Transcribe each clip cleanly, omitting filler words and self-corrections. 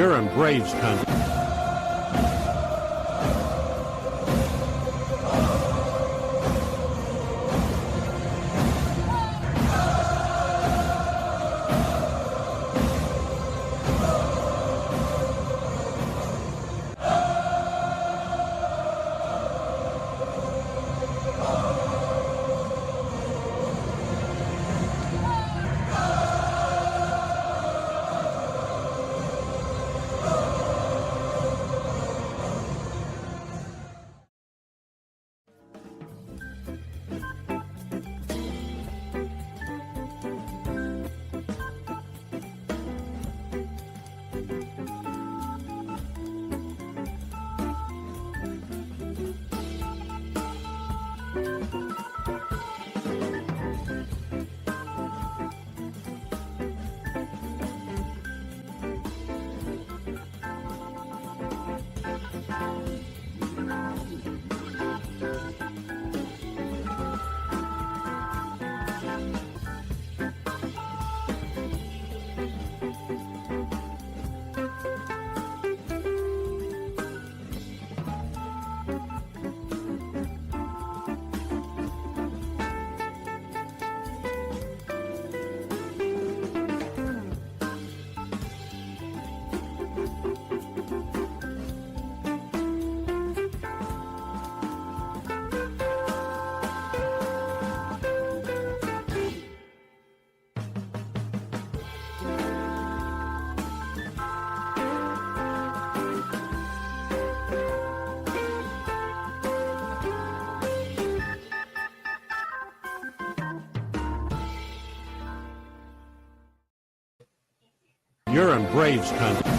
You're in Braves country. You're in Braves country.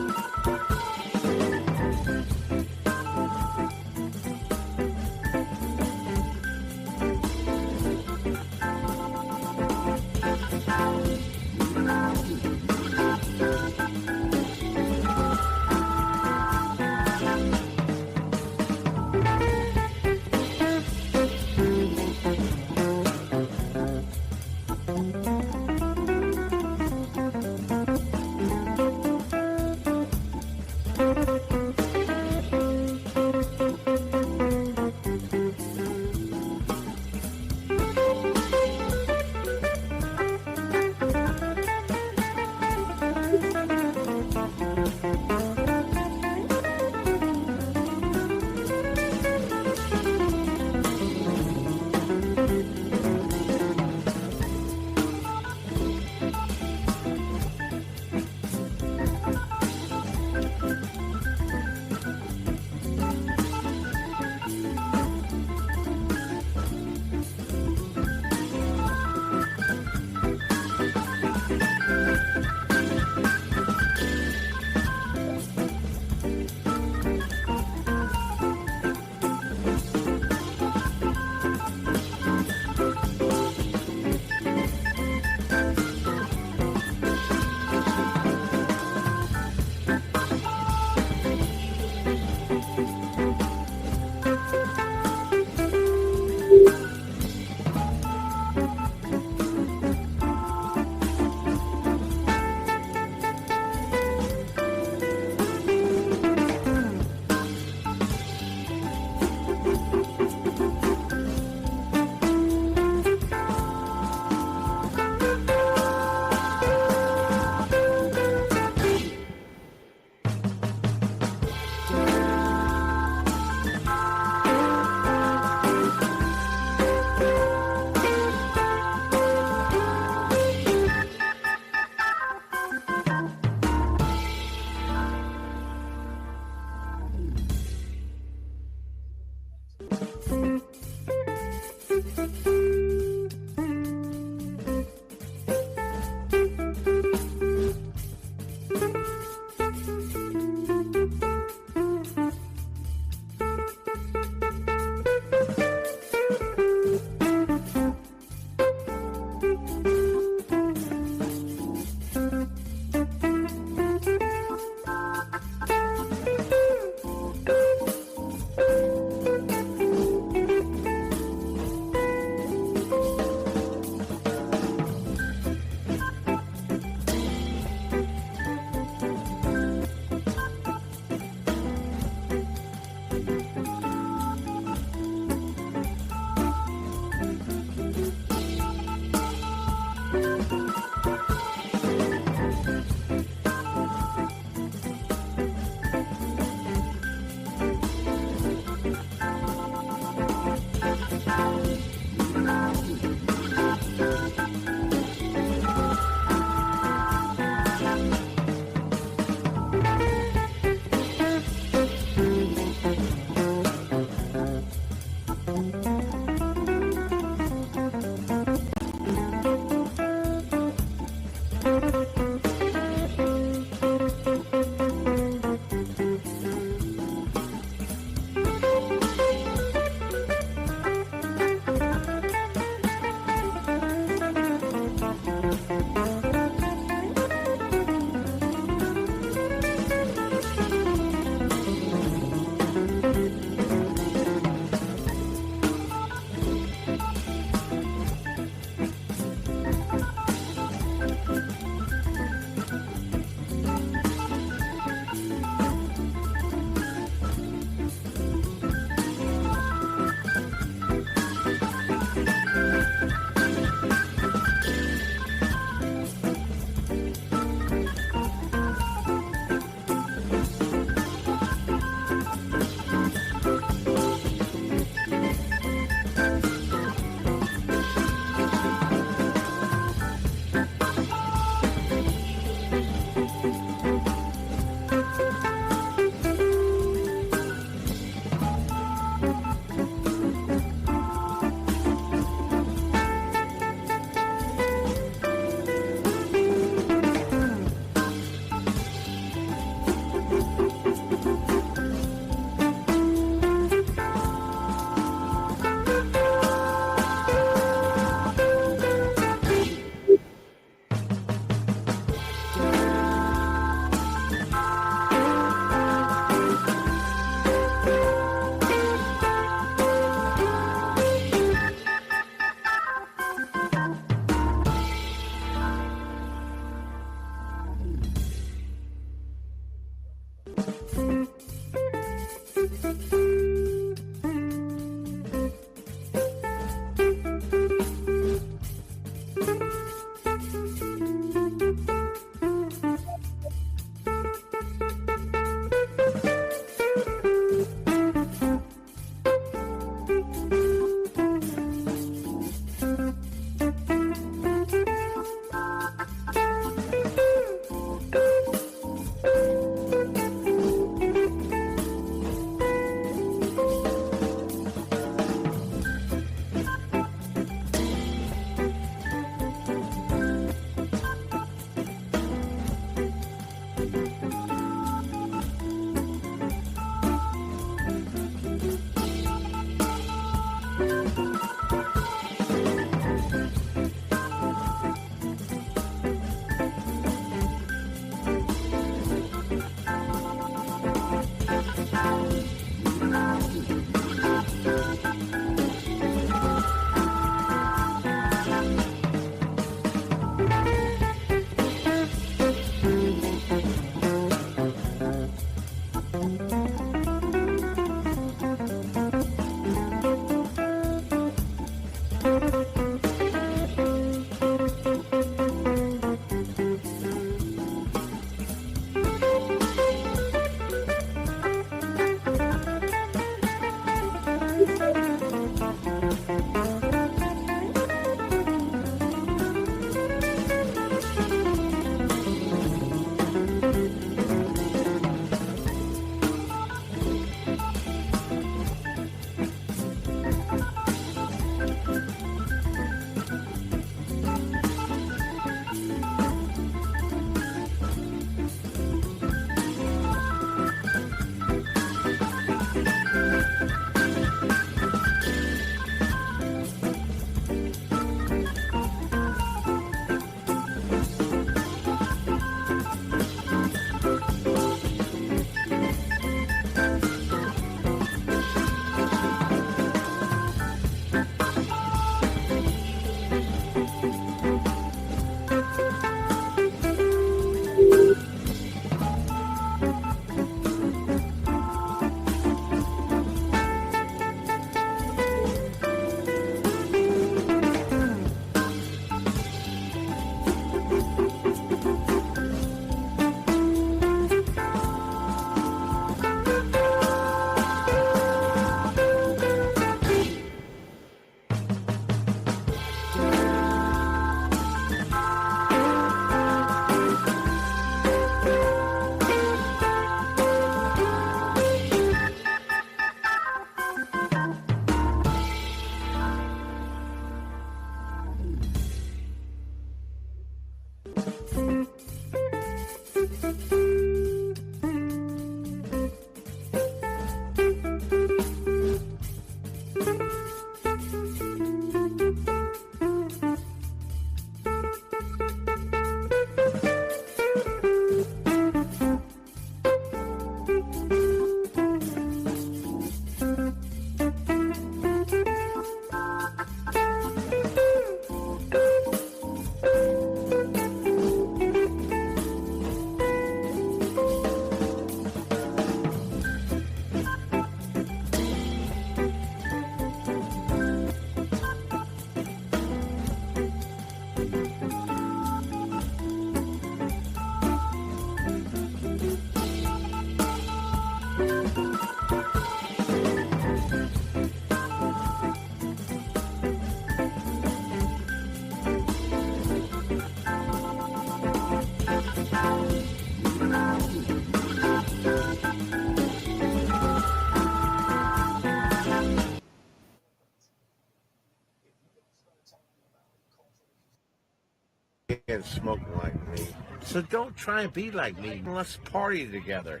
Can't smoke like me. So don't try and be like me. Let's party together.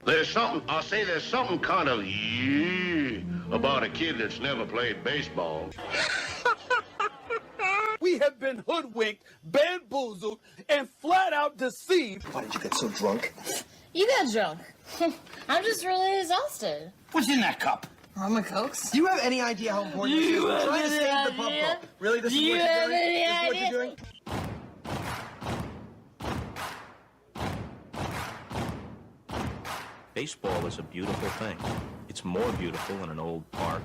There's something kind of about a kid that's never played baseball. We have been hoodwinked, bamboozled, and flat out deceived. Why did you get so drunk? You got drunk. I'm just really exhausted. What's in that cup? Rum and Cokes? Do you have any idea how important this is? We're trying to save the pump pump. Really? This is what you're doing? This is what you're doing? Baseball is a beautiful thing. It's more beautiful in an old park.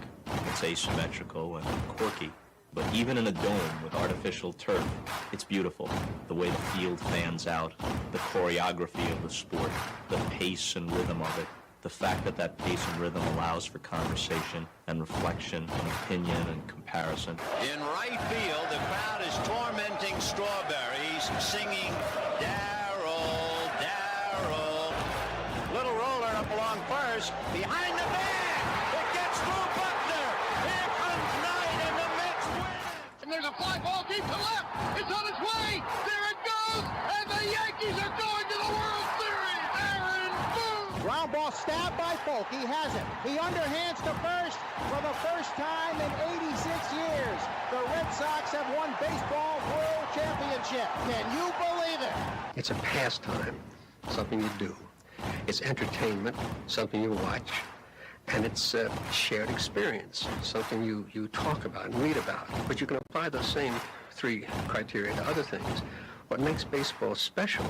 It's asymmetrical and quirky. But even in a dome with artificial turf, it's beautiful. The way the field fans out, the choreography of the sport, the pace and rhythm of it, the fact that that pace and rhythm allows for conversation and reflection and opinion and comparison. In right field, the crowd is tormenting Strawberries, singing Darryl, Darryl. Little roller up along first, behind the bag. It gets through Buckner. Here comes Knight, and the Mets win. And there's a fly ball deep to left. It's on its way. There it goes. And the Yankees are going to the World Series. Aaron Boone. Ground ball stabbed by Folk. He has it. He underhands to first for the first time in 86 years. Sox have won baseball world championship. Can you believe it? It's a pastime, something you do. It's entertainment, something you watch. And it's a shared experience, something you talk about and read about. But you can apply those same three criteria to other things. What makes baseball special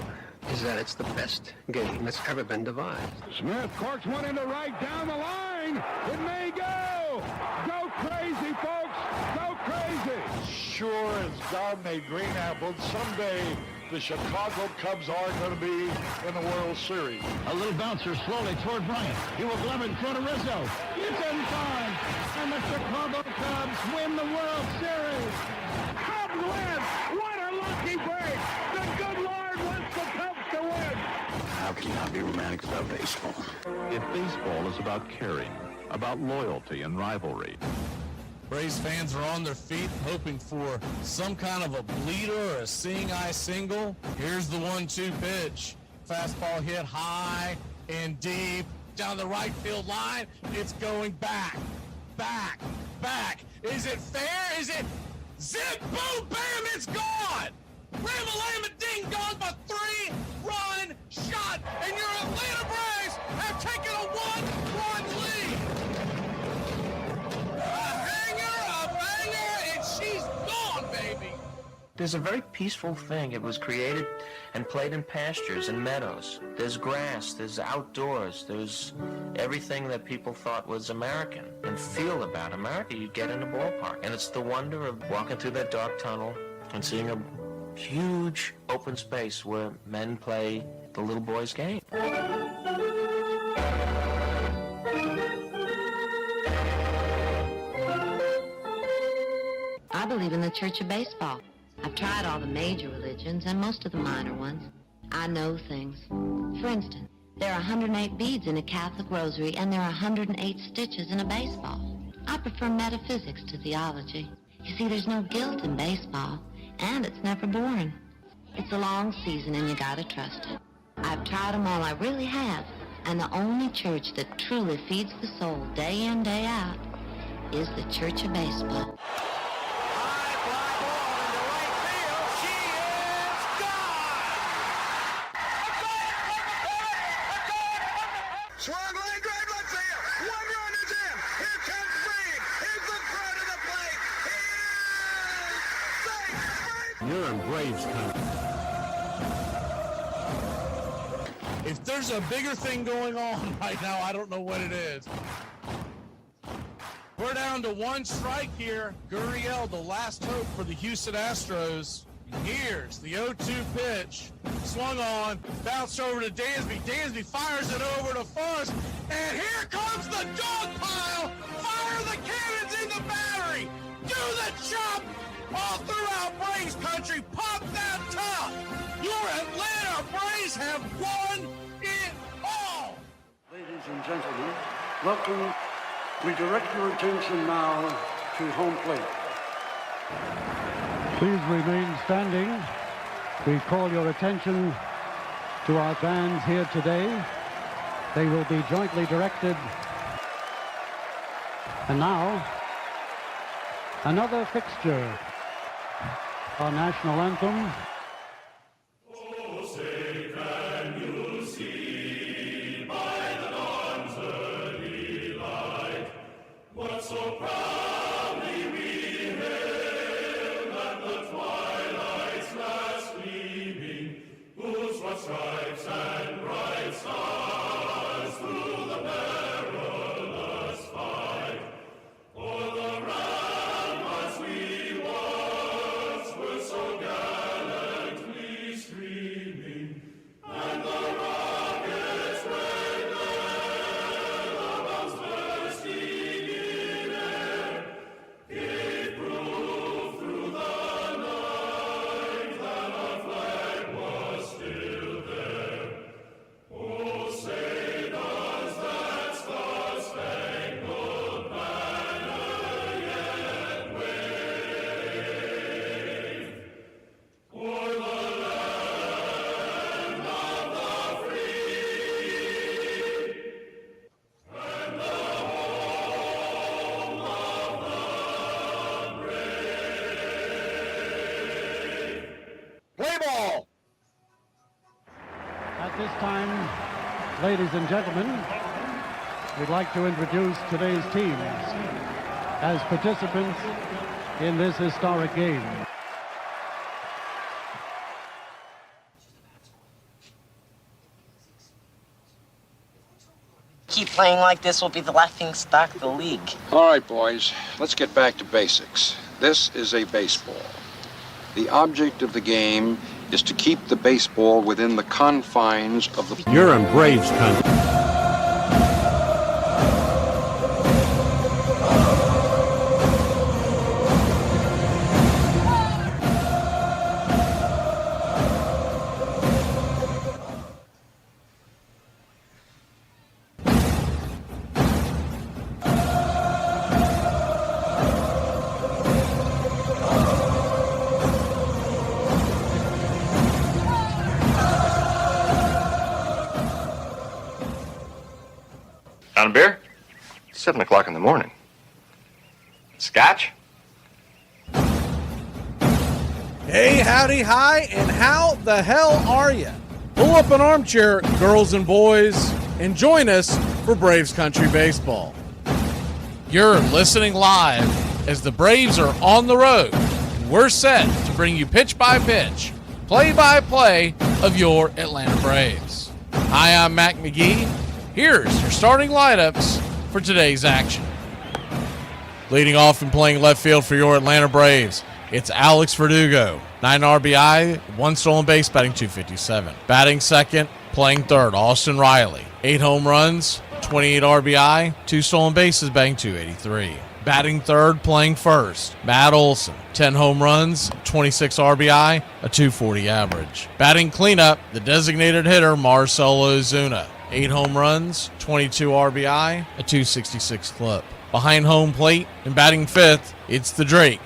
is that it's the best game that's ever been devised. Smith corks one into right down the line. It may go. Go crazy, folks. Go crazy. Sure as God made green apples, someday the Chicago Cubs are going to be in the World Series. A little bouncer slowly toward Bryant. He will glove it in front of Rizzo. It's in time. And the Chicago Cubs win the World Series. Cubs win. What a lucky break. The good Lord wants the Cubs to win. How can you not be romantic about baseball? If baseball is about caring, about loyalty and rivalry, Braves fans are on their feet hoping for some kind of a bleeder or a seeing-eye single. Here's the 1-2 pitch. Fastball hit high and deep down the right field line. It's going back, back, back. Is it fair? Is it zip, boom, bam, it's gone! Ram-a-lam, ding dong, a 3-run shot, and your Atlanta Braves have taken a 1-run lead. She's gone, baby! There's a very peaceful thing. It was created and played in pastures and meadows. There's grass, there's outdoors, there's everything that people thought was American and feel about America. You get in a ballpark, and it's the wonder of walking through that dark tunnel and seeing a huge open space where men play the little boy's game. I believe in the Church of Baseball. I've tried all the major religions and most of the minor ones. I know things. For instance, there are 108 beads in a Catholic rosary and there are 108 stitches in a baseball. I prefer metaphysics to theology. You see, there's no guilt in baseball, and it's never boring. It's a long season and you gotta trust it. I've tried them all, I really have. And the only church that truly feeds the soul day in, day out is the Church of Baseball. Swung line drive left field. 1 run is in. Here comes Reed. Here's the throw to the plate. He is safe. You're in Braves country. If there's a bigger thing going on right now, I don't know what it is. We're down to 1 strike here. Gurriel, the last hope for the Houston Astros. Here's the 0-2 pitch. Swung on, bounced over to Dansby. Dansby fires it over to Forrest. And here comes the dog pile. Fire the cannons in the battery. Do the chop all throughout Braves country. Pop that top. Your Atlanta Braves have won it all. Ladies and gentlemen, welcome. We direct your attention now to home plate. Please remain standing. We call your attention to our bands here today. They will be jointly directed. And now, another fixture. Our national anthem. So proudly we hail at the twilight's last gleaming, whose white stripes and bright stars through the perilous fight, o'er the ramparts we once were so gallant. At this time, ladies and gentlemen, we'd like to introduce today's teams as participants in this historic game. Keep playing like this, will be the laughing stock of the league. All right, boys, let's get back to basics. This is a baseball. The object of the game is to keep the baseball within the confines of the... You're in Braves country. On a beer? 7 o'clock in the morning. Scotch? Hey, howdy, hi, and how the hell are you? Pull up an armchair, girls and boys, and join us for Braves Country Baseball. You're listening live as the Braves are on the road. We're set to bring you pitch by pitch, play by play of your Atlanta Braves. Hi, I'm Mac McGee. Here's your starting lineups for today's action. Leading off and playing left field for your Atlanta Braves, it's Alex Verdugo. 9 RBI, 1 stolen base, batting .257. Batting second, playing third, Austin Riley. 8 home runs, 28 RBI, 2 stolen bases, batting .283. Batting third, playing first, Matt Olson. 10 home runs, 26 RBI, a .240 average. Batting cleanup, the designated hitter, Marcell Ozuna. 8 home runs, 22 RBI, a .266 clip. Behind home plate and batting fifth, it's the Drake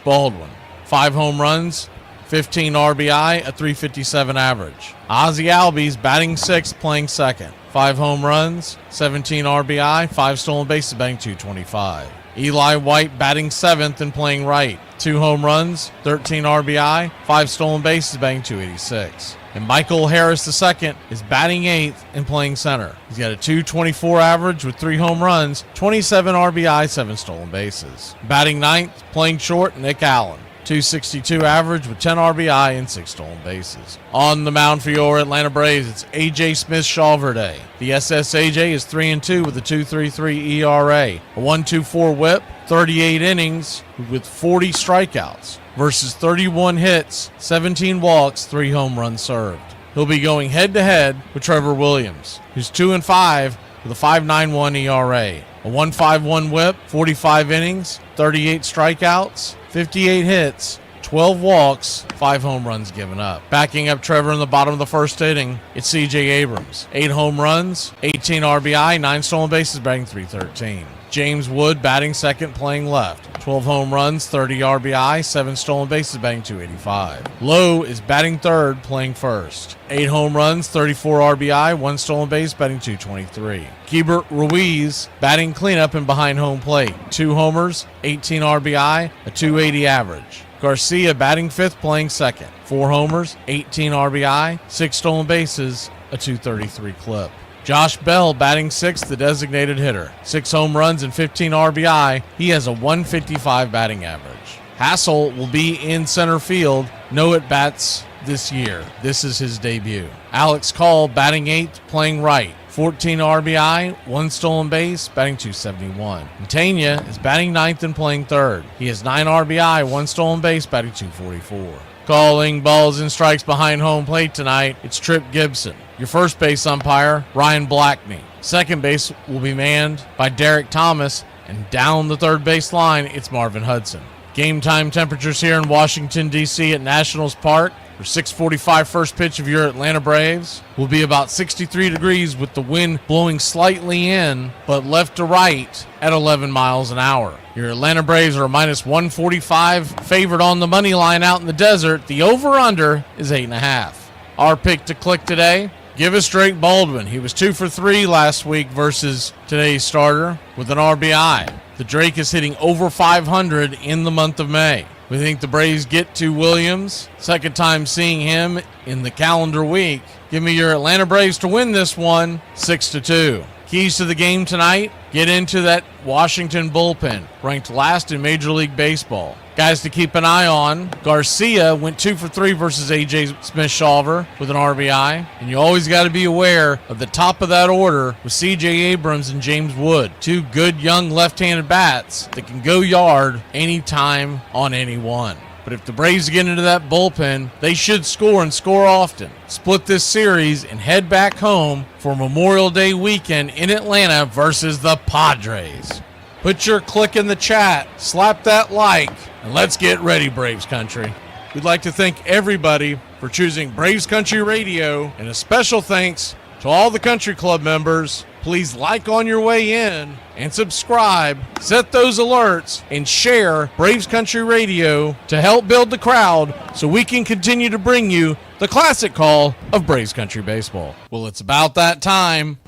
Baldwin. 5 home runs, 15 RBI, a .357 average. Ozzie Albies batting sixth, playing second. 5 home runs, 17 RBI, 5 stolen bases, batting .225. Eli White batting seventh and playing right. 2 home runs, 13 RBI, 5 stolen bases, batting .286. And Michael Harris II is batting eighth and playing center. He's got a .224 average with 3 home runs, 27 RBI, 7 stolen bases. Batting ninth, playing short, Nick Allen. .262 average with 10 RBI and 6 stolen bases. On the mound for your Atlanta Braves, it's A.J. Smith-Shawverde. The SSAJ is 3-2 with a .233 ERA, a 1.24 whip, 38 innings with 40 strikeouts versus 31 hits, 17 walks, 3 home runs served. He'll be going head-to-head with Trevor Williams, who's 2-5 with a 5.91 ERA, a 1.51 whip, 45 innings, 38 strikeouts, 58 hits, 12 walks, 5 home runs given up. Backing up Trevor in the bottom of the first inning, it's C.J. Abrams. 8 home runs, 18 RBI, 9 stolen bases, batting .313. James Wood batting second, playing left. 12 home runs, 30 RBI, 7 stolen bases, batting .285. Lowe is batting third, playing first. 8 home runs, 34 RBI, 1 stolen base, batting .223. Keibert Ruiz batting cleanup and behind home plate. 2 homers, 18 RBI, a .280 average. Garcia batting fifth, playing second. 4 homers, 18 RBI, 6 stolen bases, a .233 clip. Josh Bell batting sixth, the designated hitter. 6 home runs and 15 RBI. He has a .155 batting average. Hassel will be in center field. No at-bats this year. This is his debut. Alex Call batting eighth, playing right. 14 RBI, 1 stolen base, batting .271. Montaigne is batting ninth and playing third. He has 9 RBI, 1 stolen base, batting .244. Calling balls and strikes behind home plate tonight, it's Trip Gibson. Your first base umpire, Ryan Blackney. Second base will be manned by Derek Thomas, and down the third base line, it's Marvin Hudson. Game time temperatures here in Washington, D.C. at Nationals Park. For 6:45 first pitch of your Atlanta Braves will be about 63 degrees with the wind blowing slightly in, but left to right at 11 miles an hour. Your Atlanta Braves are a -145 favorite on the money line out in the desert. The over-under is 8.5. Our pick to click today, give us Drake Baldwin. He was 2 for 3 last week versus today's starter with an RBI. The Drake is hitting over 500 in the month of May. We think the Braves get to Williams. Second time seeing him in the calendar week. Give me your Atlanta Braves to win this one, 6-2. Keys to the game tonight, get into that Washington bullpen, ranked last in Major League Baseball. Guys to keep an eye on, Garcia went 2 for 3 versus A.J. Smith-Shawver with an RBI. And you always got to be aware of the top of that order with C.J. Abrams and James Wood. Two good young left-handed bats that can go yard anytime on anyone. But if the Braves get into that bullpen, they should score and score often. Split this series and head back home for Memorial Day weekend in Atlanta versus the Padres. Put your click in the chat, slap that like, and let's get ready, Braves Country. We'd like to thank everybody for choosing Braves Country Radio, and a special thanks to all the Country Club members. Please like on your way in and subscribe, set those alerts, and share Braves Country Radio to help build the crowd so we can continue to bring you the classic call of Braves Country Baseball. Well, it's about that time.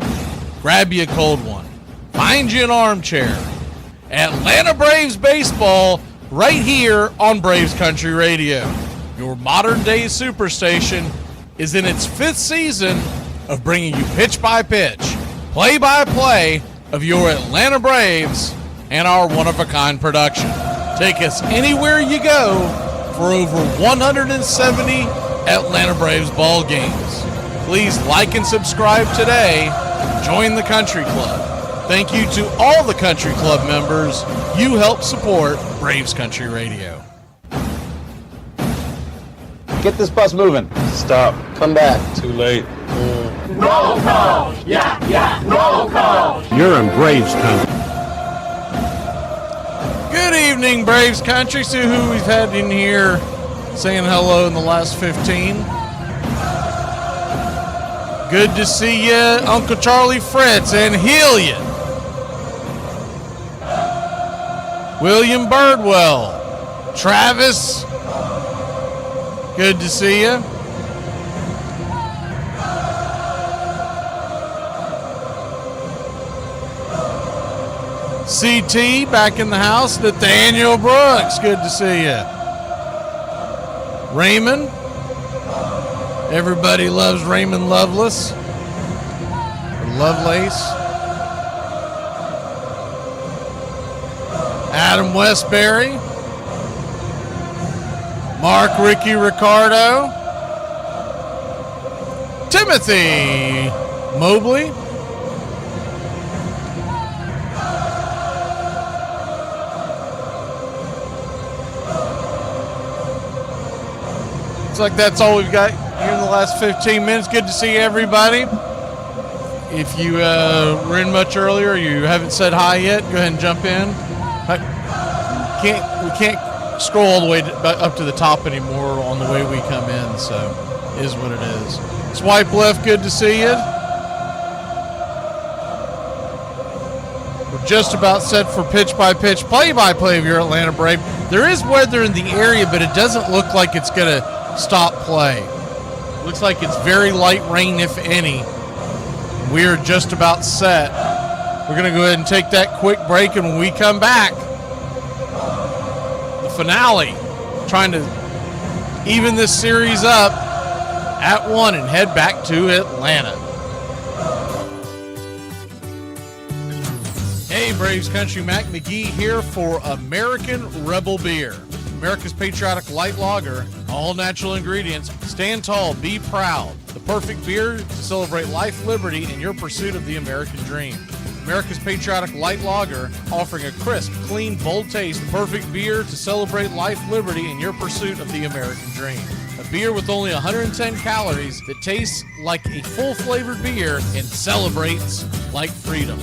Grab you a cold one. Find you an armchair. Atlanta Braves Baseball right here on Braves Country Radio. Your modern-day superstation is in its 5th season of bringing you pitch-by-pitch, play-by-play of your Atlanta Braves and our one-of-a-kind production. Take us anywhere you go for over 170 Atlanta Braves ball games. Please like and subscribe today. Join the Country Club. Thank you to all the Country Club members. You help support Braves Country Radio. Get this bus moving. Stop. Come back. Too late. Roll call! Yeah, roll call! You're in Braves Country. Good evening, Braves Country. See who we've had in here saying hello in the last 15. Good to see you, Uncle Charlie Fritz and Hilliard. William Birdwell. Travis. Good to see you. CT back in the house. Nathaniel Brooks. Good to see you. Raymond. Everybody loves Raymond Lovelace. Or Lovelace. Adam Westbury. Mark Ricky Ricardo. Timothy Mobley. Looks like that's all we've got here in the last 15 minutes. Good to see everybody. If you were in much earlier, or you haven't said hi yet, go ahead and jump in. We can't scroll all the way up to the top anymore on the way we come in, so it is what it is. Swipe left, good to see you. We're just about set for pitch-by-pitch, play-by-play of your Atlanta Brave. There is weather in the area, but it doesn't look like it's going to stop play. Looks like it's very light rain, if any. We are just about set. We're going to go ahead and take that quick break, and when we come back, the finale, trying to even this series up at 1 and head back to Atlanta. Hey, Braves Country, Mac McGee here for American Rebel Beer. America's patriotic light lager, all natural ingredients. Stand tall, be proud. The perfect beer to celebrate life, liberty, and your pursuit of the American dream. America's patriotic light lager, offering a crisp, clean, bold taste. Perfect beer to celebrate life, liberty, and your pursuit of the American dream. A beer with only 110 calories that tastes like a full-flavored beer and celebrates like freedom.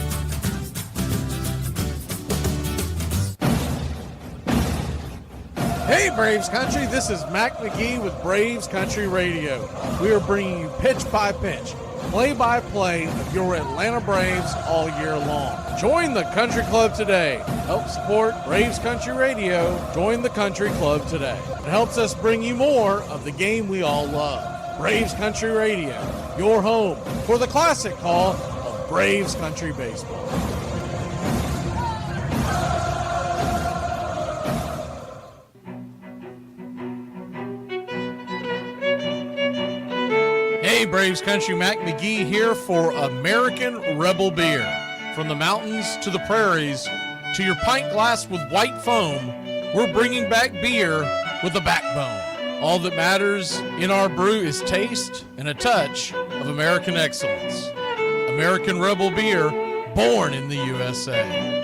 Hey, Braves Country, this is Mac McGee with Braves Country Radio. We are bringing you pitch-by-pitch, play-by-play of your Atlanta Braves all year long. Join the Country Club today. Help support Braves Country Radio. Join the Country Club today. It helps us bring you more of the game we all love. Braves Country Radio, your home for the classic call of Braves Country Baseball. Hey, Braves Country, Mac McGee here for American Rebel Beer. From the mountains to the prairies to your pint glass with white foam, we're bringing back beer with a backbone. All that matters in our brew is taste and a touch of American excellence. American Rebel Beer, born in the USA.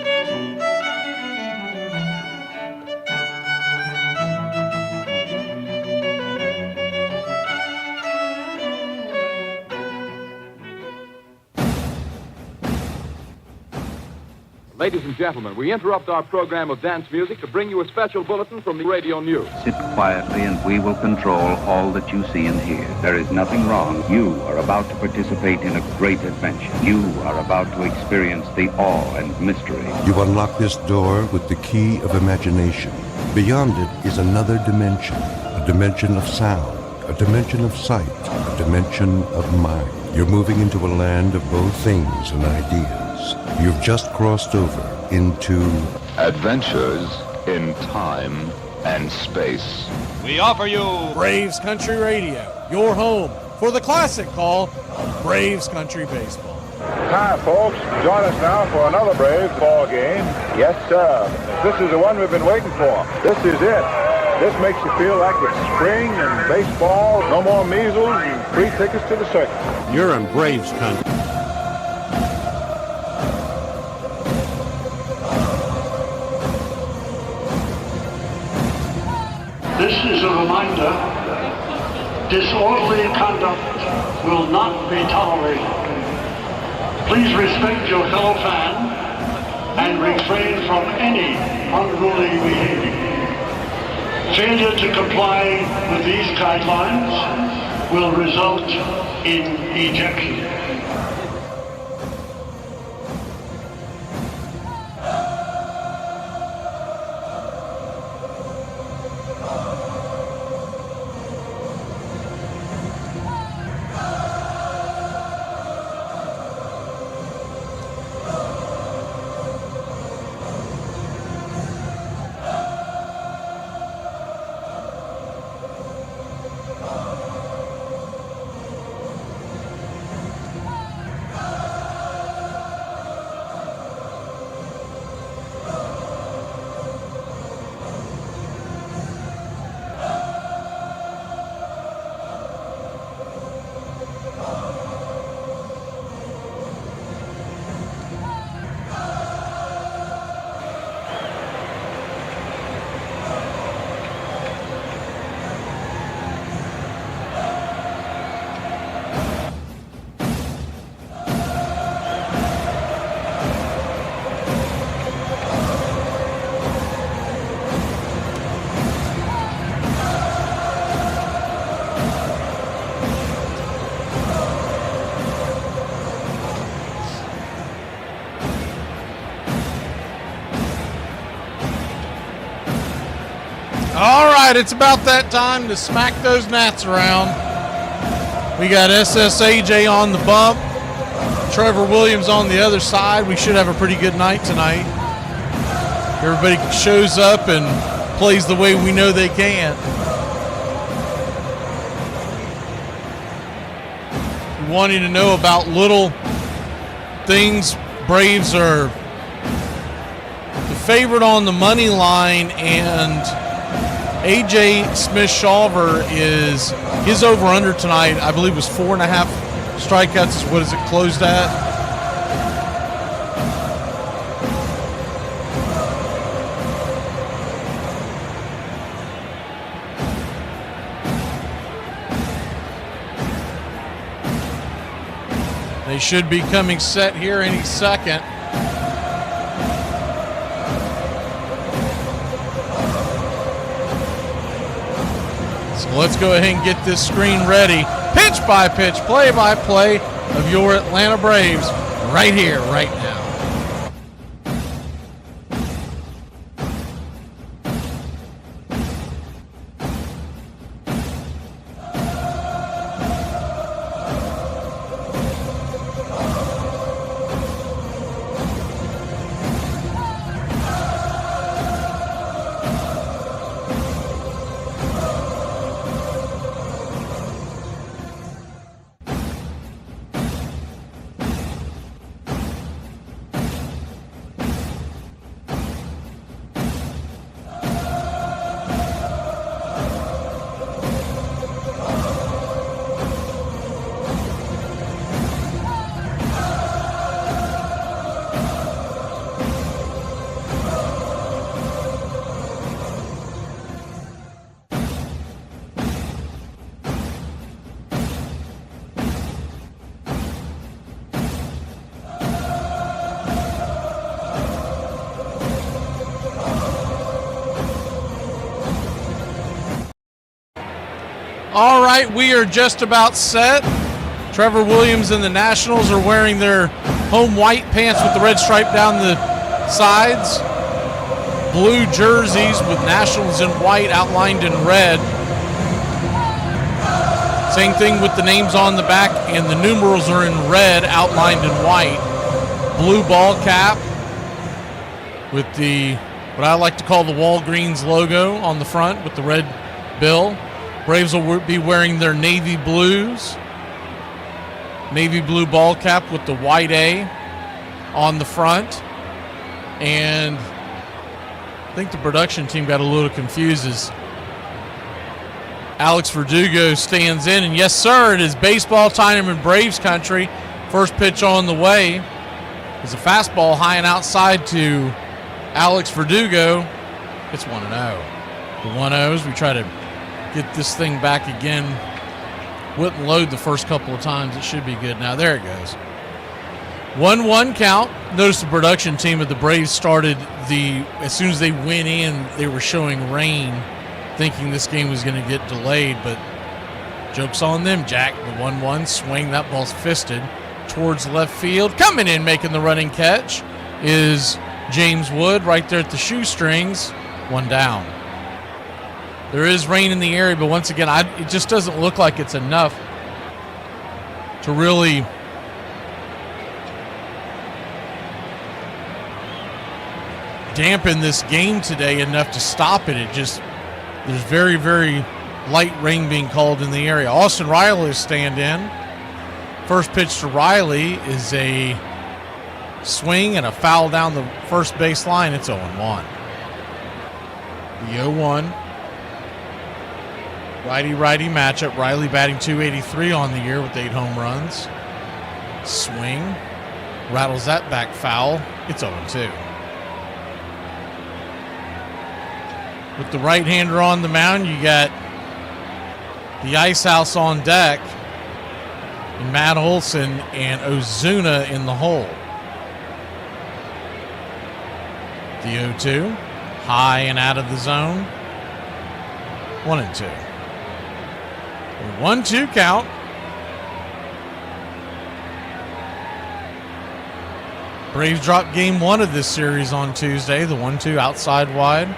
Ladies and gentlemen, we interrupt our program of dance music to bring you a special bulletin from the radio news. Sit quietly and we will control all that you see and hear. There is nothing wrong. You are about to participate in a great adventure. You are about to experience the awe and mystery. You unlock this door with the key of imagination. Beyond it is another dimension, a dimension of sound, a dimension of sight, a dimension of mind. You're moving into a land of both things and ideas. You've just crossed over into Adventures in Time and Space. We offer you Braves Country Radio, your home for the classic call of Braves Country Baseball. Hi, folks. Join us now for another Braves ball game. Yes, sir. This is the one we've been waiting for. This is it. This makes you feel like it's spring and baseball. No more measles and free tickets to the circus. You're in Braves Country. This is a reminder, disorderly conduct will not be tolerated. Please respect your fellow fan and refrain from any unruly behavior. Failure to comply with these guidelines will result in ejection. All right, it's about that time to smack those gnats around. We got SSAJ on the bump, Trevor Williams on the other side. We should have a pretty good night tonight. Everybody shows up and plays the way we know they can. Wanting to know about little things, Braves are the favorite on the money line, and AJ Smith-Shawver is his over-under tonight, I believe, was 4.5 strikeouts. Is what is it closed at? They should be coming set here any second. Let's go ahead and get this screen ready. Pitch by pitch, play by play of your Atlanta Braves right here, right now. All right, we are just about set. Trevor Williams and the Nationals are wearing their home white pants with the red stripe down the sides. Blue jerseys with Nationals in white outlined in red. Same thing with the names on the back, and the numerals are in red outlined in white. Blue ball cap with the, what I like to call the Walgreens logo on the front with the red bill. Braves will be wearing their navy blues. Navy blue ball cap with the white A on the front. And I think the production team got a little confused as Alex Verdugo stands in. And yes, sir, it is baseball time in Braves country. First pitch on the way is a fastball high and outside to Alex Verdugo. It's 1-0. The 1-0s, we try to get this thing back again. Wouldn't load the first couple of times. It should be good now. There it goes. 1-1 count. Notice the production team of the Braves started as soon as they went in, they were showing rain, thinking this game was going to get delayed, but joke's on them, Jack. The 1-1 swing. That ball's fisted towards left field. Coming in, making the running catch is James Wood right there at the shoestrings. 1 down. There is rain in the area, but once again, it just doesn't look like it's enough to really dampen this game today enough to stop it. There's very, very light rain being called in the area. Austin Riley is stand in. First pitch to Riley is a swing and a foul down the first base line. It's 0-1. The 0-1. Righty-righty matchup. Riley batting .283 on the year with 8 home runs. Swing. Rattles that back foul. It's 0-2. With the right-hander on the mound, you got the Ice House on deck. And Matt Olson and Ozuna in the hole. The 0-2. High and out of the zone. 1-2. 1-2 count. Braves dropped game 1 of this series on Tuesday. The 1-2 outside wide.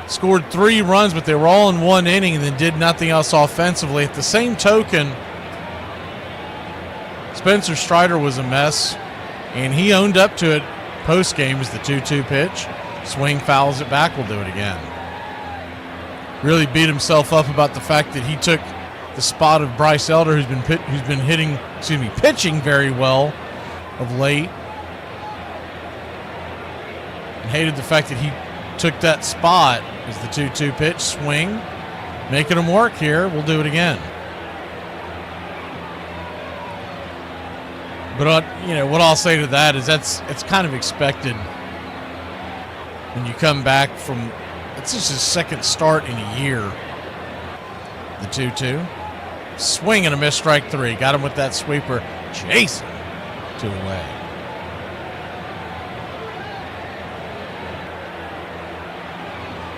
Scored 3 runs, but they were all in 1 inning and then did nothing else offensively. At the same token, Spencer Strider was a mess, and he owned up to it post-game as the 2-2 pitch. Swing, fouls it back. We'll do it again. Really beat himself up about the fact that he took the spot of Bryce Elder, who's been pitching very well of late, and hated the fact that he took that spot as the 2-2 pitch. Swing, making him work here. We'll do it again. But what I'll say to that is it's kind of expected when you come back from. It's just his second start in a year. The 2-2. Swing and a miss, strike 3. Got him with that sweeper. Chasing 2 away.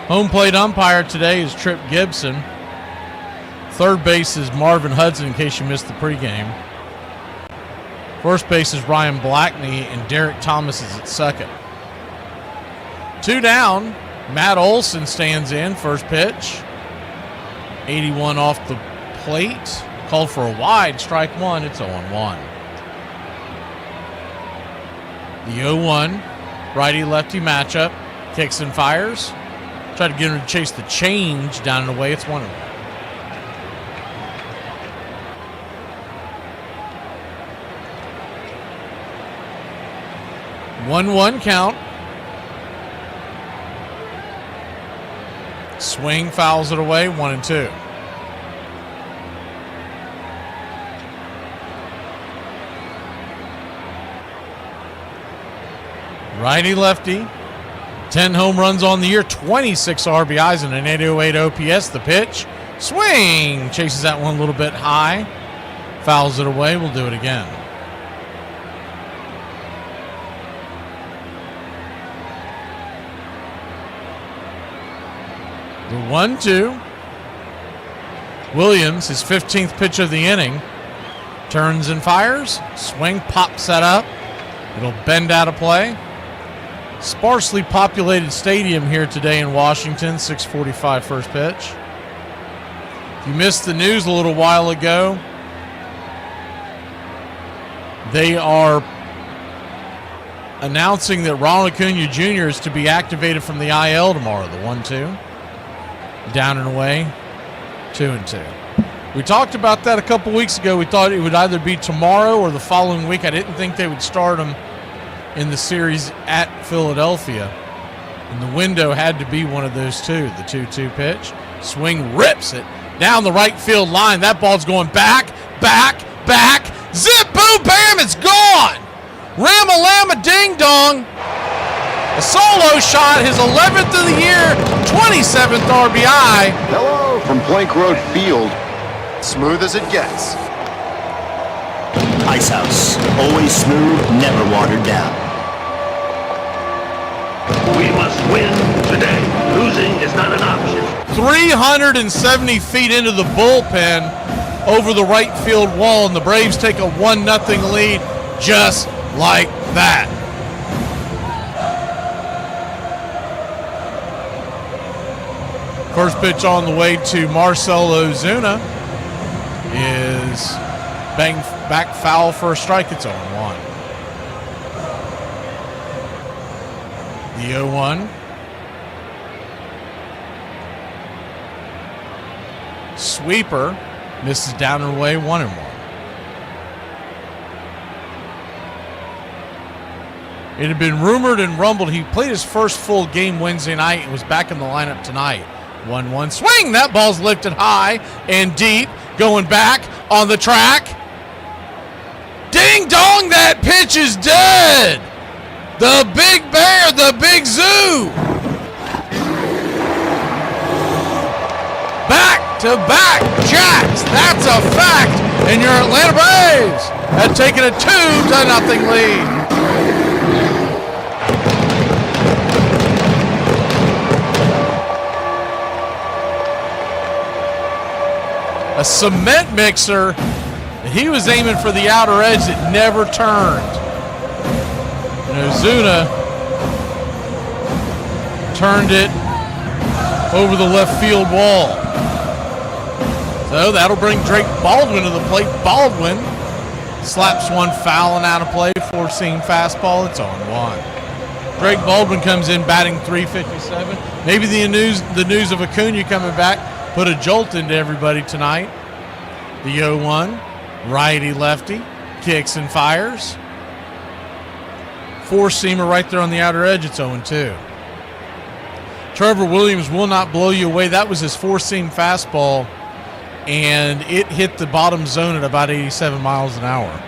Home plate umpire today is Trip Gibson. Third base is Marvin Hudson, in case you missed the pregame. First base is Ryan Blackney, and Derek Thomas is at second. 2 down. Matt Olson stands in. First pitch. 81 off the plate. Called for a wide. Strike 1. It's 0-1. The 0-1. Righty-lefty matchup. Kicks and fires. Try to get him to chase the change down and away. It's 1-1. 1-1 count. Swing, fouls it away, 1-2. Righty-lefty. 10 home runs on the year, 26 RBIs, and an 808 OPS. The pitch. Swing! Chases that one a little bit high. Fouls it away. We'll do it again. The 1-2. Williams, his 15th pitch of the inning, turns and fires. Swing, pop, set up. It'll bend out of play. Sparsely populated stadium here today in Washington, 6:45 first pitch. If you missed the news a little while ago, they are announcing that Ronald Acuna Jr. is to be activated from the IL tomorrow, the 1-2. Down and away, 2-2. We talked about that a couple weeks ago. We thought it would either be tomorrow or the following week. I didn't think they would start him in the series at Philadelphia. And the window had to be one of those two. The 2-2 pitch. Swing rips it down the right field line. That ball's going back. Zip, boom, bam, it's gone. Ram-a-lamma, ding-dong. A solo shot, his 11th of the year, 27th RBI. Hello from Plank Road Field. Smooth as it gets. Ice House, always smooth, never watered down. We must win today. Losing is not an option. 370 feet into the bullpen over the right field wall, and the Braves take a 1-0 lead just like that. First pitch on the way to Marcell Ozuna is banged back foul for a strike. It's 0-1. The 0-1. Sweeper misses down and away, 1-1. It had been rumored and rumbled he played his first full game Wednesday night and was back in the lineup tonight. 1-1 swing. That ball's lifted high and deep. Going back on the track. Ding dong, that pitch is dead. The Big Bear, the Big Zoo. Back-to-back jacks. That's a fact. And your Atlanta Braves have taken a 2-0 lead. A cement mixer. He was aiming for the outer edge that never turned. And Ozuna turned it over the left field wall. So that'll bring Drake Baldwin to the plate. Baldwin slaps one foul and out of play. Four-seam fastball. It's 0-1. Drake Baldwin comes in batting .357. Maybe the news of Acuna coming back put a jolt into everybody tonight. The 0-1. Righty-lefty. Kicks and fires. Four-seamer right there on the outer edge. It's 0-2. Trevor Williams will not blow you away. That was his four-seam fastball, and it hit the bottom zone at about 87 miles an hour.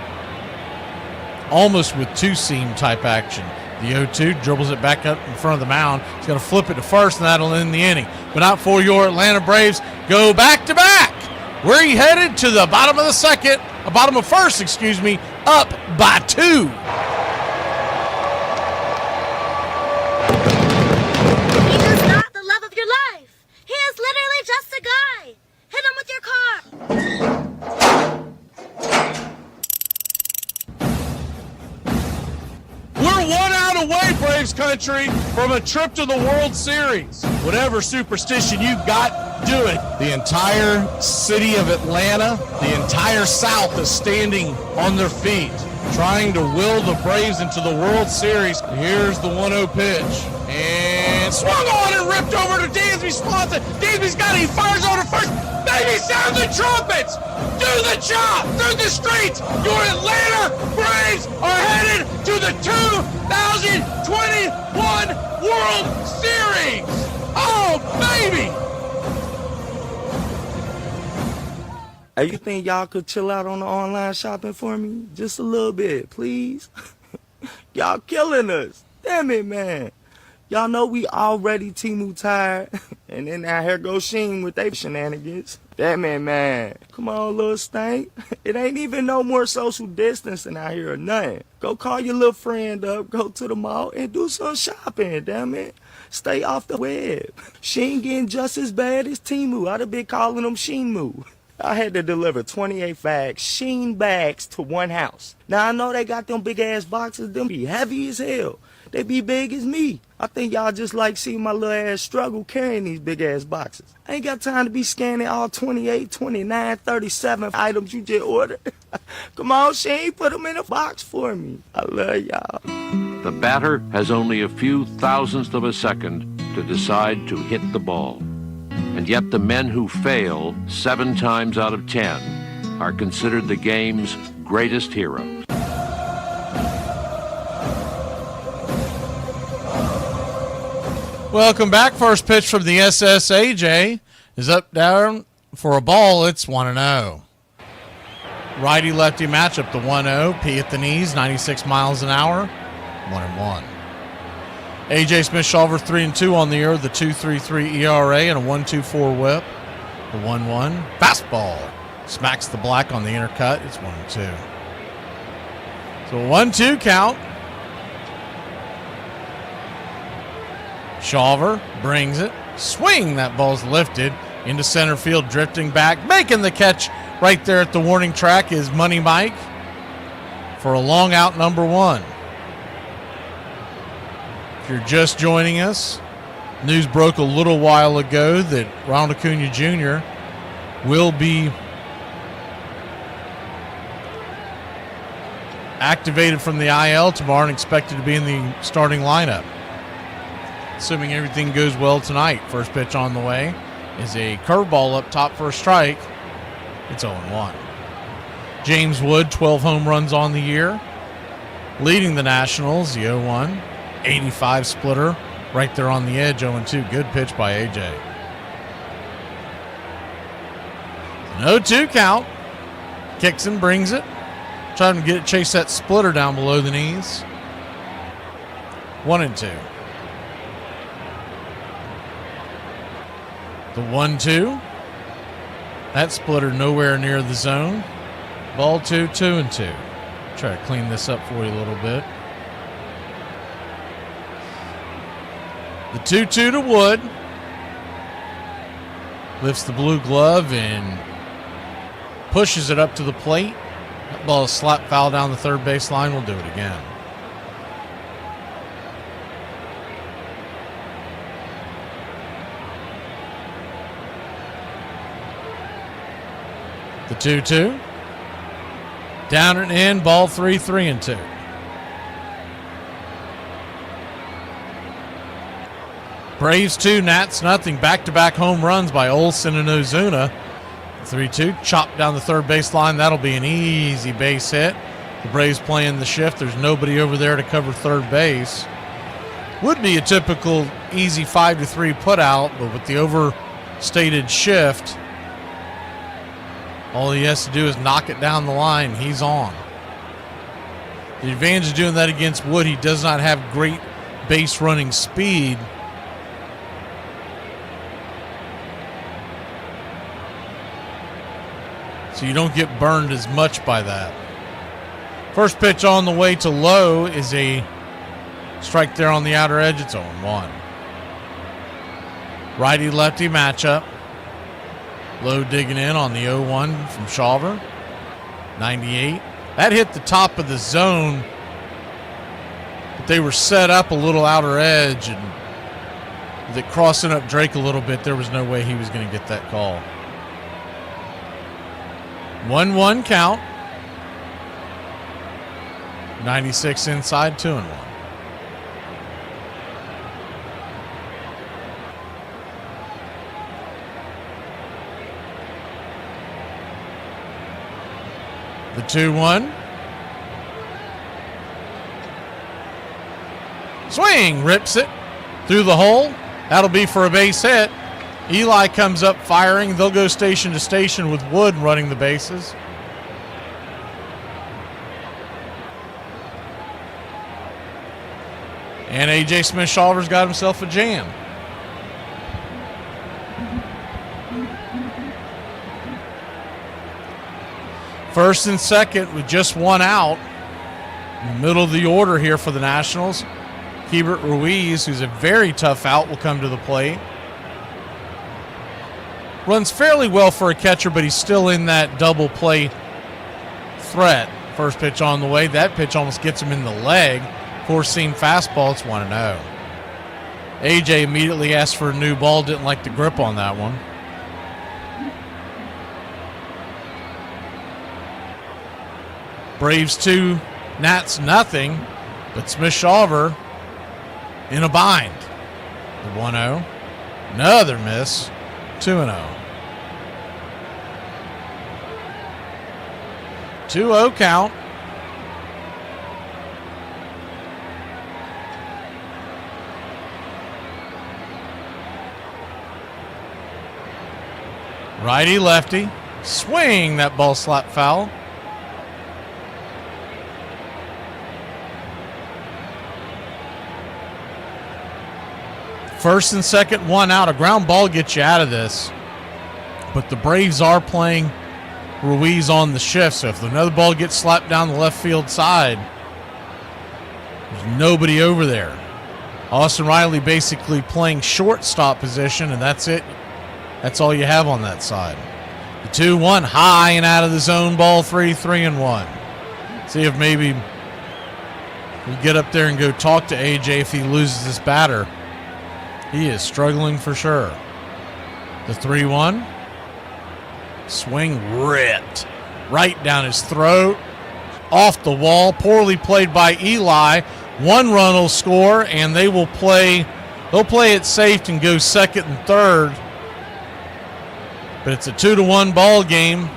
Almost with two-seam type action. The 0-2 dribbles it back up in front of the mound. He's going to flip it to first, and that'll end the inning. But not for your Atlanta Braves. Go back-to-back. Where he headed to the bottom of the second, bottom of first, excuse me, up by 2. He is literally just a guy. Hit him with your car. We're 1 out away, Braves country, from a trip to the World Series. Whatever superstition you got, do it. The entire city of Atlanta, the entire South is standing on their feet, trying to will the Braves into the World Series. Here's the 1-0 pitch. And swung on and ripped over to Dansby Swanson. Dansby's got it. He fires over to first. Baby, sound the trumpets. Do the job through the streets. Your Atlanta Braves are headed to the 2021 World Series. Oh, baby. Hey, you think y'all could chill out on the online shopping for me? Just a little bit, please. Y'all killing us. Damn it, man. Y'all know we already Temu tired. And then now here goes Sheen with they shenanigans. Damn it, man. Come on, little stank. It ain't even no more social distancing out here or nothing. Go call your little friend up, go to the mall, and do some shopping, damn it. Stay off the web. She ain't getting just as bad as Timu. I'd have been calling them Sheenmu. I had to deliver 28 fags, Sheen bags to one house. Now I know they got them big ass boxes, them be heavy as hell. They be big as me. I think y'all just like seeing my little ass struggle carrying these big ass boxes. I ain't got time to be scanning all 28, 29, 37 items you just ordered. Come on, Sheen, put them in a box for me. I love y'all. The batter has only a few thousandths of a second to decide to hit the ball. And yet the men who fail 7 times out of 10 are considered the game's greatest heroes. Welcome back. First pitch from the SSAJ is up down for a ball. It's 1-0. Righty-lefty matchup, the 1-0. P at the knees, 96 miles an hour, 1-1. A.J. Smith-Shawver 3-2 on the year, the 2.33 ERA and a 1.24 whip. The 1-1 fastball smacks the black on the inner cut. It's 1-2. So 1-2 count. Shawver brings it. Swing. That ball's lifted into center field, drifting back, making the catch right there at the warning track is Money Mike for a long out number 1. If you're just joining us, news broke a little while ago that Ronald Acuna Jr. will be activated from the IL tomorrow and expected to be in the starting lineup. Assuming everything goes well tonight. First pitch on the way is a curveball up top for a strike. It's 0-1. James Wood, 12 home runs on the year. Leading the Nationals, the 0-1. 85 splitter right there on the edge, 0-2. Good pitch by AJ. An 0-2 count. Kicks and brings it. Trying to chase that splitter down below the knees. 1-2. The 1-2. That splitter nowhere near the zone. Ball 2, 2-2. Try to clean this up for you a little bit. The 2-2 to Wood. Lifts the blue glove and pushes it up to the plate. That ball is slap foul down the third base line. We'll do it again. The 2-2. Down and in. Ball 3, 3-2. Braves 2, Nats nothing. Back-to-back home runs by Olsen and Ozuna. 3-2, chopped down the third base line. That'll be an easy base hit. The Braves playing the shift. There's nobody over there to cover third base. Would be a typical easy 5-3 putout, but with the overstated shift, all he has to do is knock it down the line. He's on. The advantage of doing that against Wood, he does not have great base running speed. So you don't get burned as much by that. First pitch on the way to Lowe is a strike there on the outer edge. It's 0-1. Righty-lefty matchup. Lowe digging in on the 0-1 from Shawver. 98. That hit the top of the zone, but they were set up a little outer edge, and with it crossing up Drake a little bit, there was no way he was going to get that call. 1-1 count. 96 inside, 2-1. The 2-1. Swing, rips it through the hole. That'll be for a base hit. Eli comes up firing. They'll go station to station with Wood running the bases. And A.J. Smith-Shawver's got himself a jam. First and second with just one out. In the middle of the order here for the Nationals. Keibert Ruiz, who's a very tough out, will come to the plate. Runs fairly well for a catcher, but he's still in that double play threat. First pitch on the way. That pitch almost gets him in the leg. Four-seam fastball. It's 1-0. AJ immediately asked for a new ball. Didn't like the grip on that one. Braves 2, Nats nothing, but Smith-Shawver in a bind. The 1-0. Another miss. 2-0. 2-0 count. Righty, lefty. Swing. That ball slapped foul. First and second, one out. A ground ball gets you out of this. But the Braves are playing Ruiz on the shift, so if another ball gets slapped down the left field side, there's nobody over there. Austin Riley basically playing shortstop position, and that's it. That's all you have on that side. The 2-1 high and out of the zone, ball 3-1. See if maybe we get up there and go talk to AJ if he loses this batter. He is struggling for sure. The 3-1. Swing ripped right down his throat. Off the wall. Poorly played by Eli. One run will score, and they'll play it safe and go second and third. But it's a 2-1 ball game.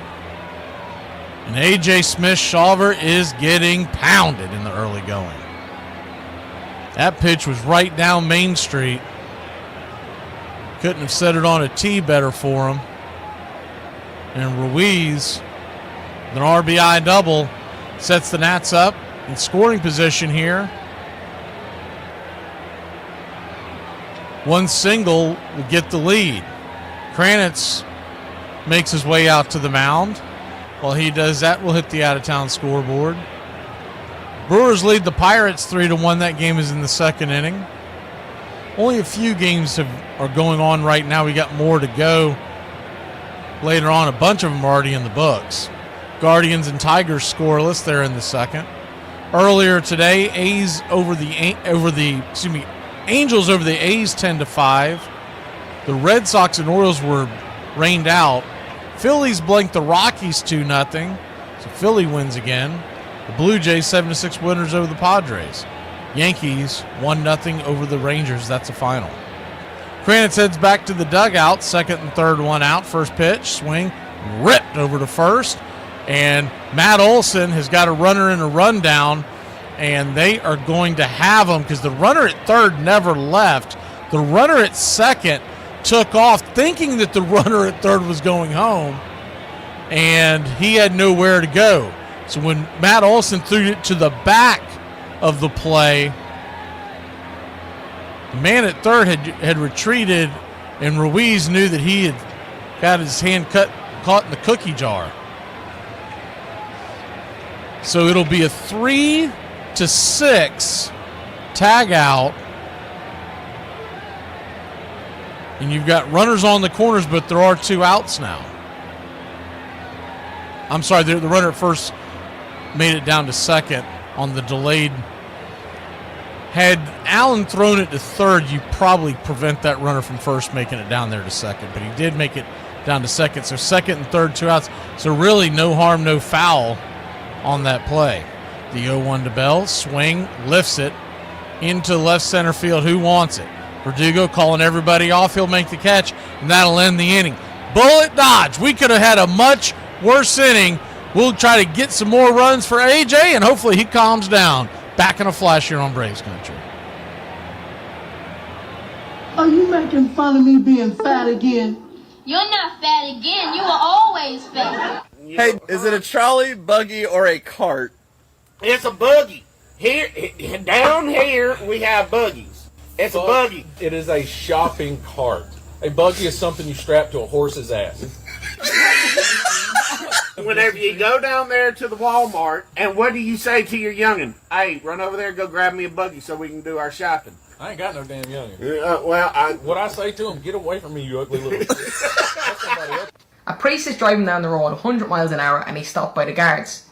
And A.J. Smith-Shawver is getting pounded in the early going. That pitch was right down Main Street. Couldn't have set it on a tee better for him. And Ruiz, an RBI double, sets the Nats up in scoring position here. One single will get the lead. Kranitz makes his way out to the mound. While he does that, we'll hit the out-of-town scoreboard. Brewers lead the Pirates 3-1. That game is in the second inning. Only a few games are going on right now. We got more to go later on. A bunch of them are already in the books. Guardians and Tigers scoreless. They're in the second. Earlier today, Angels over the A's 10-5. The Red Sox and Orioles were rained out. Phillies blanked the Rockies 2-0. So Philly wins again. The Blue Jays 7-6 winners over the Padres. Yankees 1-0 over the Rangers. That's a final. Kranitz heads back to the dugout. Second and third, one out. First pitch, swing, ripped over to first. And Matt Olson has got a runner in a rundown, and they are going to have him because the runner at third never left. The runner at second took off thinking that the runner at third was going home, and he had nowhere to go. So when Matt Olson threw it to the back of the play, the man at third had retreated, and Ruiz knew that he had got his hand caught in the cookie jar. So it'll be a 3-6 tag out. And you've got runners on the corners, but there are two outs now. I'm sorry, the runner at first made it down to second on the delayed. Had Allen thrown it to third, you probably prevent that runner from first making it down there to second. But he did make it down to second. So second and third, two outs. So really no harm, no foul on that play. The 0-1 to Bell. Swing, lifts it into left center field. Who wants it? Verdugo calling everybody off. He'll make the catch, and that'll end the inning. Bullet dodge. We could have had a much worse inning. We'll try to get some more runs for AJ, and hopefully he calms down. Back in a flash here on Braves Country. Are you making fun of me being fat again? You're not fat again. You were always fat. Hey, is it a trolley, buggy, or a cart? It's a buggy. Here, down here, we have buggies. It's a buggy. It is a shopping cart. A buggy is something you strap to a horse's ass. Whenever you go down there to the Walmart, and what do you say to your youngin'? Hey, run over there and go grab me a buggy so we can do our shopping. I ain't got no damn youngin'. What I say to him, get away from me, you ugly little... A priest is driving down the road 100 miles an hour and he's stopped by the guards.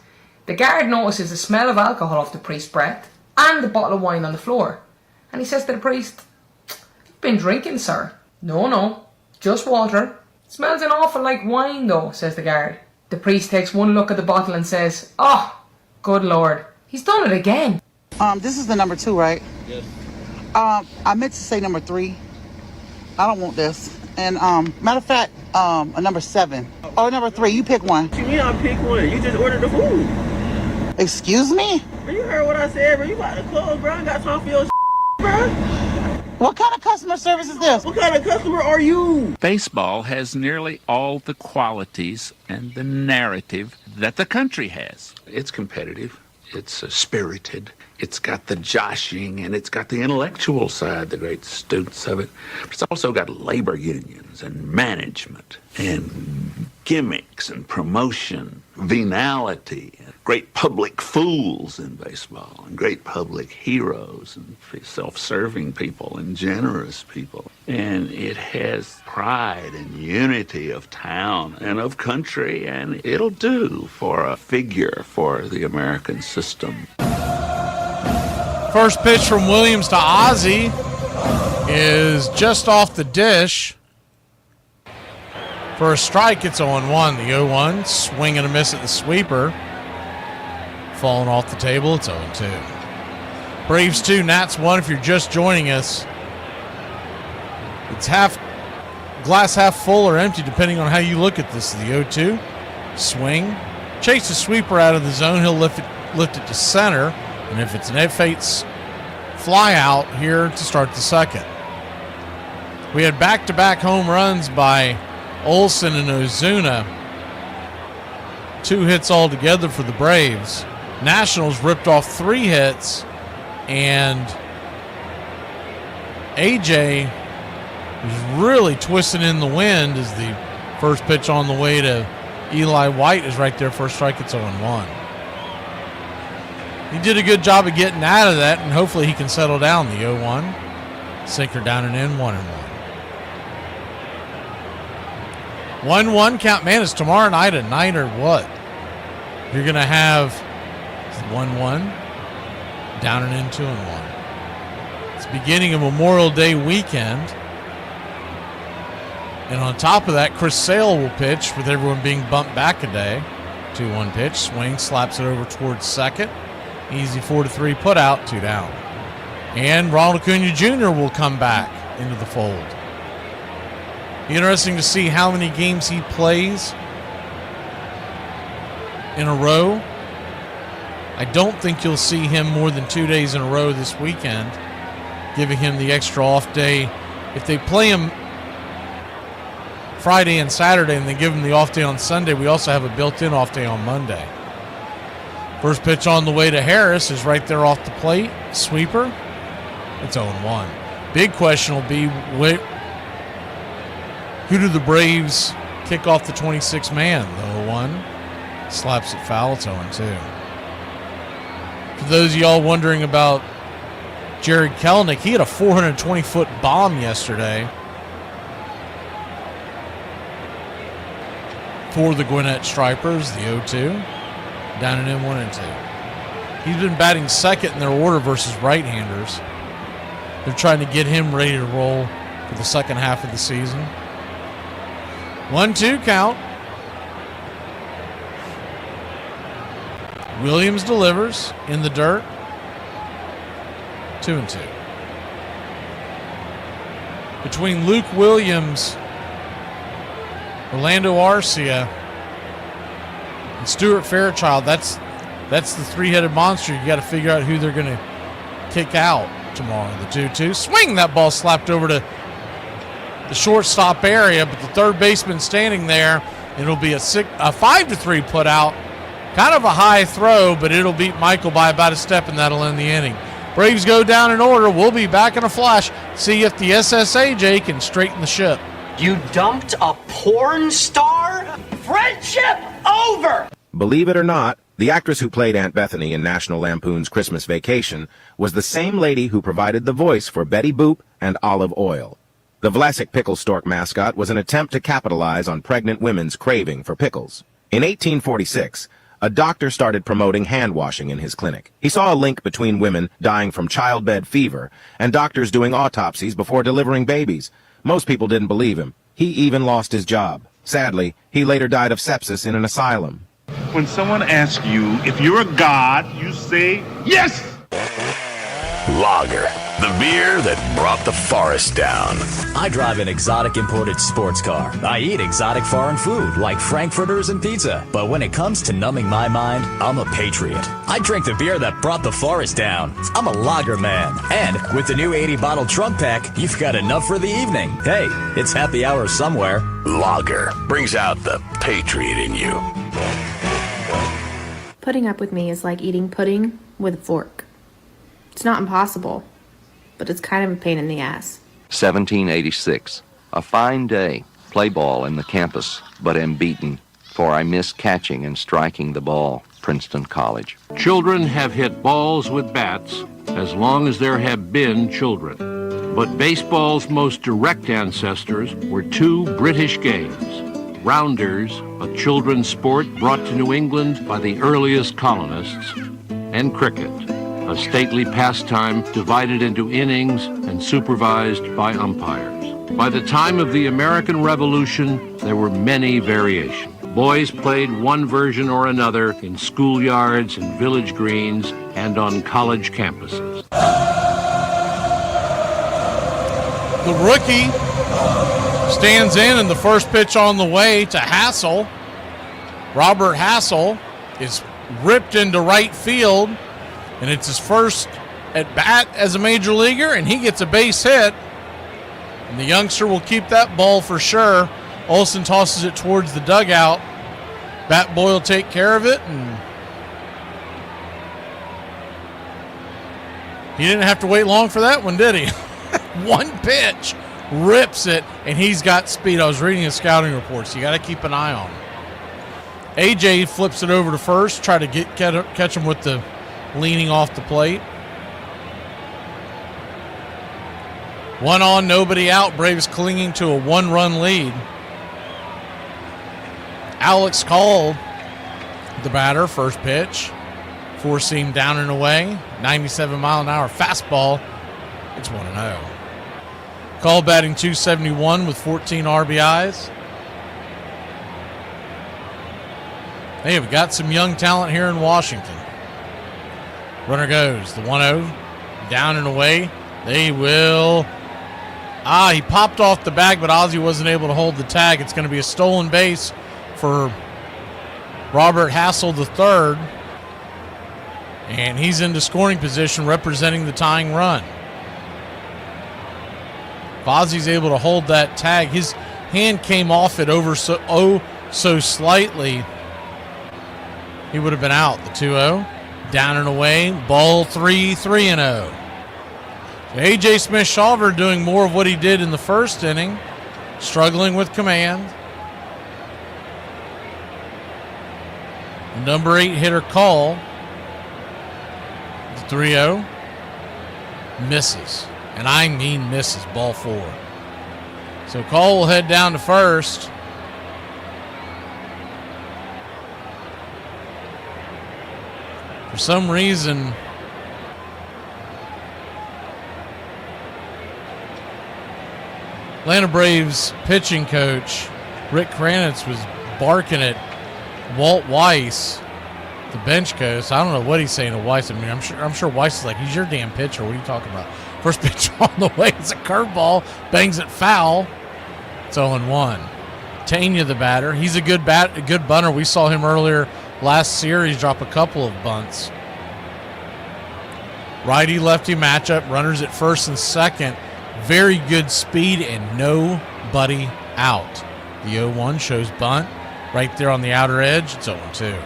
The guard notices the smell of alcohol off the priest's breath and the bottle of wine on the floor. And he says to the priest, "You've been drinking, sir." No, just water." "Smells an awful like wine though," says the guard. The priest takes one look at the bottle and says, "Oh, good Lord, he's done it again." This is the number 2, right? Yes. I meant to say number 3. I don't want this. And matter of fact, a number 7 or number 3. You pick one. What you mean I pick one? You just ordered the food. Excuse me? Bro, you heard what I said, bro. You about to close, bro. I got time for your bro. What kind of customer service is this? What kind of customer are you? Baseball has nearly all the qualities and the narrative that the country has. It's competitive. It's spirited. It's got the joshing, and it's got the intellectual side, the great students of it. But it's also got labor unions and management and gimmicks and promotion, venality, great public fools in baseball, and great public heroes, and self-serving people, and generous people. And it has pride and unity of town and of country, and it'll do for a figure for the American system. First pitch from Williams to Ozzie is just off the dish. For a strike, it's 0-1. The 0-1, swing and a miss at the sweeper. Falling off the table, it's 0-2. Braves 2, Nats 1 if you're just joining us. It's glass half full or empty depending on how you look at this. The 0-2, swing. Chase the sweeper out of the zone, he'll lift it to center. And if it's an Fates fly out here to start the second. We had back-to-back home runs by Olsen and Ozuna. 2 hits altogether for the Braves. Nationals ripped off 3 hits, and AJ was really twisting in the wind as the first pitch on the way to Eli White is right there for a strike. It's 0-1. He did a good job of getting out of that, and hopefully he can settle down. The 0-1. Sinker down and in, 1-1. 1-1 count. Man, it's tomorrow night at night or what? You're going to have 1-1, down and in, 2-1. It's the beginning of Memorial Day weekend. And on top of that, Chris Sale will pitch with everyone being bumped back a day. 2-1 pitch, swing, slaps it over towards second. Easy 4-3 put out, 2 down. And Ronald Acuna Jr. will come back into the fold. Interesting to see how many games he plays in a row. I don't think you'll see him more than 2 days in a row this weekend, giving him the extra off day. If they play him Friday and Saturday and they give him the off day on Sunday, we also have a built-in off day on Monday. First pitch on the way to Harris is right there off the plate. Sweeper. It's 0-1. Big question will be, who do the Braves kick off the 26th man? The 0-1. Slaps it foul. It's 0-2. For those of y'all wondering about Jared Kelenic, he had a 420-foot bomb yesterday for the Gwinnett Stripers. The 0-2. Down and in, 1-2. He's been batting second in their order versus right-handers. They're trying to get him ready to roll for the second half of the season. 1-2 count. Williams delivers in the dirt. 2-2. Between Luke Williams, Orlando Arcia, and Stuart Fairchild, that's the three-headed monster. You got to figure out who they're going to kick out tomorrow. The 2-2. Swing, that ball slapped over to the shortstop area, but the third baseman standing there. It'll be a 5-3 put out. Kind of a high throw, but it'll beat Michael by about a step, and that'll end the inning. Braves go down in order. We'll be back in a flash. See if the SSAJ can straighten the ship. You dumped a porn star? war, friendship over. Believe it or not, the actress who played Aunt Bethany in National Lampoon's Christmas Vacation was the same lady who provided the voice for Betty Boop and Olive Oyl. The Vlasic Pickle Stork mascot was an attempt to capitalize on pregnant women's craving for pickles. In 1846, a doctor started promoting hand washing in his clinic. He saw a link between women dying from childbed fever and doctors doing autopsies before delivering babies. Most people didn't believe him. He even lost his job. Sadly, he later died of sepsis in an asylum. When someone asks you if you're a god, you say, yes! Lager, the beer that brought the forest down. I drive an exotic imported sports car. I eat exotic foreign food like frankfurters and pizza. But when it comes to numbing my mind, I'm a patriot. I drink the beer that brought the forest down. I'm a lager man. And with the new 80-bottle trunk pack, you've got enough for the evening. Hey, it's happy hour somewhere. Lager brings out the patriot in you. Putting up with me is like eating pudding with a fork. It's not impossible, but it's kind of a pain in the ass. 1786. A fine day. Play ball in the campus, but am beaten, for I miss catching and striking the ball. Princeton College. Children have hit balls with bats as long as there have been children. But baseball's most direct ancestors were two British games. Rounders, a children's sport brought to New England by the earliest colonists, and cricket, a stately pastime divided into innings and supervised by umpires. By the time of the American Revolution, there were many variations. Boys played one version or another in schoolyards and village greens and on college campuses. The rookie stands in the first pitch on the way to Hassel. Robert Hassel is ripped into right field, and it's his first at bat as a major leaguer, and he gets a base hit. And the youngster will keep that ball for sure. Olsen tosses it towards the dugout. Bat boy will take care of it, and he didn't have to wait long for that one, did he? One pitch, rips it, and he's got speed. I was reading his scouting reports. You got to keep an eye on him. AJ flips it over to first, try to catch him with the leaning off the plate. One on, nobody out. Braves clinging to a one-run lead. Alex called the batter, first pitch. Four-seam down and away. 97-mile-an-hour fastball. It's 1-0. Call batting .271 with 14 RBIs. They have got some young talent here in Washington. Runner goes. The 1-0. Down and away. They will... he popped off the bag, but Ozzie wasn't able to hold the tag. It's going to be a stolen base for Robert Hassel III. And he's into scoring position representing the tying run. If Ozzie's able to hold that tag, his hand came off it so slightly, he would have been out. The 2-0. Down and away. Ball 3-0. A.J. Smith-Shawver doing more of what he did in the first inning, struggling with command. Number 8 hitter Call. The 3-0. Misses. And I mean misses. Ball 4. So Call will head down to first. For some reason, Atlanta Braves pitching coach Rick Kranitz was barking at Walt Weiss, the bench coach. I don't know what he's saying to Weiss. I mean, I'm sure Weiss is like, he's your damn pitcher. What are you talking about? First pitch on the way. It's a curveball. Bangs it foul. It's 0-1. Tanya, the batter. He's a good bunter. We saw him earlier last series drop a couple of bunts. Righty-lefty matchup. Runners at first and second. Very good speed and nobody out. The 0-1 shows bunt right there on the outer edge. It's 0-2.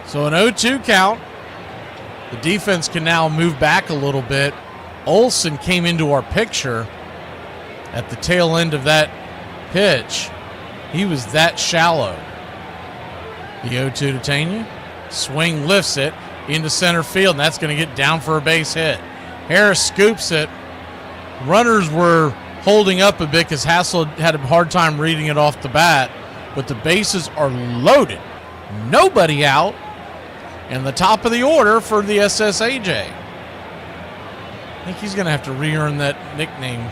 So an 0-2 count. The defense can now move back a little bit. Olsen came into our picture at the tail end of that pitch. He was that shallow. The 0-2 to Tanya. Swing lifts it into center field, and that's going to get down for a base hit. Harris scoops it. Runners were holding up a bit because Hassel had a hard time reading it off the bat, but the bases are loaded. Nobody out, and the top of the order for the SSAJ. I think he's going to have to re-earn that nickname.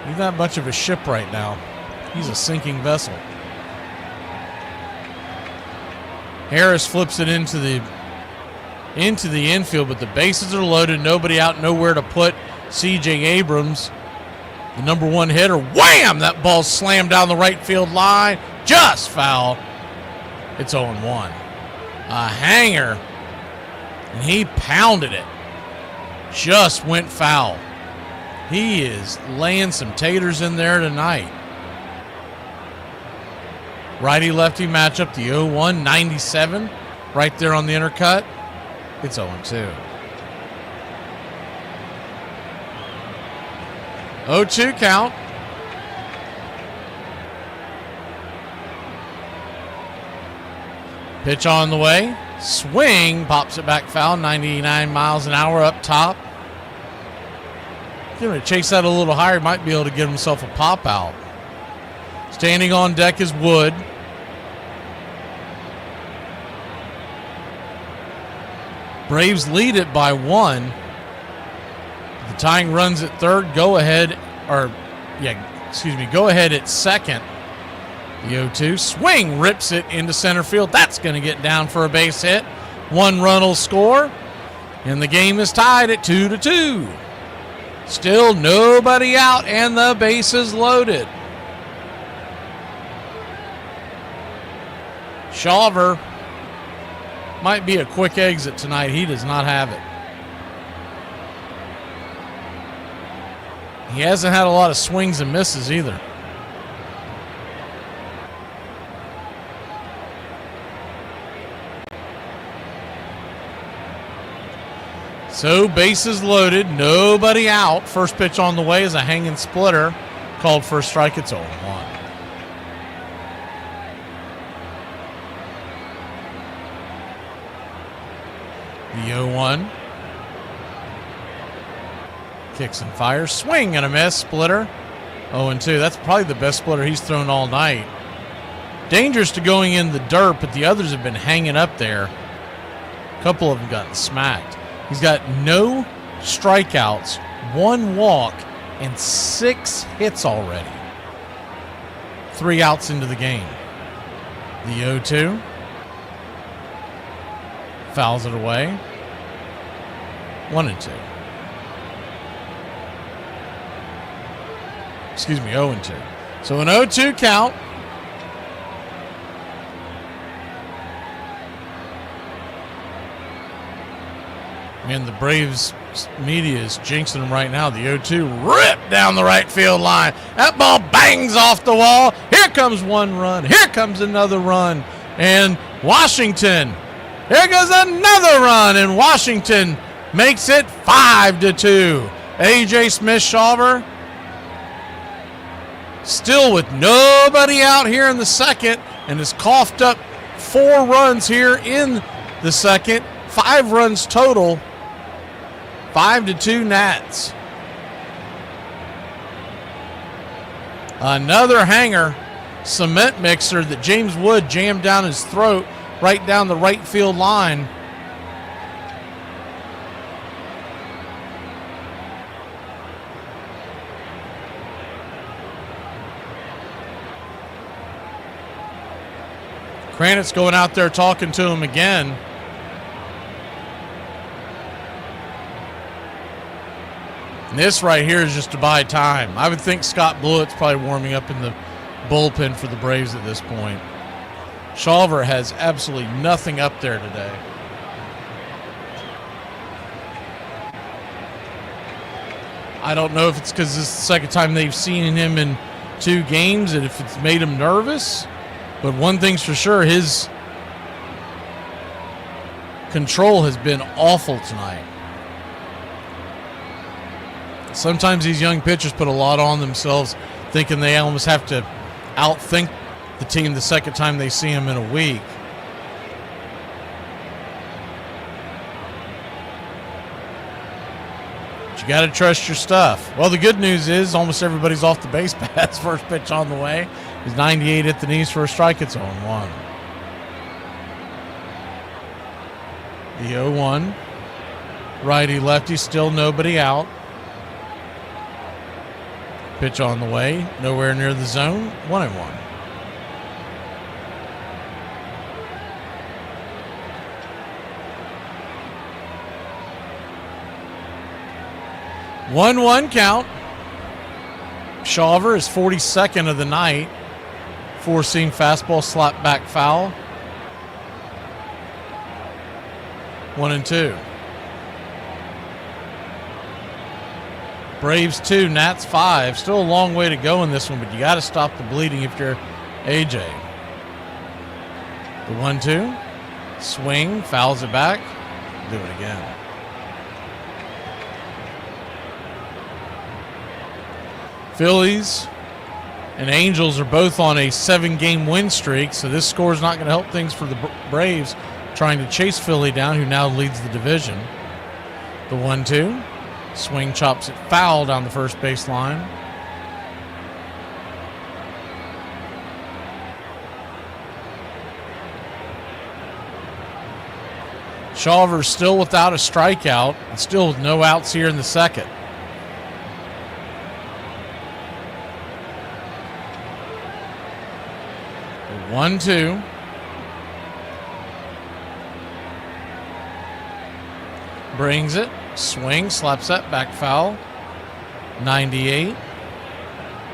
He's not much of a ship right now. He's a sinking vessel. Harris flips it into the infield, but the bases are loaded. Nobody out, nowhere to put C.J. Abrams, the number one hitter. Wham! That ball slammed down the right field line. Just foul. It's 0-1. A hanger, and he pounded it. Just went foul. He is laying some taters in there tonight. Righty-lefty matchup, the 0-1, 97, right there on the intercut. It's 0-2. 0-2 count. Pitch on the way. Swing, pops it back foul, 99 miles an hour up top. Going to chase that a little higher, might be able to get himself a pop out. Standing on deck is Wood. Braves lead it by 1. The tying runs at third. Go ahead at second. The 0-2 swing rips it into center field. That's going to get down for a base hit. 1 run will score, and the game is tied at 2-2. Still nobody out, and the bases loaded. Shawver might be a quick exit tonight. He does not have it. He hasn't had a lot of swings and misses either. So bases loaded, nobody out. First pitch on the way is a hanging splitter. Called for a strike, it's 0-1. The 0-1. Kicks and fires. Swing and a miss. Splitter. 0-2. That's probably the best splitter he's thrown all night. Dangerous to going in the dirt, but the others have been hanging up there. A couple of them gotten smacked. He's got no strikeouts, 1 walk, and 6 hits already. 3 outs into the game. The 0-2. Fouls it away. 1-2. Excuse me, 0-2. So an 0-2 count. And the Braves media is jinxing them right now. The 0-2 ripped down the right field line. That ball bangs off the wall. Here comes 1 run. Here comes another run. And Washington. Here goes another run. And Washington makes it 5-2. A.J. Smith-Shawver still with nobody out here in the second and has coughed up 4 runs here in the second. 5 runs total. 5-2 Nats. Another hanger, cement mixer that James Wood jammed down his throat right down the right field line. Kranitz going out there talking to him again. And this right here is just to buy time. I would think Scott Blewett's probably warming up in the bullpen for the Braves at this point. Shawver has absolutely nothing up there today. I don't know if it's because this is the second time they've seen him in 2 games and if it's made him nervous. But one thing's for sure, his control has been awful tonight. Sometimes these young pitchers put a lot on themselves, thinking they almost have to outthink the team the second time they see him in a week. But you got to trust your stuff. Well, the good news is almost everybody's off the base paths. First pitch on the way is 98 at the knees for a strike. It's 0-1. The 0-1. Righty lefty, still nobody out. Pitch on the way, nowhere near the zone. 1-1. One count. Shawver is 42nd of the night. Four-seam fastball, slap back foul. 1-2. Braves 2, Nats 5. Still a long way to go in this one, but you got to stop the bleeding if you're AJ. The 1-2. Swing, fouls it back. Do it again. Phillies and Angels are both on a 7-game win streak, so this score is not going to help things for the Braves trying to chase Philly down, who now leads the division. The 1-2. Swing chops it foul down the first base line. Shawver still without a strikeout and still with no outs here in the second. The 1-2. Brings it. Swing, slaps that back foul. 98.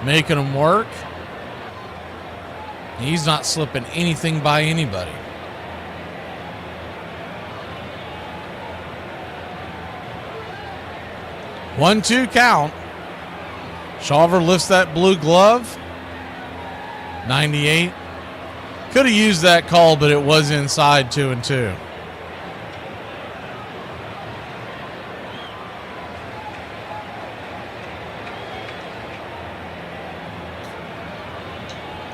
Making him work. He's not slipping anything by anybody. One-two count. Shawver lifts that blue glove. 98. Could have used that call, but it was inside 2-2.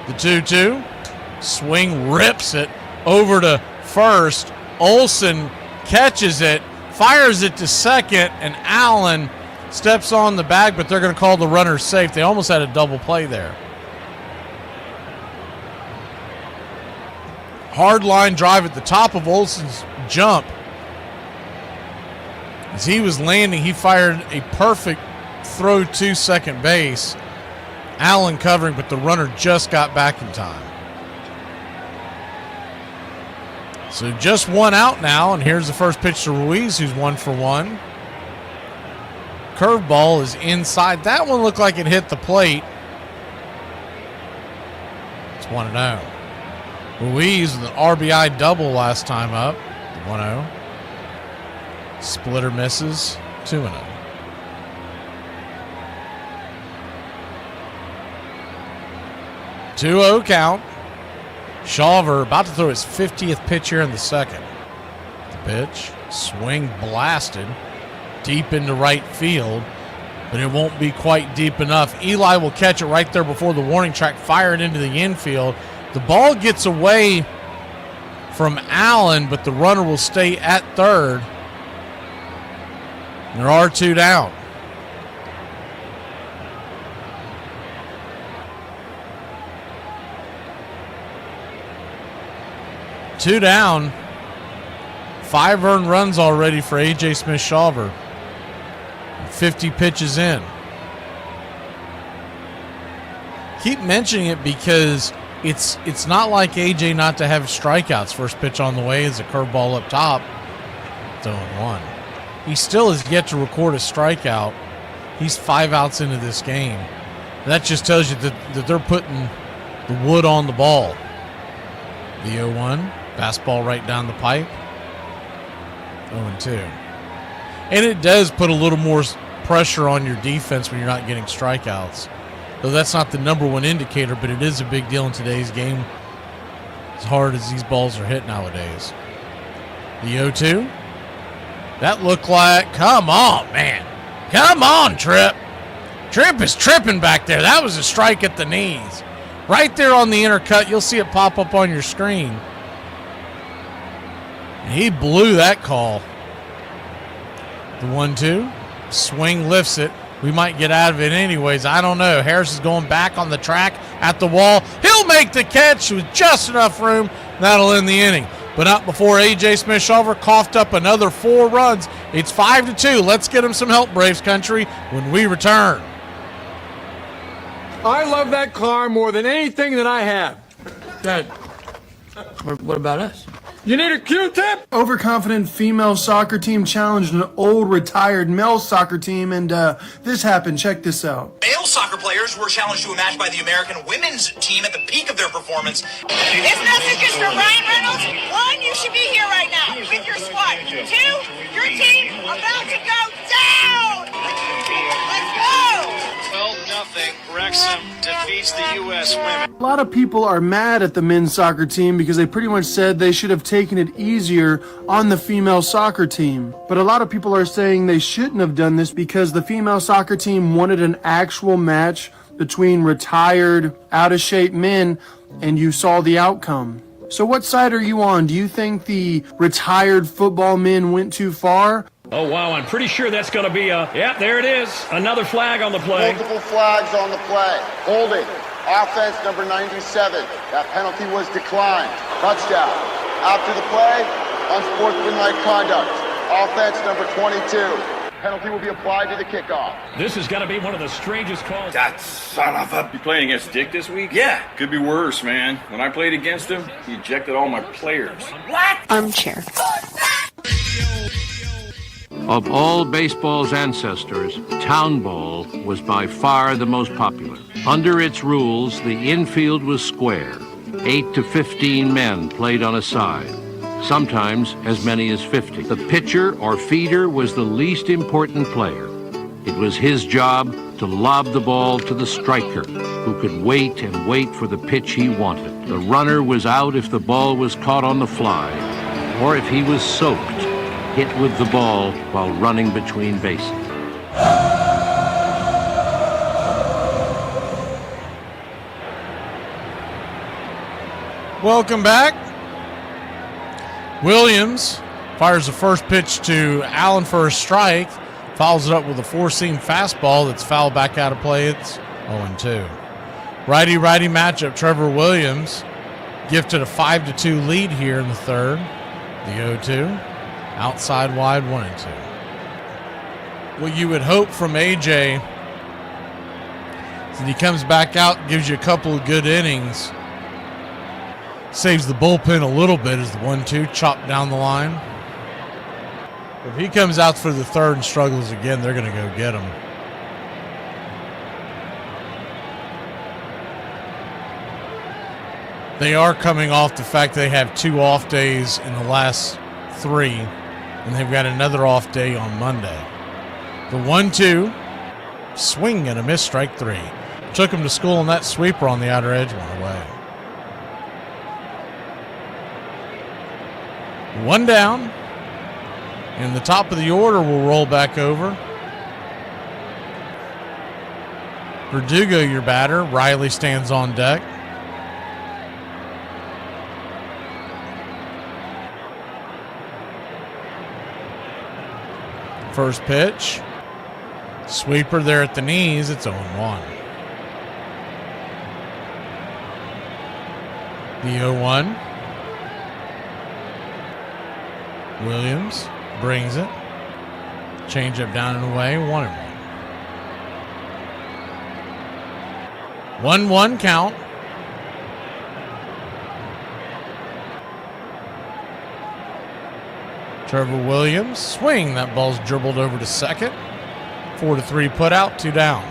The 2-2. Swing rips it over to first. Olsen catches it, fires it to second, and Allen steps on the bag, but they're going to call the runner safe. They almost had a double play there. Hard line drive at the top of Olsen's jump. As he was landing, he fired a perfect throw to second base. Allen covering, but the runner just got back in time. So just one out now, and here's the first pitch to Ruiz, who's 1 for 1. Curveball is inside. That one looked like it hit the plate. It's 1-0. Ruiz with an RBI double last time up. 1-0. Splitter misses. 2-0. 2-0 count. Shawver about to throw his 50th pitch here in the second. The pitch. Swing blasted deep into right field, but it won't be quite deep enough. Eli will catch it right there before the warning track, fire it into the infield. The ball gets away from Allen, but the runner will stay at third. There are 2 down. Two down. 5 earned runs already for A.J. Smith-Shawver. 50 pitches in. Keep mentioning it because it's not like A.J. not to have strikeouts. First pitch on the way is a curveball up top. It's 0-1. He still has yet to record a strikeout. He's 5 outs into this game. That just tells you that they're putting the wood on the ball. The 0-1. Fastball right down the pipe. 0-2. And it does put a little more pressure on your defense when you're not getting strikeouts. Though that's not the number one indicator, but it is a big deal in today's game, as hard as these balls are hit nowadays. The 0-2. That looked like, come on, man. Come on, Tripp. Tripp is tripping back there. That was a strike at the knees. Right there on the intercut, you'll see it pop up on your screen. He blew that call. The 1-2. Swing lifts it. We might get out of it anyways. I don't know. Harris is going back on the track at the wall. He'll make the catch with just enough room. That'll end the inning. But not before A.J. Smith-Shawver coughed up another 4 runs. It's 5-2. Let's get him some help, Braves country, when we return. I love that car more than anything that I have. Dad, What about us? you need a Q-tip? Overconfident female soccer team challenged an old retired male soccer team, and this happened. Check this out. Male soccer players were challenged to a match by the American women's team at the peak of their performance. This message is for Ryan Reynolds. 1, you should be here right now with your squad. 2, your team about to go down. Let's go. 12-0. Wrexham defeats the U.S. women. A lot of people are mad at the men's soccer team because they pretty much said they should have taken it easier on the female soccer team. But a lot of people are saying they shouldn't have done this because the female soccer team wanted an actual match between retired, out-of-shape men, and you saw the outcome. So what side are you on? Do you think the retired football men went too far? Oh, wow, I'm pretty sure that's going to be yeah, there it is. Another flag on the play. Multiple flags on the play. Holding. Offense number 97. That penalty was declined. Touchdown. After the play, unsportsmanlike conduct. Offense number 22. Penalty will be applied to the kickoff. This is going to be one of the strangest calls. That son of a... You playing against Dick this week? Yeah. Could be worse, man. When I played against him, he ejected all my players. What? Armchair. Of all baseball's ancestors, town ball was by far the most popular. Under its rules, the infield was square. 8 to 15 men played on a side, sometimes as many as 50. The pitcher or feeder was the least important player. It was his job to lob the ball to the striker, who could wait and wait for the pitch he wanted. The runner was out if the ball was caught on the fly, or if he was soaked, hit with the ball while running between bases. Welcome back. Williams fires the first pitch to Allen for a strike, follows it up with a four-seam fastball that's fouled back out of play. It's 0-2. Righty-righty matchup. Trevor Williams gifted a 5-2 lead here in the third. The 0-2. Outside wide, 1-2. What you would hope from AJ is that he comes back out, gives you a couple of good innings, saves the bullpen a little bit as the 1-2 chopped down the line. If he comes out for the third and struggles again, they're going to go get him. They are coming off the fact they have 2 off days in the last 3, and they've got another off day on Monday. The 1-2, swing and a miss, strike 3. Took him to school on that sweeper on the outer edge, went away. 1 down, and the top of the order will roll back over. Verdugo, your batter. Riley stands on deck. First pitch. Sweeper there at the knees. It's 0-1. The 0-1. Williams brings it. Changeup down and away. 1-1. 1-1 count. Trevor Williams, swing. That ball's dribbled over to second. 4-3 put out, 2 down.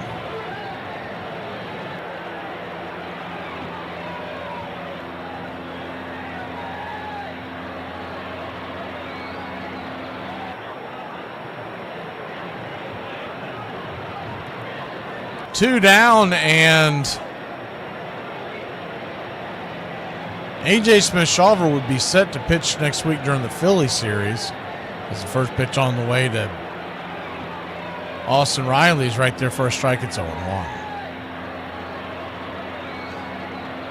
Two down, and A.J. Smith-Shawver would be set to pitch next week during the Philly series. As the first pitch on the way to Austin Riley's right there for a strike. It's 0-1.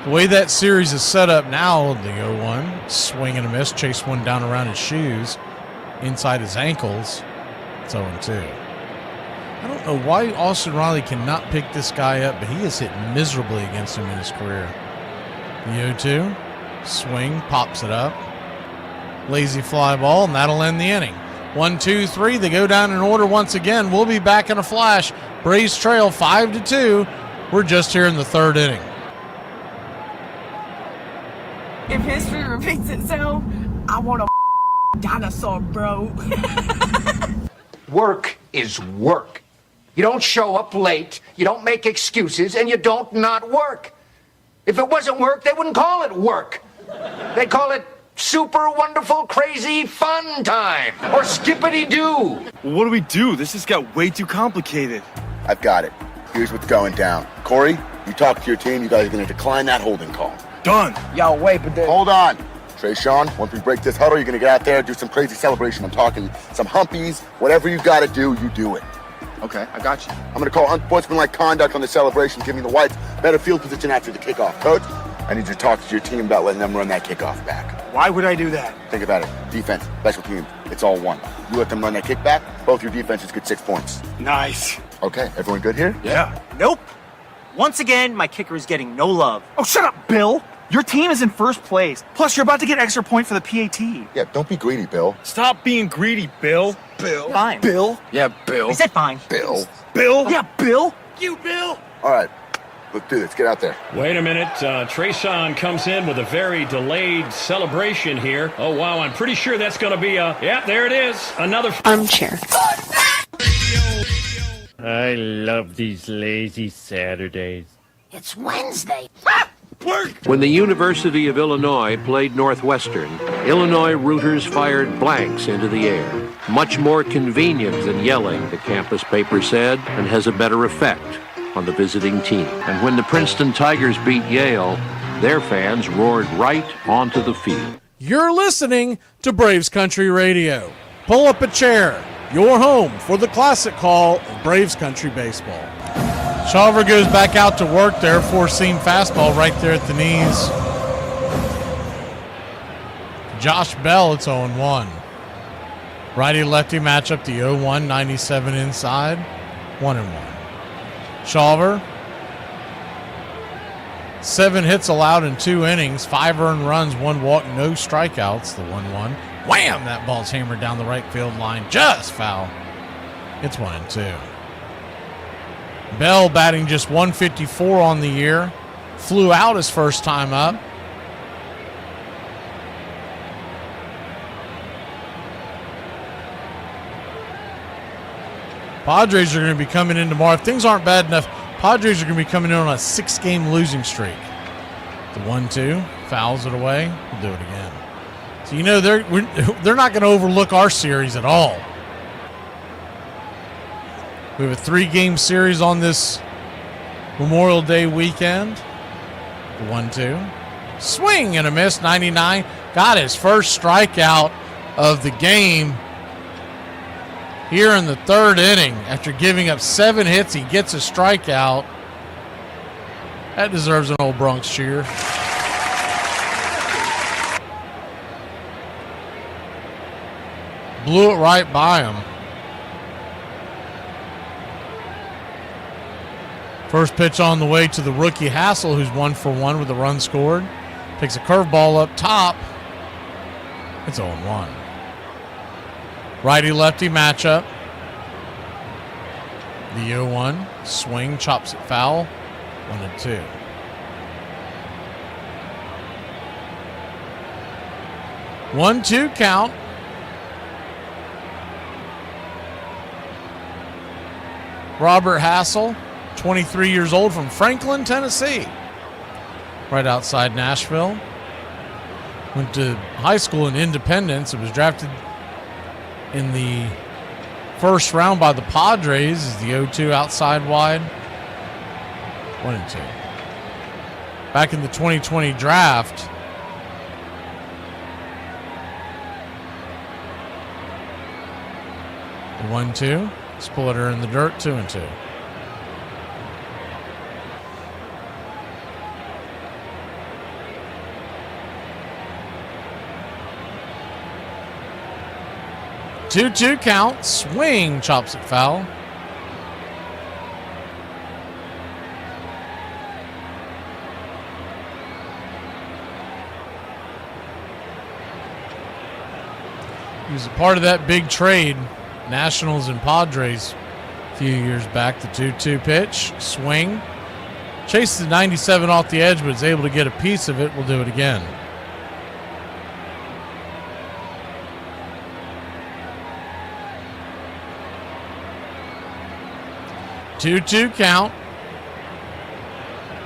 The way that series is set up now, the 0-1, swing and a miss, chase one down around his shoes, inside his ankles. It's 0-2. I don't know why Austin Riley cannot pick this guy up, but he has hit miserably against him in his career. The 0-2, swing, pops it up. Lazy fly ball, and that'll end the inning. 1, 2, 3, they go down in order once again. We'll be back in a flash. Braves trail 5-2. We're just here in the third inning. If history repeats itself, I want a dinosaur, bro. Work is work. You don't show up late, you don't make excuses, and you don't not work. If it wasn't work, they wouldn't call it work. They'd call it super wonderful, crazy, fun time, or skippity-doo. Well, what do we do? This just got way too complicated. I've got it. Here's what's going down. Corey, you talk to your team. You guys are going to decline that holding call. Done. Yo, wait, but hold on. Trey Sean, once we break this huddle, you're going to get out there, do some crazy celebration. I'm talking some humpies. Whatever you got to do, you do it. Okay, I got you. I'm going to call unsportsmanlike conduct on the celebration, giving the Whites better field position after the kickoff. Coach, I need you to talk to your team about letting them run that kickoff back. Why would I do that? Think about it. Defense, special teams, it's all one. You let them run that kickback, both your defenses get 6 points. Nice. Okay, everyone good here? Yeah. Nope. Once again, my kicker is getting no love. Oh, shut up, Bill. Your team is in first place. Plus, you're about to get extra point for the PAT. Yeah, don't be greedy, Bill. Stop being greedy, Bill. Bill. Fine. Bill. Yeah, Bill. I said fine. Bill. Bill. Yeah, Bill. You, Bill. All right, let's do this. Get out there. Wait a minute. Treson comes in with a very delayed celebration here. Oh, wow. I'm pretty sure that's going to be a... Yeah, there it is. Another... Armchair. I love these lazy Saturdays. It's Wednesday. When the University of Illinois played Northwestern, Illinois rooters fired blanks into the air. Much more convenient than yelling, the campus paper said, and has a better effect on the visiting team. And when the Princeton Tigers beat Yale, their fans roared right onto the field. You're listening to Braves Country Radio. Pull up a chair. Your home for the classic call of Braves Country Baseball. Shawver goes back out to work there, four-seam fastball right there at the knees. Josh Bell, it's 0-1. Righty-lefty matchup, the 0-1, 97 inside, 1-1. Shawver, 7 hits allowed in 2 innings, 5 earned runs, 1 walk, no strikeouts, the 1-1. Wham! That ball's hammered down the right field line, just foul. It's 1-2. Bell batting just 154 on the year. Flew out his first time up. Padres are going to be coming in tomorrow. If things aren't bad enough, Padres are going to be coming in on a 6-game losing streak. The 1-2 fouls it away. We'll do it again. So you know they're not going to overlook our series at all. We have a 3-game series on this Memorial Day weekend. The 1-2. Swing and a miss, 99. Got his first strikeout of the game here in the third inning. After giving up 7 hits, he gets a strikeout. That deserves an old Bronx cheer. Blew it right by him. First pitch on the way to the rookie Hassel, who's 1-for-1 with a run scored. Takes a curveball up top. It's 0-1. Righty-lefty matchup. The 0-1. Swing, chops it foul. 1-2. One-two count. Robert Hassel, 23 years old, from Franklin, Tennessee, right outside Nashville. Went to high school in Independence. It was drafted in the first round by the Padres as the 0-2 outside wide. 1-2. Back in the 2020 draft, the 1-2. Splitter in the dirt, 2-2. 2-2 count. Swing. Chops it foul. He was a part of that big trade, Nationals and Padres, a few years back. The 2-2 pitch, swing. Chases the 97 off the edge, but is able to get a piece of it. We'll do it again. Two count.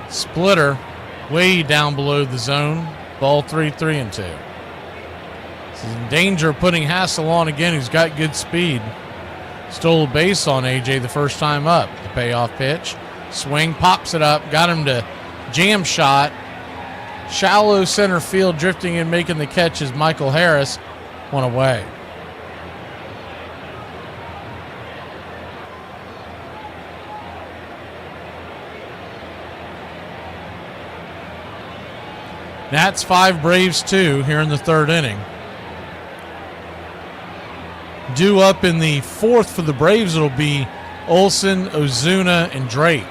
Splitter, way down below the zone. Ball 3-3-2. He's in danger of putting Hassel on again, who's got good speed. Stole a base on AJ the first time up. The payoff pitch. Swing, pops it up. Got him to jam shot. Shallow center field, drifting in, making the catch is Michael Harris. One away. Nats 5, Braves 2 here in the third inning. Due up in the fourth for the Braves, it'll be Olsen, Ozuna, and Drake.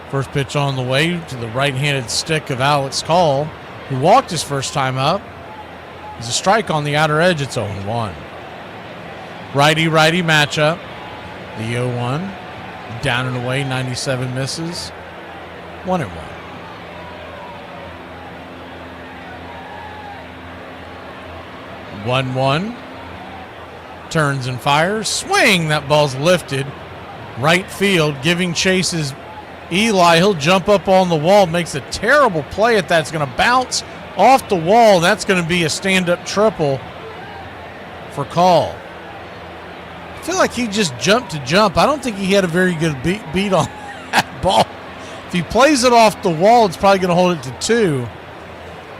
First pitch on the way to the right-handed stick of Alex Call, who walked his first time up. There's a strike on the outer edge. It's 0-1. Righty-righty matchup. The 0-1. Down and away, 97 misses. 1-1. 1-1. Turns and fires. Swing. That ball's lifted. Right field, giving chases Eli. He'll jump up on the wall. Makes a terrible play at that. It's going to bounce off the wall. That's going to be a stand-up triple for Call. I feel like he just jumped to jump. I don't think he had a very good beat on that ball. If he plays it off the wall, it's probably going to hold it to 2.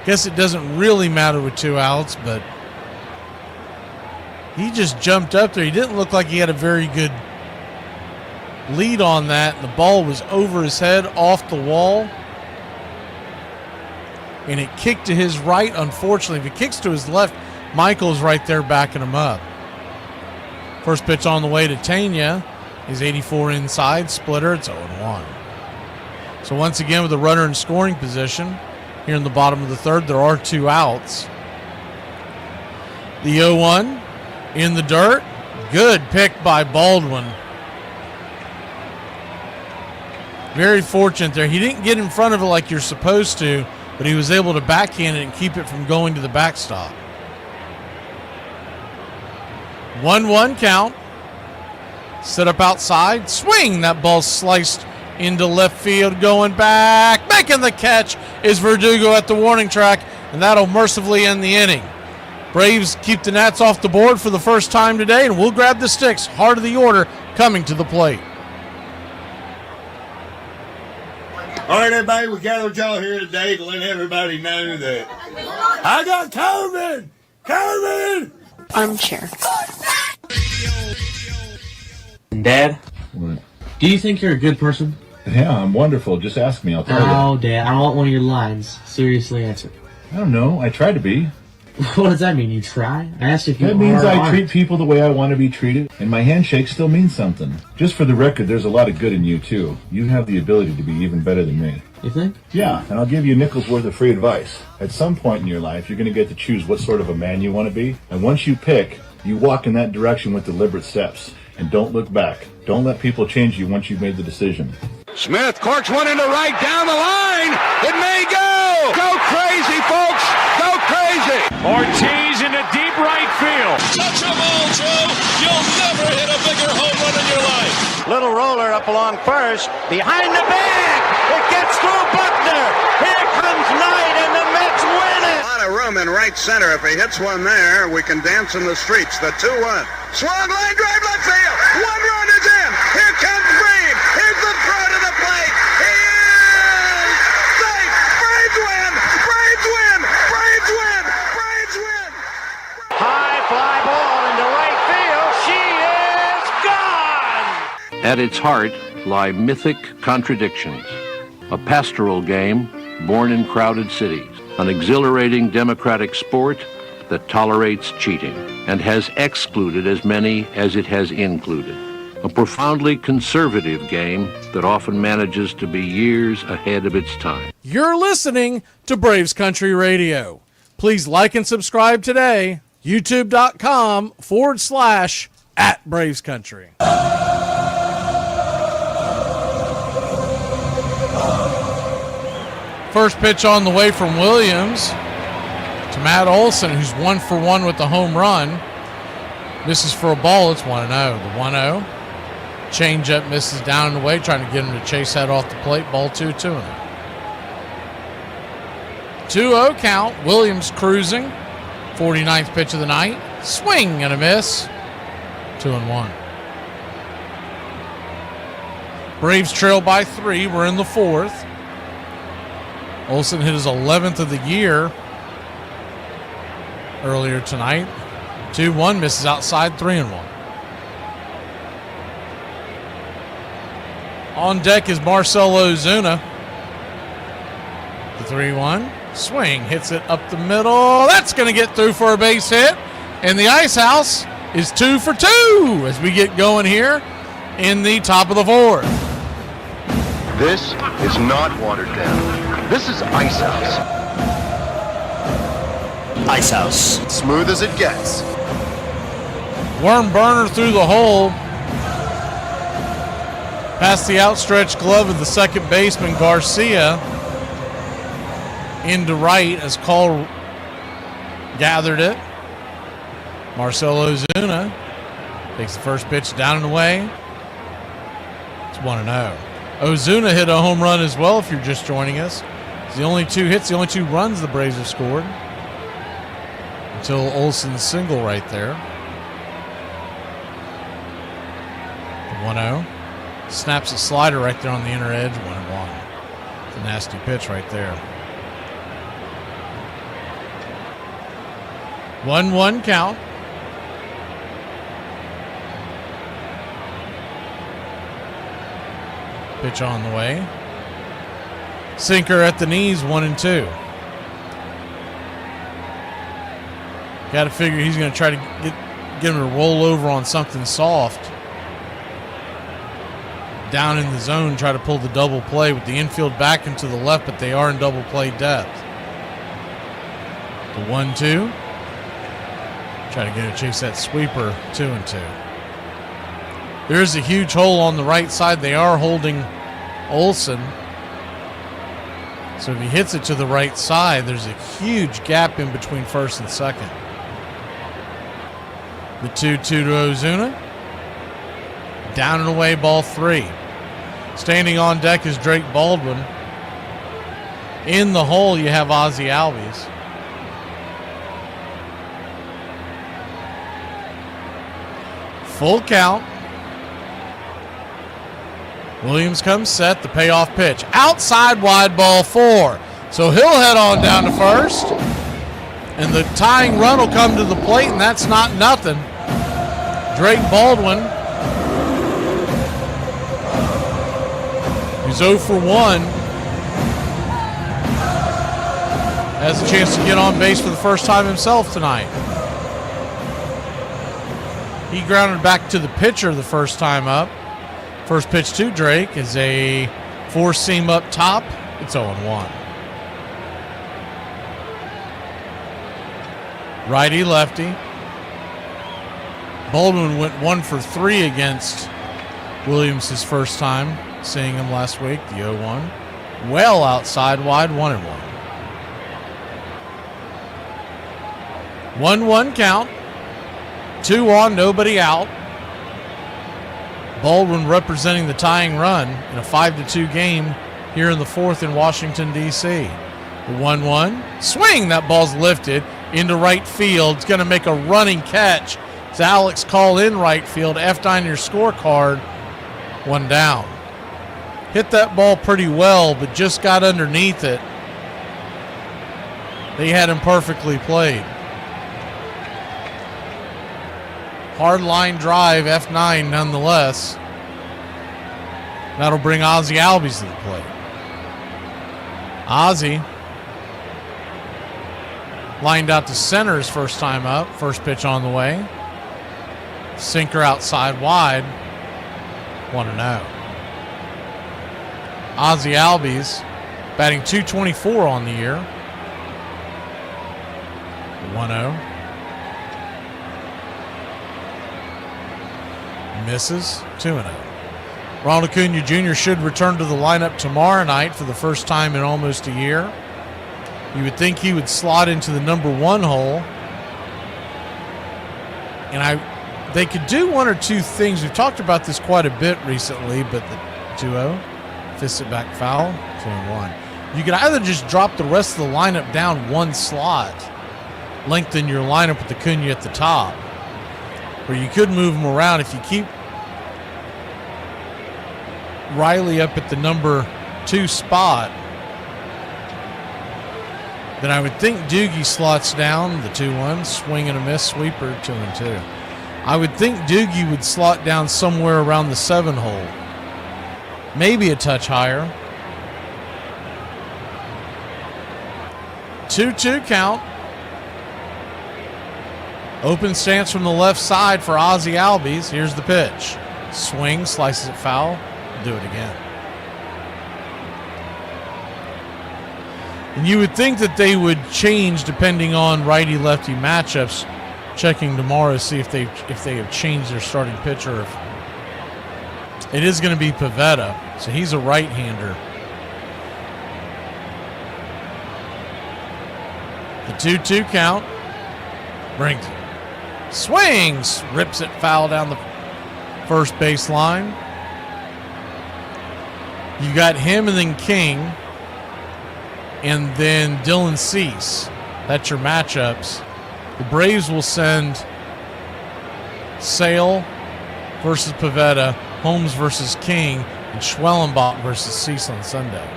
Guess it doesn't really matter with 2 outs, but he just jumped up there. He didn't look like he had a very good lead on that. The ball was over his head, off the wall. And it kicked to his right, unfortunately. If it kicks to his left, Michael's right there backing him up. First pitch on the way to Tanya is 84 inside. Splitter, it's 0-1. So once again with a runner in scoring position, here in the bottom of the third, there are 2 outs. The 0-1 in the dirt. Good pick by Baldwin. Very fortunate there. He didn't get in front of it like you're supposed to, but he was able to backhand it and keep it from going to the backstop. 1-1 count. Set up outside. Swing. That ball sliced into left field, going back. Making the catch is Verdugo at the warning track, and that'll mercifully end the inning. Braves keep the Nats off the board for the first time today, and we'll grab the sticks. Heart of the order coming to the plate. All right, everybody, we gathered y'all here today to let everybody know that I got COVID! COVID! Armchair. Dad, What? do you think you're a good person? Yeah, I'm wonderful. Just ask me, I'll tell you. Oh, Dad, I don't want one of your lines. Seriously answer. I don't know. I try to be. What does that mean? You try? I asked if you That means are or I aren't. treat people the way I want to be treated, and my handshake still means something. Just for the record, there's a lot of good in you, too. You have the ability to be even better than me. You think? Yeah, and I'll give you a nickel's worth of free advice. At some point in your life, you're going to get to choose what sort of a man you want to be, and once you pick, you walk in that direction with deliberate steps, and don't look back. Don't let people change you once you've made the decision. Smith corks one into right, down the line. It may go. Go crazy, folks. Go crazy. Ortiz into deep right field. Touch them all, Joe. You'll never hit a bigger home run in your life. Little roller up along first. Behind the bag. It gets through Buckner. Here comes Knight, and the Mets win it. A lot of room in right center. If he hits one there, we can dance in the streets. The 2-1. Swung line drive left field. 1 run is in. Here comes Green. Here's the throw to the plate. He is safe. Braves win. Braves win. Braves win. Braves win. High fly ball into right field. She is gone. At its heart lie mythic contradictions. A pastoral game born in crowded cities. An exhilarating democratic sport that tolerates cheating. and has excluded as many as it has included. A profoundly conservative game that often manages to be years ahead of its time. You're listening to Braves Country Radio. Please like and subscribe today. YouTube.com/@Braves Country. First pitch on the way from Williams to Matt Olson, who's 1 for 1 with the home run. Misses for a ball. It's 1-0. The 1-0. Changeup misses down and away, trying to get him to chase that off the plate. Ball 2-2. 2-0 count. Williams cruising. 49th pitch of the night. Swing and a miss. 2-1. Braves trail by 3. We're in the 4th. Olson hit his 11th of the year earlier tonight. 2-1, misses outside, 3-1. On deck is Marcell Ozuna. The 3-1. Swing, hits it up the middle. That's going to get through for a base hit. And the Ice House is 2 for 2 as we get going here in the top of the 4th. This is not watered down. This is Ice House. Ice House. Smooth as it gets. Worm burner through the hole. Past the outstretched glove of the second baseman, Garcia. Into right as Cole gathered it. Marcell Ozuna takes the first pitch down and away. It's 1-0. Ozuna hit a home run as well if you're just joining us. It's the only 2 hits, the only 2 runs the Braves have scored. Until Olson's single right there. The 1-0. Snaps a slider right there on the inner edge. 1-1. It's a nasty pitch right there. 1-1 count. Pitch on the way. Sinker at the knees, 1-2. Got to figure he's going to try to get him to roll over on something soft. Down in the zone, try to pull the double play with the infield back and to the left, but they are in double play depth. The 1-2. Try to get a chase that sweeper, 2-2. There's a huge hole on the right side. They are holding Olson. So if he hits it to the right side, there's a huge gap in between first and second. The 2-2 to Ozuna. Down and away, ball 3. Standing on deck is Drake Baldwin. In the hole, you have Ozzie Albies. Full count. Williams comes set, the payoff pitch. Outside wide, ball 4. So he'll head on down to first. And the tying run will come to the plate, and that's not nothing. Drake Baldwin, who's 0 for 1, has a chance to get on base for the first time himself tonight. He grounded back to the pitcher the first time up. First pitch to Drake is a 4-seam up top. It's 0-1. Righty-lefty. Baldwin went 1 for 3 against Williams his first time seeing him last week, the 0-1. Well outside wide, 1-1. 1-1 count. 2 on, nobody out. Baldwin representing the tying run in a 5-2 game here in the 4th in Washington, D.C. The 1-1. Swing! That ball's lifted into right field. It's going to make a running catch. It's Alex Call in right field. F9 your scorecard. 1 down. Hit that ball pretty well, but just got underneath it. They had him perfectly played. Hard line drive, F9 nonetheless. That'll bring Ozzie Albies to the plate. Ozzie Lined out to center his first time up. First pitch on the way. Sinker outside wide. 1-0. Ozzie Albies batting .224 on the year. 1-0. Misses. 2-0. Ronald Acuna Jr. should return to the lineup tomorrow night for the first time in almost a year. You would think he would slot into the number 1 hole. And they could do one or two things. We've talked about this quite a bit recently, but the 2-0, fist it back foul, 2-1. You could either just drop the rest of the lineup down one slot, lengthen your lineup with Acuna at the top, or you could move them around. If you keep Riley up at the number 2 spot, then I would think Doogie slots down the 2-1, swing and a miss, sweeper, 2-2. I would think Doogie would slot down somewhere around the 7 hole, maybe a touch higher. 2-2 count. Open stance from the left side for Ozzie Albies. Here's the pitch. Swing, slices it foul. Do it again. And you would think that they would change depending on righty-lefty matchups. Checking tomorrow to see if they have changed their starting pitcher. If it is going to be Pivetta, so he's a right-hander. The 2-2 count brings it. Swings, rips it foul down the first base line. You got him and then King, and then Dylan Cease. That's your matchups. The Braves will send Sale versus Pivetta, Holmes versus King, and Schwellenbach versus Cease on Sunday.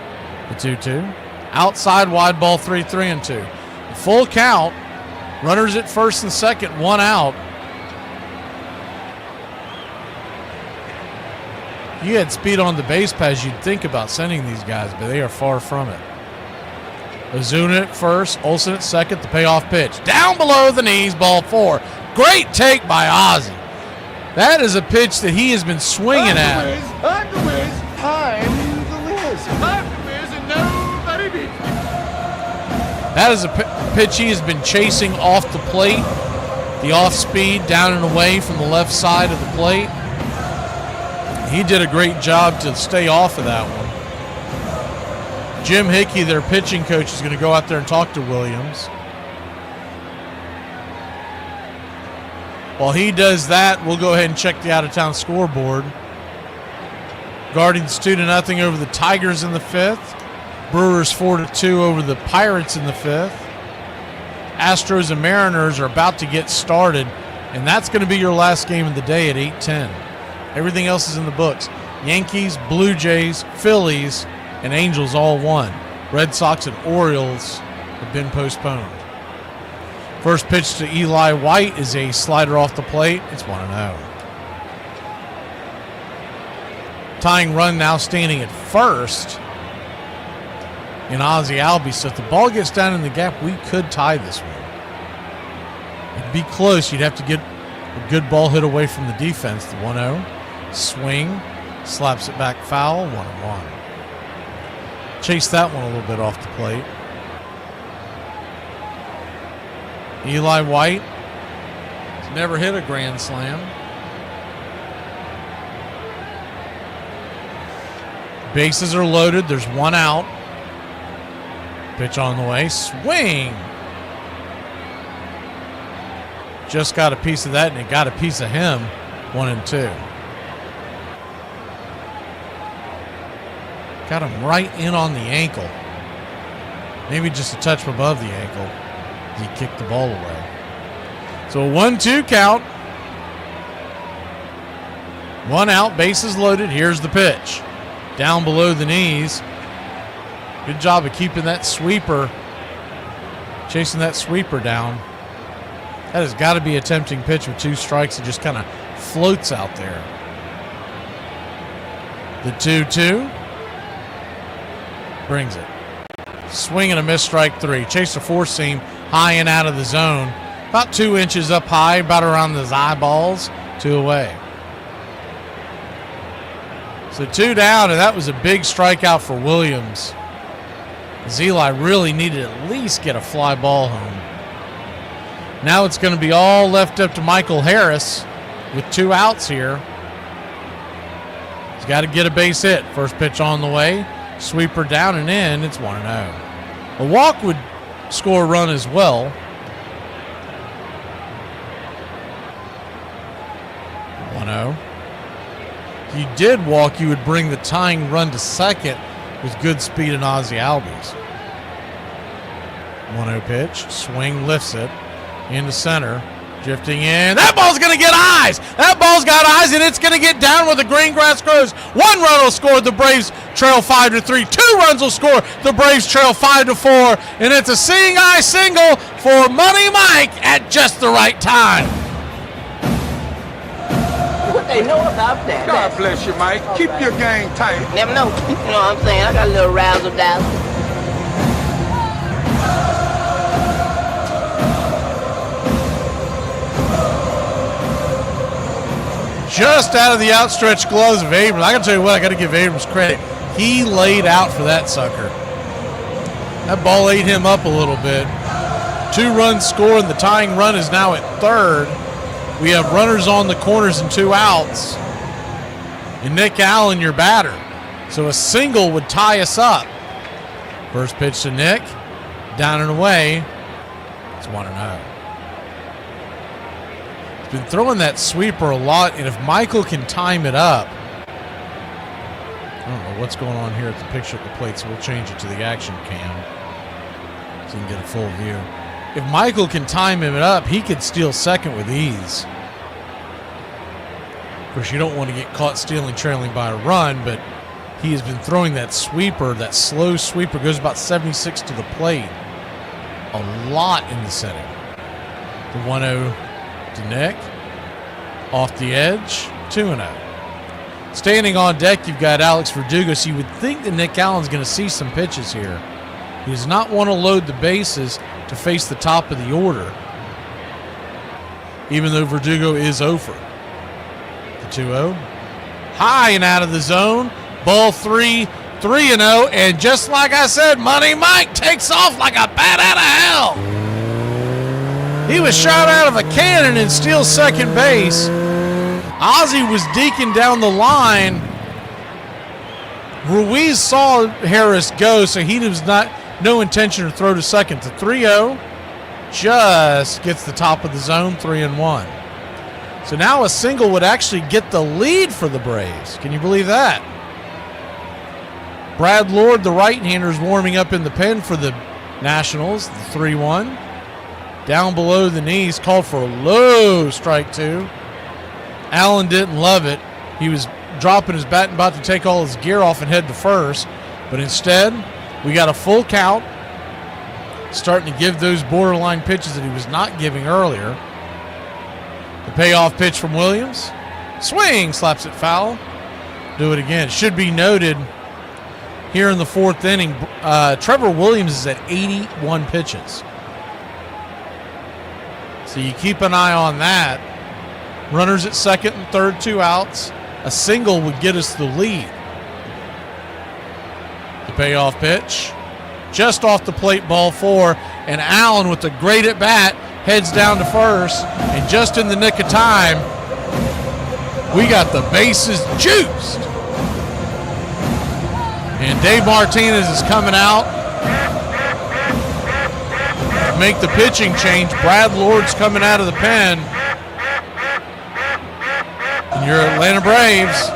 The 2-2. Outside wide ball 3-3-2. The full count. Runners at first and second, 1 out. You had speed on the base paths, you'd think about sending these guys, but they are far from it. Ozuna at first, Olsen at second, the payoff pitch. Down below the knees, ball 4. Great take by Ozzie. That is a pitch that he has been swinging at. I'm the Wiz, and nobody beats me. That is a pitch he has been chasing off the plate. The off speed down and away from the left side of the plate. He did a great job to stay off of that one. Jim Hickey, their pitching coach, is going to go out there and talk to Williams. While he does that, we'll go ahead and check the out-of-town scoreboard. Guardians 2-0 over the Tigers in the 5th. Brewers 4-2 over the Pirates in the 5th. Astros and Mariners are about to get started, and that's going to be your last game of the day at 8:10. Everything else is in the books. Yankees, Blue Jays, Phillies, and Angels all won. Red Sox and Orioles have been postponed. First pitch to Eli White is a slider off the plate. It's 1-0. Tying run now standing at first in Ozzie Albies. So if the ball gets down in the gap, we could tie this one. It'd be close. You'd have to get a good ball hit away from the defense. The 1-0. Swing. Slaps it back foul. 1-1. Chase that one a little bit off the plate. Eli White has never hit a grand slam. Bases are loaded. There's 1 out. Pitch on the way. Swing. Just got a piece of that, and it got a piece of him. 1-2. Got him right in on the ankle. Maybe just a touch above the ankle. He kicked the ball away. So a 1-2 count. 1 out, bases loaded. Here's the pitch. Down below the knees. Good job of keeping that sweeper, chasing that sweeper down. That has got to be a tempting pitch with 2 strikes. It just kind of floats out there. The 2-2 brings it. Swing and a miss, strike 3. Chase a 4-seam high and out of the zone. About 2 inches up high, about around his eyeballs, 2 away. So 2 down, and that was a big strikeout for Williams. Eli really needed to at least get a fly ball home. Now it's going to be all left up to Michael Harris with 2 outs here. He's got to get a base hit. First pitch on the way. Sweeper down and in. It's 1-0. A walk would score a run as well. 1-0. If you did walk, you would bring the tying run to second with good speed in Ozzie Albies. 1-0 pitch. Swing, lifts it. Into center. Drifting in. That ball's going to get eyes. That ball's got eyes, and it's going to get down where the green grass grows. 1 run will score. The Braves trail 5-3. 2 runs will score. The Braves trail 5-4. And it's a seeing eye single for Money Mike at just the right time. What they know about that? God bless you, Mike. Keep your game tight. Never know. You know what I'm saying? I got a little razzle-dazzle. Just out of the outstretched gloves of Abrams. I can tell you what, I got to give Abrams credit. He laid out for that sucker. That ball ate him up a little bit. 2 runs scored, and the tying run is now at third. We have runners on the corners and 2 outs. And Nick Allen, your batter. So a single would tie us up. First pitch to Nick. Down and away. It's 1-0. Been throwing that sweeper a lot, and if Michael can time it up, I don't know what's going on here at the picture at the plate, so we'll change it to the action cam so you can get a full view. If Michael can time him up, he could steal second with ease. Of course, you don't want to get caught stealing trailing by a run, but he has been throwing that sweeper, that slow sweeper, goes about 76 to the plate, a lot in the setting. The 1-0 to Nick, off the edge, 2-0. Standing on deck, you've got Alex Verdugo, so you would think that Nick Allen's going to see some pitches here. He does not want to load the bases to face the top of the order, even though Verdugo is over. The 2-0. High and out of the zone. Ball 3, 3-0, and just like I said, Money Mike takes off like a bat out of hell. He was shot out of a cannon and steals second base. Ozzie was deking down the line. Ruiz saw Harris go, so he was no intention to throw to second. The 3-0 just gets the top of the zone, 3-1. So now a single would actually get the lead for the Braves. Can you believe that? Brad Lord, the right-hander, is warming up in the pen for the Nationals, the 3-1. Down below the knees, called for a low strike 2. Allen didn't love it. He was dropping his bat and about to take all his gear off and head to first. But instead, we got a full count, starting to give those borderline pitches that he was not giving earlier. The payoff pitch from Williams. Swing, slaps it foul. Do it again. Should be noted here in the 4th inning, Trevor Williams is at 81 pitches. So you keep an eye on that. Runners at second and third, 2 outs. A single would get us the lead. The payoff pitch. Just off the plate, ball 4. And Allen with a great at bat heads down to first. And just in the nick of time, we got the bases juiced. And Dave Martinez is coming out. Make the pitching change. Brad Lord's coming out of the pen. And your Atlanta Braves,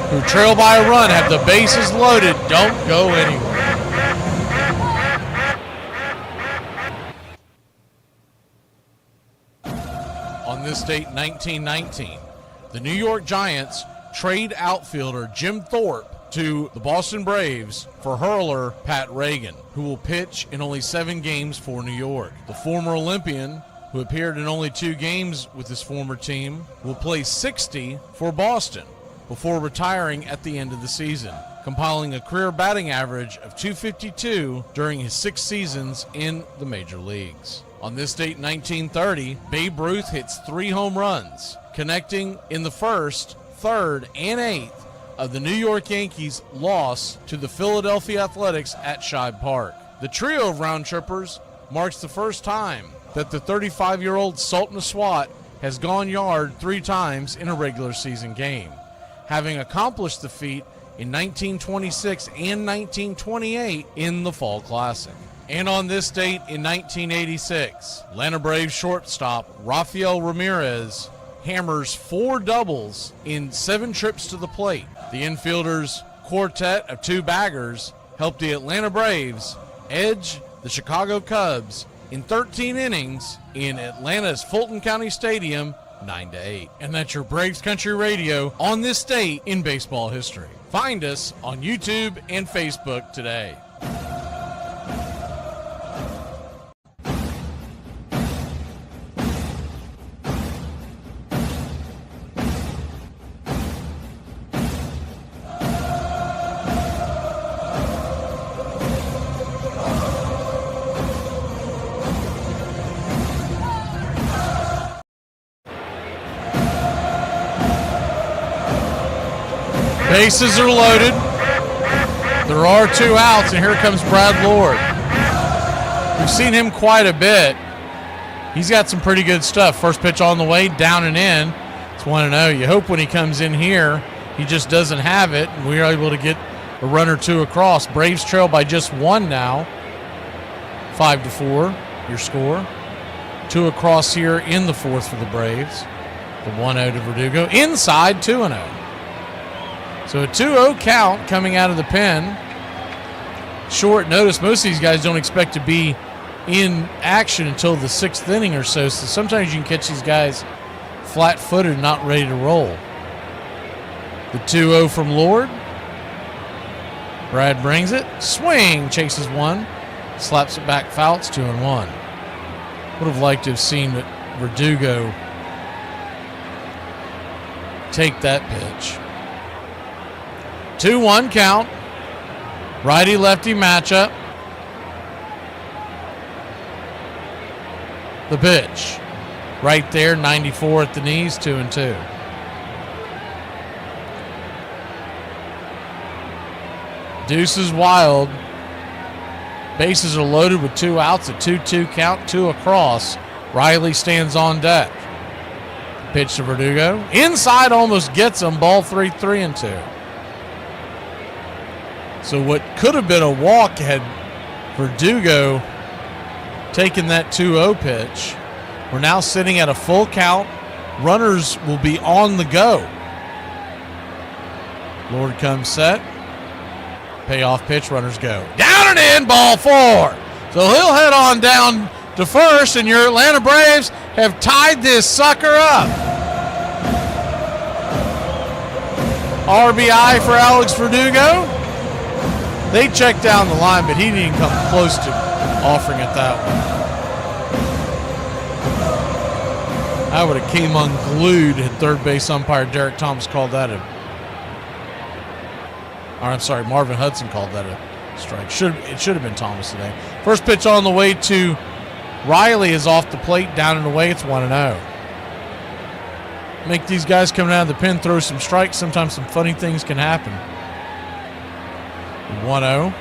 who trail by a run, have the bases loaded. Don't go anywhere. On this date, 1919, the New York Giants trade outfielder Jim Thorpe to the Boston Braves for hurler Pat Reagan, who will pitch in only 7 games for New York. The former Olympian, who appeared in only 2 games with his former team, will play 60 for Boston before retiring at the end of the season. compiling a career batting average of .252 during his 6 seasons in the major leagues. On this date in 1930, Babe Ruth hits 3 home runs, connecting in the first, third, and 8th of the New York Yankees' loss to the Philadelphia Athletics at Shibe Park. The trio of round trippers marks the first time that the 35-year-old Sultan of SWAT has gone yard 3 times in a regular season game, having accomplished the feat in 1926 and 1928 in the Fall Classic. And on this date in 1986, Atlanta Braves shortstop Rafael Ramirez hammers 4 doubles in 7 trips to the plate. The infielders' quartet of 2 baggers helped the Atlanta Braves edge the Chicago Cubs in 13 innings in Atlanta's Fulton County Stadium, 9-8. And that's your Braves Country Radio on this date in baseball history. Find us on YouTube and Facebook today. Bases are loaded. There are 2 outs, and here comes Brad Lord. We've seen him quite a bit. He's got some pretty good stuff. First pitch on the way, down and in. It's 1-0. You hope when he comes in here, he just doesn't have it, and we are able to get a run or 2 across. Braves trail by just 1 now. 5-4, your score. 2 across here in the 4th for the Braves. The 1-0 to Verdugo. Inside, 2-0. So a 2-0 count coming out of the pen. Short notice. Most of these guys don't expect to be in action until the 6th inning or so. So sometimes you can catch these guys flat-footed, not ready to roll. The 2-0 from Lord. Brad brings it. Swing. Chases 1. Slaps it back foul. It's 2-1. Would have liked to have seen Verdugo take that pitch. 2-1 count. Righty-lefty matchup. The pitch. Right there, 94 at the knees, 2-2. Deuce is wild. Bases are loaded with 2 outs. A 2-2 count, 2 across. Riley stands on deck. Pitch to Verdugo. Inside, almost gets him. Ball 3, 3-2. So what could have been a walk had Verdugo taken that 2-0 pitch. We're now sitting at a full count. Runners will be on the go. Lord comes set. Payoff pitch, runners go. Down and in, ball 4. So he'll head on down to first, and your Atlanta Braves have tied this sucker up. RBI for Alex Verdugo. They checked down the line, but he didn't come close to offering it that one. I would have came unglued had third base umpire Derek Thomas called that Marvin Hudson called that a strike. It should have been Thomas today. First pitch on the way to Riley is off the plate, down and away. It's 1-0. Make these guys coming out of the pen throw some strikes. Sometimes some funny things can happen. 1-0.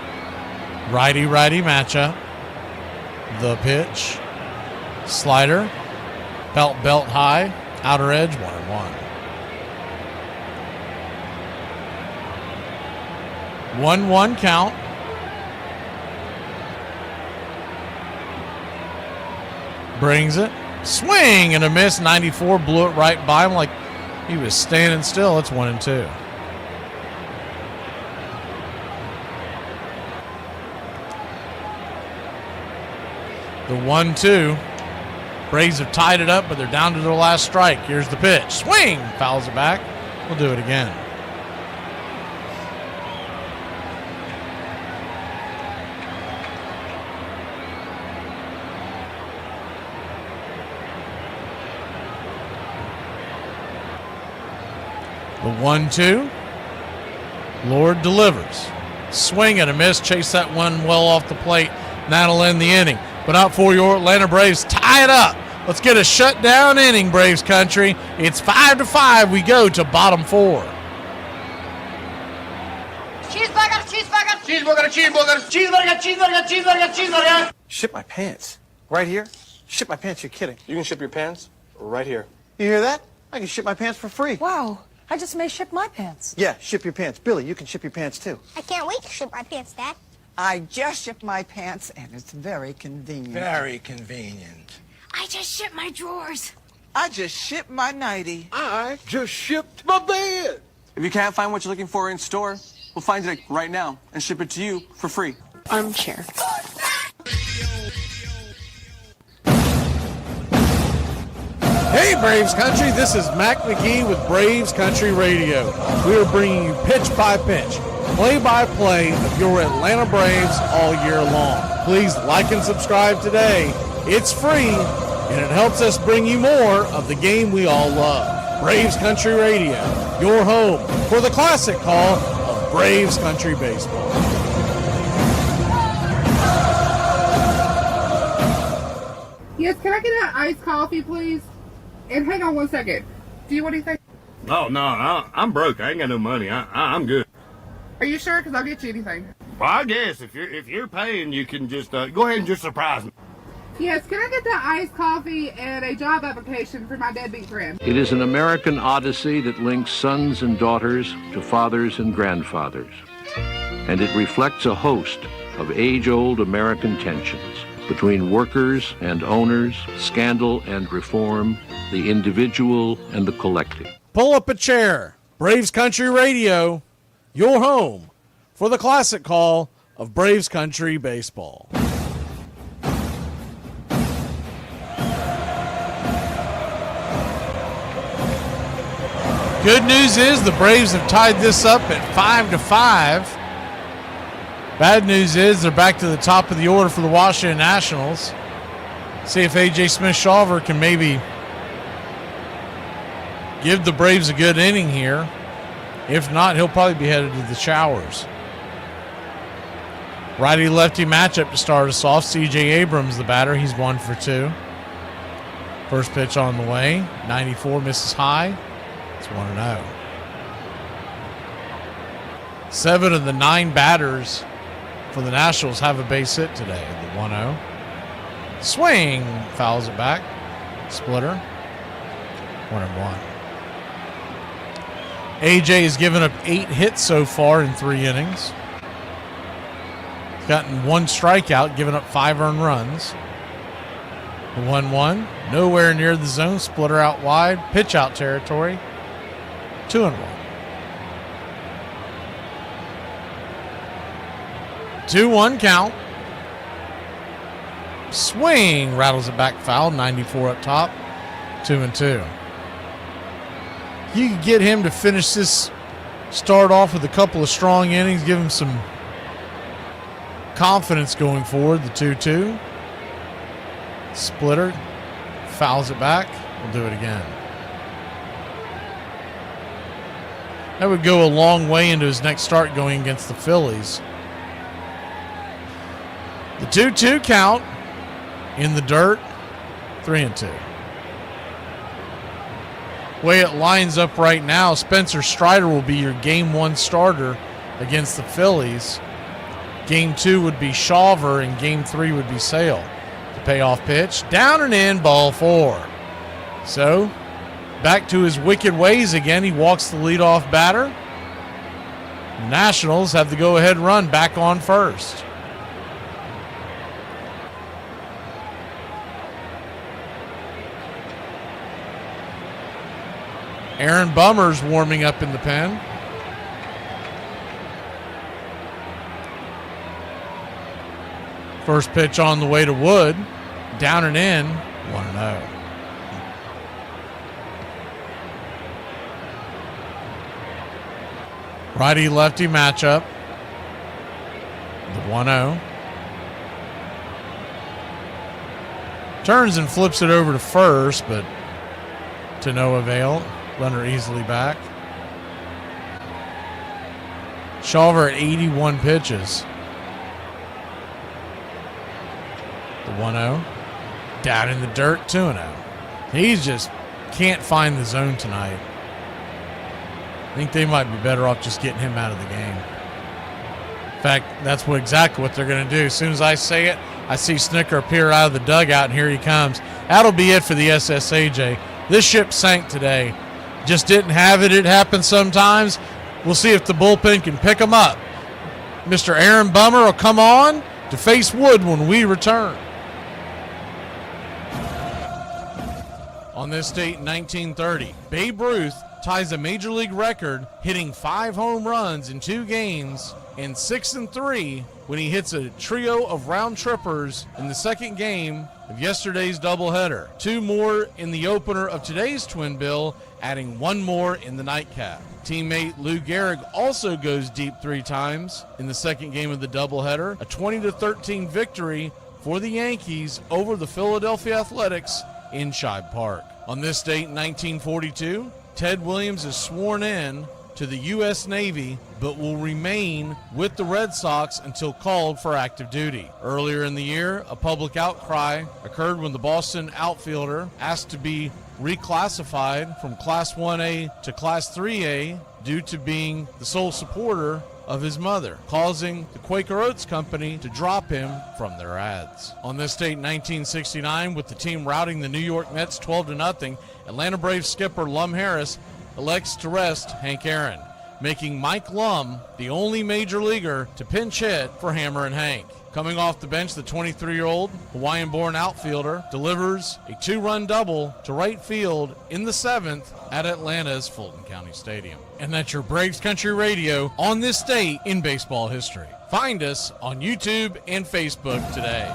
Righty-righty matchup. The pitch. Slider. Belt high. Outer edge. 1-1. 1-1 count. Brings it. Swing and a miss. 94 blew it right by him like he was standing still. It's 1-2. The 1-2. Braves have tied it up, but they're down to their last strike. Here's the pitch. Swing! Fouls it back. We'll do it again. The 1-2. Lord delivers. Swing and a miss. Chase that one well off the plate. That'll end the inning. But not for your Atlanta Braves. Tie it up. Let's get a shutdown inning, Braves country. It's 5-5. We go to bottom 4. Cheeseburger, cheeseburger, cheeseburger, cheeseburger, cheeseburger, cheeseburger, cheeseburger, cheeseburger. Ship my pants. Right here? Ship my pants, you're kidding. You can ship your pants right here. You hear that? I can ship my pants for free. Wow, I just may ship my pants. Yeah, ship your pants. Billy, you can ship your pants too. I can't wait to ship my pants, Dad. I just shipped my pants, and it's very convenient. Very convenient. I just shipped my drawers. I just shipped my nightie. I just shipped my bed. If you can't find what you're looking for in store, we'll find it right now and ship it to you for free. Armchair. Hey, Braves Country, this is Mac McGee with Braves Country Radio. We are bringing you pitch by pitch, play by play of your Atlanta Braves all year long. Please like and subscribe today. It's free, and it helps us bring you more of the game we all love. Braves Country Radio, your home for the classic call of Braves Country Baseball. Yes, can I get an iced coffee, please? And hang on one second. Do you want anything? Oh, no, I'm broke. I ain't got no money. I'm good. Are you sure? Because I'll get you anything. Well, I guess if you're paying, you can just go ahead and just surprise me. Yes, can I get the iced coffee and a job application for my deadbeat friend? It is an American odyssey that links sons and daughters to fathers and grandfathers. And it reflects a host of age-old American tensions between workers and owners, scandal and reform, the individual and the collective. Pull up a chair. Braves Country Radio, your home for the classic call of Braves Country Baseball. Good news is the Braves have tied this up at 5-5. Bad news is they're back to the top of the order for the Washington Nationals. See if A.J. Smith-Shawver can maybe give the Braves a good inning here. If not, he'll probably be headed to the showers. Righty-lefty matchup to start us off. C.J. Abrams, the batter. He's 1 for 2. First pitch on the way. 94 misses high. It's 1-0. 7 of the 9 batters for the Nationals have a base hit today. The 1-0. Swing. Fouls it back. Splitter. 1-1. AJ has given up 8 hits so far in 3 innings. He's gotten 1 strikeout, given up 5 earned runs. The 1-1. Nowhere near the zone. Splitter out wide. Pitch out territory. 2-1. 2-1 count. Swing. Rattles it back foul. 94 up top. 2-2. You can get him to finish this, start off with a couple of strong innings, give him some confidence going forward. The 2-2. Splitter. Fouls it back. We'll do it again. That would go a long way into his next start going against the Phillies. The 2-2 count in the dirt, 3-2. Way it lines up right now, Spencer Strider will be your Game 1 starter against the Phillies. Game 2 would be Shawver, and Game 3 would be Sale. The payoff pitch, down and in, ball 4. So, back to his wicked ways again. He walks the leadoff batter. The Nationals have the go-ahead run back on first. Aaron Bummer's warming up in the pen. First pitch on the way to Wood. Down and in, 1-0. Righty-lefty matchup. The 1-0. Turns and flips it over to first, but to no avail. Runner easily back. Shawver at 81 pitches. The 1-0. Down in the dirt, 2-0. He just can't find the zone tonight. I think they might be better off just getting him out of the game. In fact, that's exactly what they're going to do. As soon as I say it, I see Snicker appear out of the dugout, and here he comes. That'll be it for the SSAJ. This ship sank today. Just didn't have it. It happens sometimes. We'll see if the bullpen can pick him up. Mr. Aaron Bummer will come on to face Wood when we return. On this date in 1930, Babe Ruth ties a Major League record, hitting 5 home runs in 2 games and 6 in 3 when he hits a trio of round trippers in the second game of yesterday's doubleheader. 2 more in the opener of today's twin bill, adding 1 more in the nightcap. Teammate Lou Gehrig also goes deep 3 times in the second game of the doubleheader. A 20-13 victory for the Yankees over the Philadelphia Athletics in Shibe Park. On this date in 1942, Ted Williams is sworn in to the U.S. Navy, but will remain with the Red Sox until called for active duty. Earlier in the year, a public outcry occurred when the Boston outfielder asked to be reclassified from Class 1A to Class 3A due to being the sole supporter of his mother, causing the Quaker Oats Company to drop him from their ads. On this date in 1969, with the team routing the New York Mets 12-0, Atlanta Braves skipper Lum Harris elects to rest Hank Aaron, making Mike Lum the only major leaguer to pinch hit for Hammer and Hank. Coming off the bench, the 23-year-old Hawaiian-born outfielder delivers a 2-run double to right field in the 7th at Atlanta's Fulton County Stadium. And that's your Braves Country Radio on this date in baseball history. Find us on YouTube and Facebook today.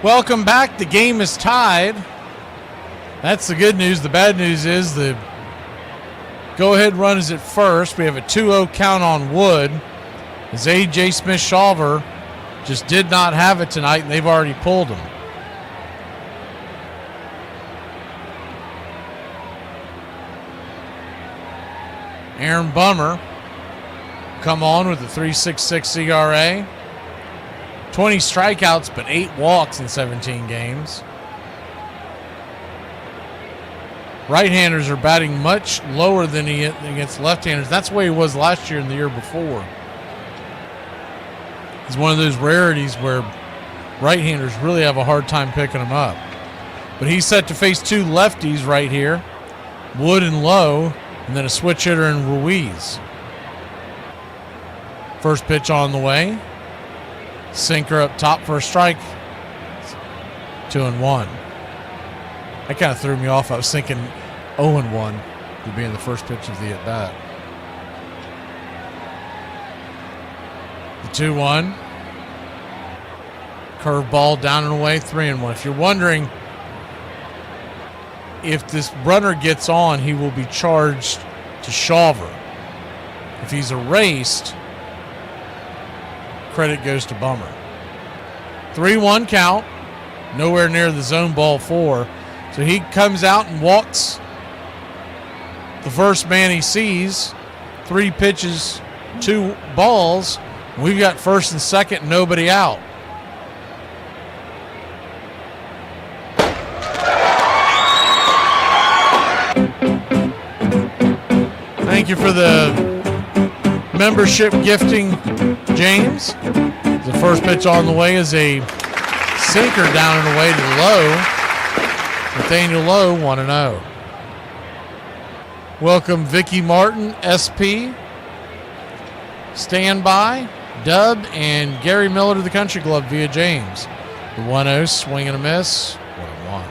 Welcome back. The game is tied. That's the good news. The bad news is the go-ahead run is at first. We have a 2-0 count on Wood, as A.J. Smith-Shawver just did not have it tonight, and they've already pulled him. Aaron Bummer come on with a 3.66 ERA. 20 strikeouts, but 8 walks in 17 games. Right-handers are batting much lower than he hit against left-handers. That's the way he was last year and the year before. He's one of those rarities where right-handers really have a hard time picking him up. But he's set to face 2 lefties right here, Wood and Lowe, and then a switch hitter in Ruiz. First pitch on the way. Sinker up top for a strike. 2-1. That kind of threw me off. I was thinking 0-1 would be in the first pitch of the at-bat. The 2-1. Curveball down and away, 3-1. If you're wondering if this runner gets on, he will be charged to Shawver. If he's erased, credit goes to Bummer. 3-1 count. Nowhere near the zone ball 4. So he comes out and walks the first man he sees. 3 pitches, 2 balls. We've got first and second, nobody out. Thank you for the membership gifting, James. The first pitch on the way is a sinker down and away to Lowe. Nathaniel Lowe, 1-0. Welcome Vicky Martin, SP, Standby, Dub, and Gary Miller to the Country Club via James. The 1-0, swing and a miss, 1-1.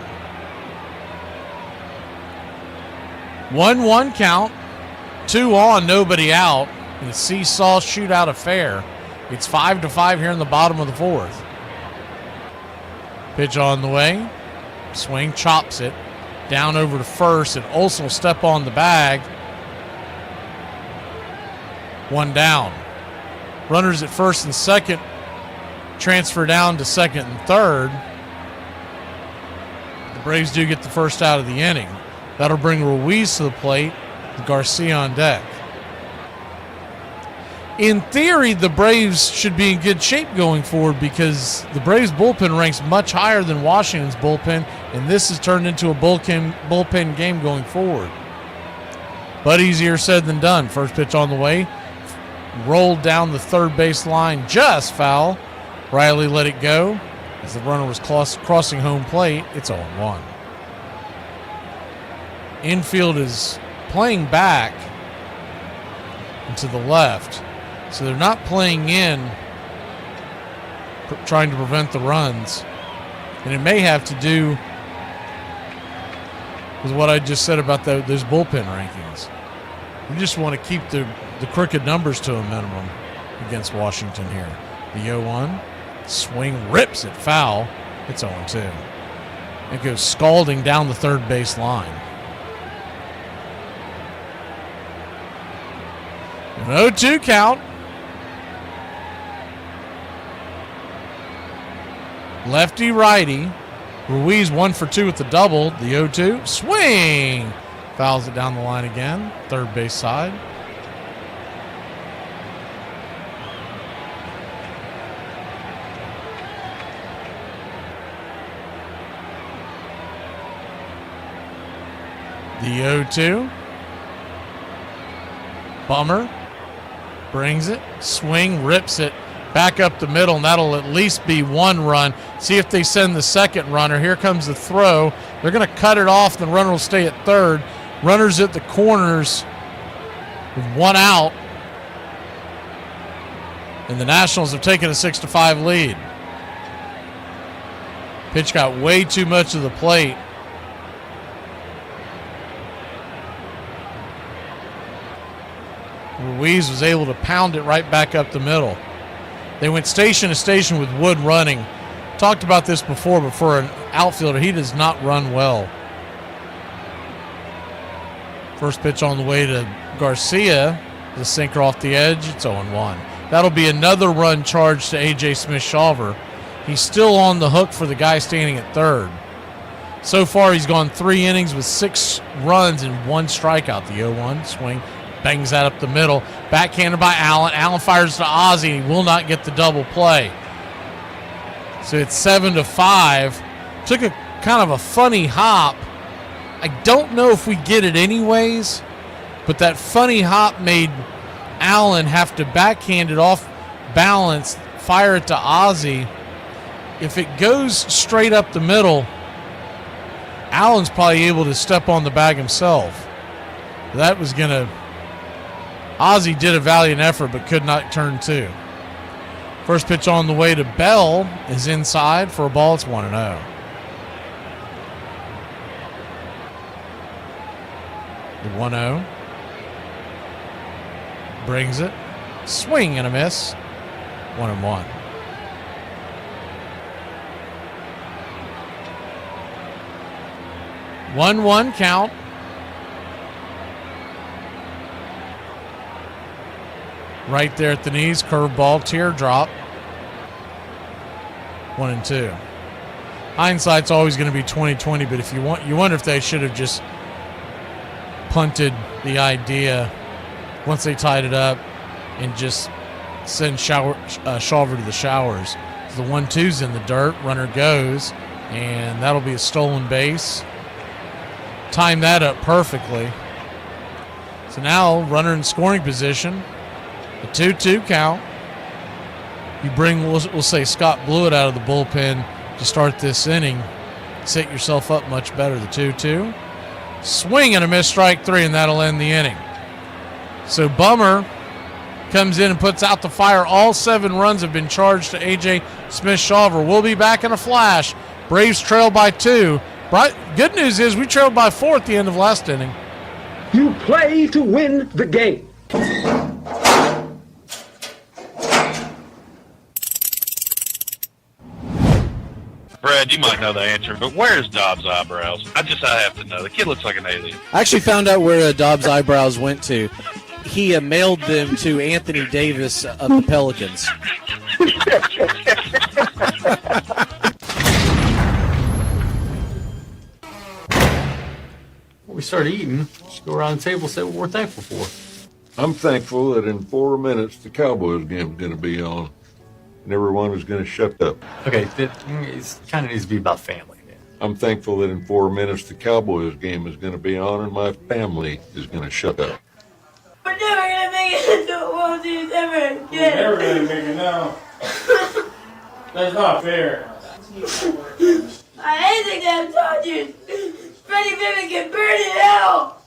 1-1 count, 2 on, nobody out, in a seesaw shootout affair. It's 5-5 here in the bottom of the 4th. Pitch on the way. Swing, chops it. Down over to first, and Olsen will step on the bag. 1 down. Runners at first and second transfer down to second and third. The Braves do get the first out of the inning. That'll bring Ruiz to the plate, with Garcia on deck. In theory, the Braves should be in good shape going forward because the Braves bullpen ranks much higher than Washington's bullpen, and this has turned into a bullpen game going forward. But easier said than done. First pitch on the way. Rolled down the third base line, just foul. Riley let it go as the runner was crossing home plate. It's 0-1. Infield is playing back and to the left. So they're not playing in, trying to prevent the runs. And it may have to do with what I just said about those bullpen rankings. We just want to keep the crooked numbers to a minimum against Washington here. The 0-1. Swing rips it foul. It's 0-2. It goes scalding down the third base line. An 0-2 count. Lefty righty. Ruiz 1 for 2 with the double. The 0-2. Swing. Fouls it down the line again. Third base side. The 0-2. Bummer. Brings it. Swing. Rips it. Back up the middle, and that'll at least be one run. See if they send the second runner. Here comes the throw. They're going to cut it off. The runner will stay at third. Runners at the corners with one out. And the Nationals have taken a 6-5 lead. Pitch got way too much of the plate. Ruiz was able to pound it right back up the middle. They went station to station with Wood running. Talked about this before, but for an outfielder, he does not run well. First pitch on the way to Garcia. The sinker off the edge. It's 0-1. That'll be another run charged to A.J. Smith-Shawver. He's still on the hook for the guy standing at third. So far, he's gone 3 innings with 6 runs and 1 strikeout. The 0-1 swing. Bangs that up the middle. Backhanded by Allen. Allen fires to Ozzie. He will not get the double play. So it's 7-5. Took a kind of a funny hop. I don't know if we get it anyways, but that funny hop made Allen have to backhand it off balance, fire it to Ozzie. If it goes straight up the middle, Allen's probably able to step on the bag himself. That was going to... Ozzie did a valiant effort but could not turn 2. First pitch on the way to Bell is inside for a ball. It's 1-0. The 1-0. Brings it. Swing and a miss. 1-1. One count. Right there at the knees, curveball, teardrop. 1-2. Hindsight's always going to be 20/20, but if you wonder if they should have just punted the idea once they tied it up and just send Shawver to the showers. The 1-2's in the dirt, runner goes, and that'll be a stolen base. Time that up perfectly. So now runner in scoring position. A 2-2 count. You bring, we'll say, Scott Blewett out of the bullpen to start this inning. Set yourself up much better. The 2-2. Swing and a miss, strike 3, and that'll end the inning. So Bummer comes in and puts out the fire. All 7 runs have been charged to A.J. Smith-Shawver. We'll be back in a flash. Braves trail by 2. Good news is we trailed by 4 at the end of last inning. You play to win the game. Brad, you might know the answer, but where's Dobbs' eyebrows? I have to know. The kid looks like an alien. I actually found out where Dobbs' eyebrows went to. He mailed them to Anthony Davis of the Pelicans. Before we start eating, just go around the table and say what we're thankful for. I'm thankful that in 4 minutes the Cowboys game is going to be on, and everyone is going to shut up. Okay, it kind of needs to be about family. I'm thankful that in 4 minutes the Cowboys game is going to be on, and my family is going to shut up. We're never gonna make it into a World Series ever again. We're never gonna make it now. That's not fair. I hate the damn Dodgers. Freddie Pippen can burn in hell.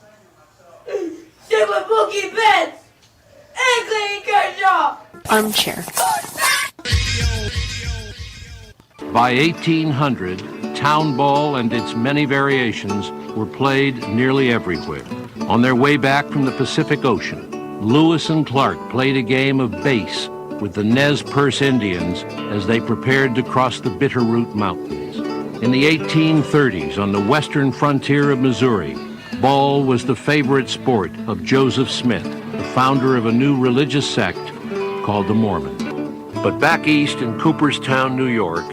Stick with Mookie Betts and Clayton Kershaw. Armchair. By 1800, town ball and its many variations were played nearly everywhere. On their way back from the Pacific Ocean, Lewis and Clark played a game of base with the Nez Perce Indians as they prepared to cross the Bitterroot Mountains. In the 1830s, on the western frontier of Missouri, ball was the favorite sport of Joseph Smith, the founder of a new religious sect called the Mormon. But back east in Cooperstown, New York,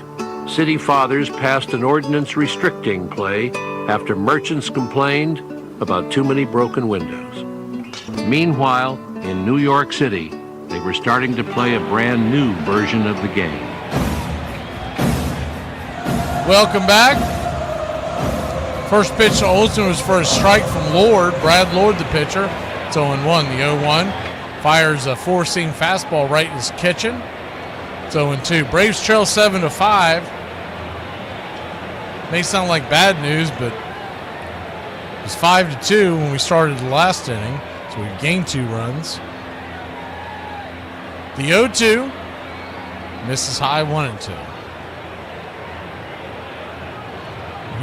city fathers passed an ordinance restricting play after merchants complained about too many broken windows. Meanwhile, in New York City, they were starting to play a brand new version of the game. Welcome back. First pitch to Olsen was for a strike from Lord. Brad Lord, the pitcher. It's 0-1, the 0-1. Fires a four-seam fastball right in his kitchen. It's 0-2. Braves trail 7-5. May sound like bad news, but it was 5-2 when we started the last inning, so we gained 2 runs. The 0-2 misses high, 1-2.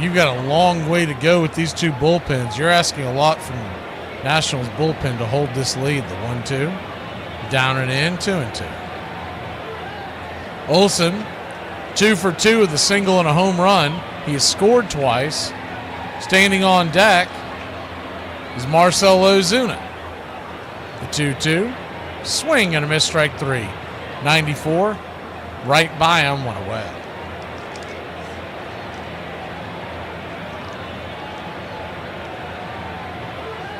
You've got a long way to go with these 2 bullpens. You're asking a lot from Nationals bullpen to hold this lead. The 1-2, down and in, 2-2. Olsen, 2 for 2 with a single and a home run. He has scored twice. Standing on deck is Marcell Ozuna. The 2-2. Swing and a miss, strike 3. 94. Right by him, 1 away.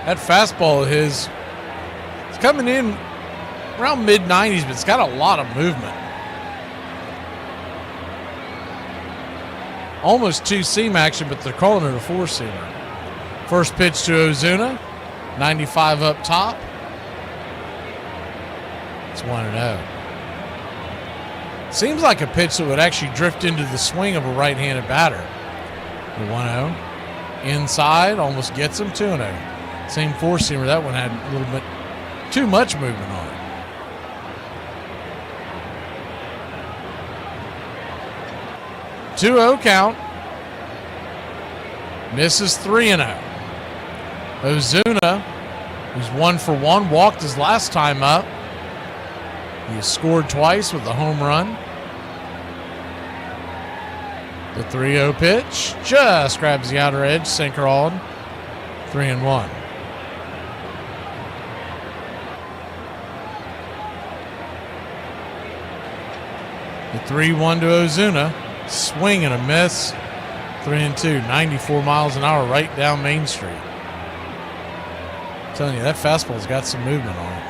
That fastball of his, it's coming in around mid-90s, but it's got a lot of movement. Almost 2-seam action, but they're calling it a 4-seamer. First pitch to Ozuna, 95 up top. It's 1-0. Seems like a pitch that would actually drift into the swing of a right-handed batter. The 1-0. Inside, almost gets him, 2-0. Same 4-seamer. That one had a little bit too much movement on it. 2-0 count. Misses 3-0. Ozuna, who's 1 for 1, walked his last time up. He has scored twice with a home run. The 3-0 pitch just grabs the outer edge, sinker on. 3-1. The 3-1 to Ozuna. Swing and a miss. 3-2. 94 miles an hour right down Main Street. I'm telling you, that fastball's got some movement on it.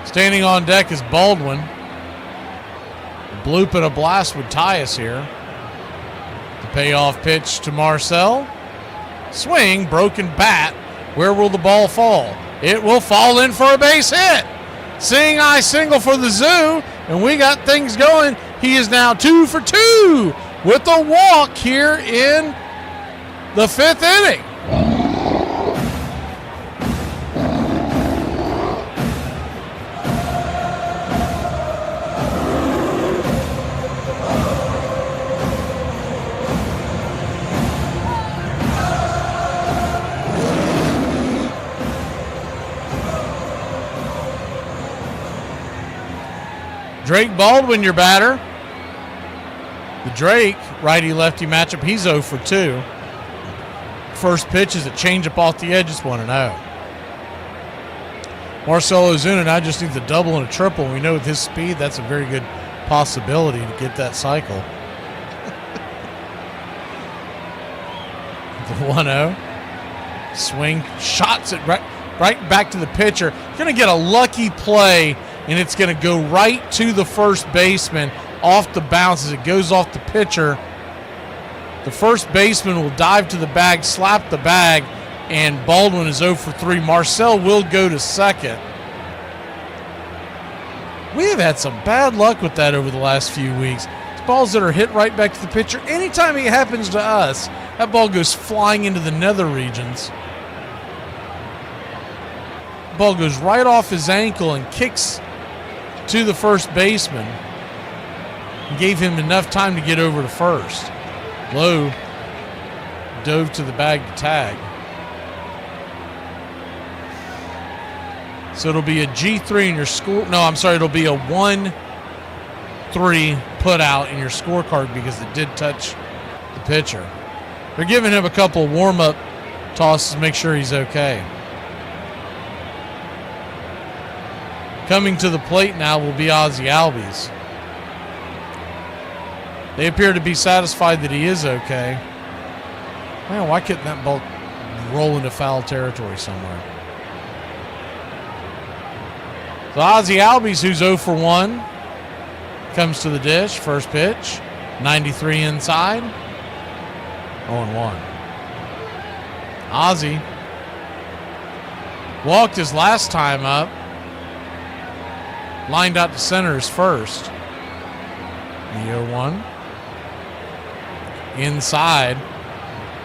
Standing on deck is Baldwin. A bloop and a blast would tie us here. The payoff pitch to Marcell. Swing, broken bat. Where will the ball fall? It will fall in for a base hit. Seeing eye single for the Zoo, and we got things going. He is now 2 for 2 with a walk here in the 5th inning. Drake Baldwin, your batter. The Drake righty-lefty matchup, he's 0 for 2. First pitch is a changeup off the edge. It's 1-0. Marcell Ozuna now just needs a double and a triple. We know with his speed, that's a very good possibility to get that cycle. The 1-0. Swing, shots it right back to the pitcher. Going to get a lucky play, and it's going to go right to the first baseman off the bounce as it goes off the pitcher. The first baseman will dive to the bag, slap the bag, and Baldwin is 0 for 3. Marcel will go to second. We have had some bad luck with that over the last few weeks. It's balls that are hit right back to the pitcher. Anytime it happens to us, that ball goes flying into the nether regions. Ball goes right off his ankle and kicks to the first baseman. And gave him enough time to get over to first. Lowe dove to the bag to tag. So it'll be a G3 in your score. No, I'm sorry. It'll be a 1-3 put out in your scorecard because it did touch the pitcher. They're giving him a couple of warm-up tosses to make sure he's okay. Coming to the plate now will be Ozzie Albies. They appear to be satisfied that he is okay. Man, why couldn't that ball roll into foul territory somewhere? So Ozzie Albies, who's 0 for 1, comes to the dish. First pitch, 93 inside. 0-1. Ozzie walked his last time up. Lined out to center his first. The 0-1. Inside.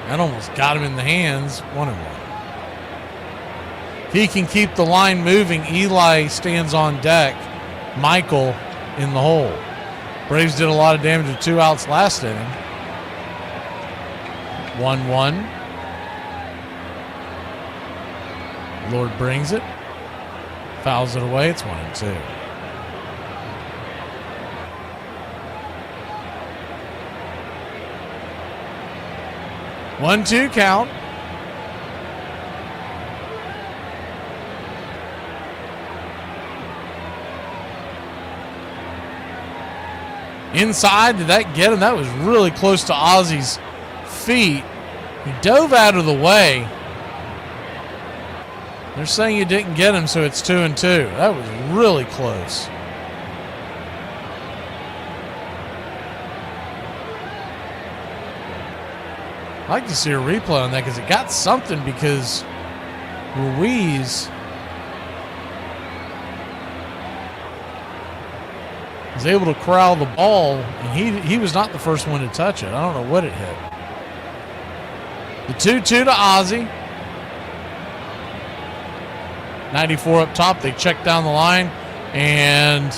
That almost got him in the hands. 1-1. If he can keep the line moving, Eli stands on deck. Michael in the hole. Braves did a lot of damage with 2 outs last inning. 1-1. Lord brings it. Fouls it away. It's 1-2. One-two count. Inside, did that get him? That was really close to Ozzie's feet. He dove out of the way. They're saying you didn't get him, so it's 2-2. That was really close. I'd like to see a replay on that because it got something because Ruiz was able to corral the ball, and he was not the first one to touch it. I don't know what it hit. The 2-2 to Ozzie. 94 up top. They check down the line, and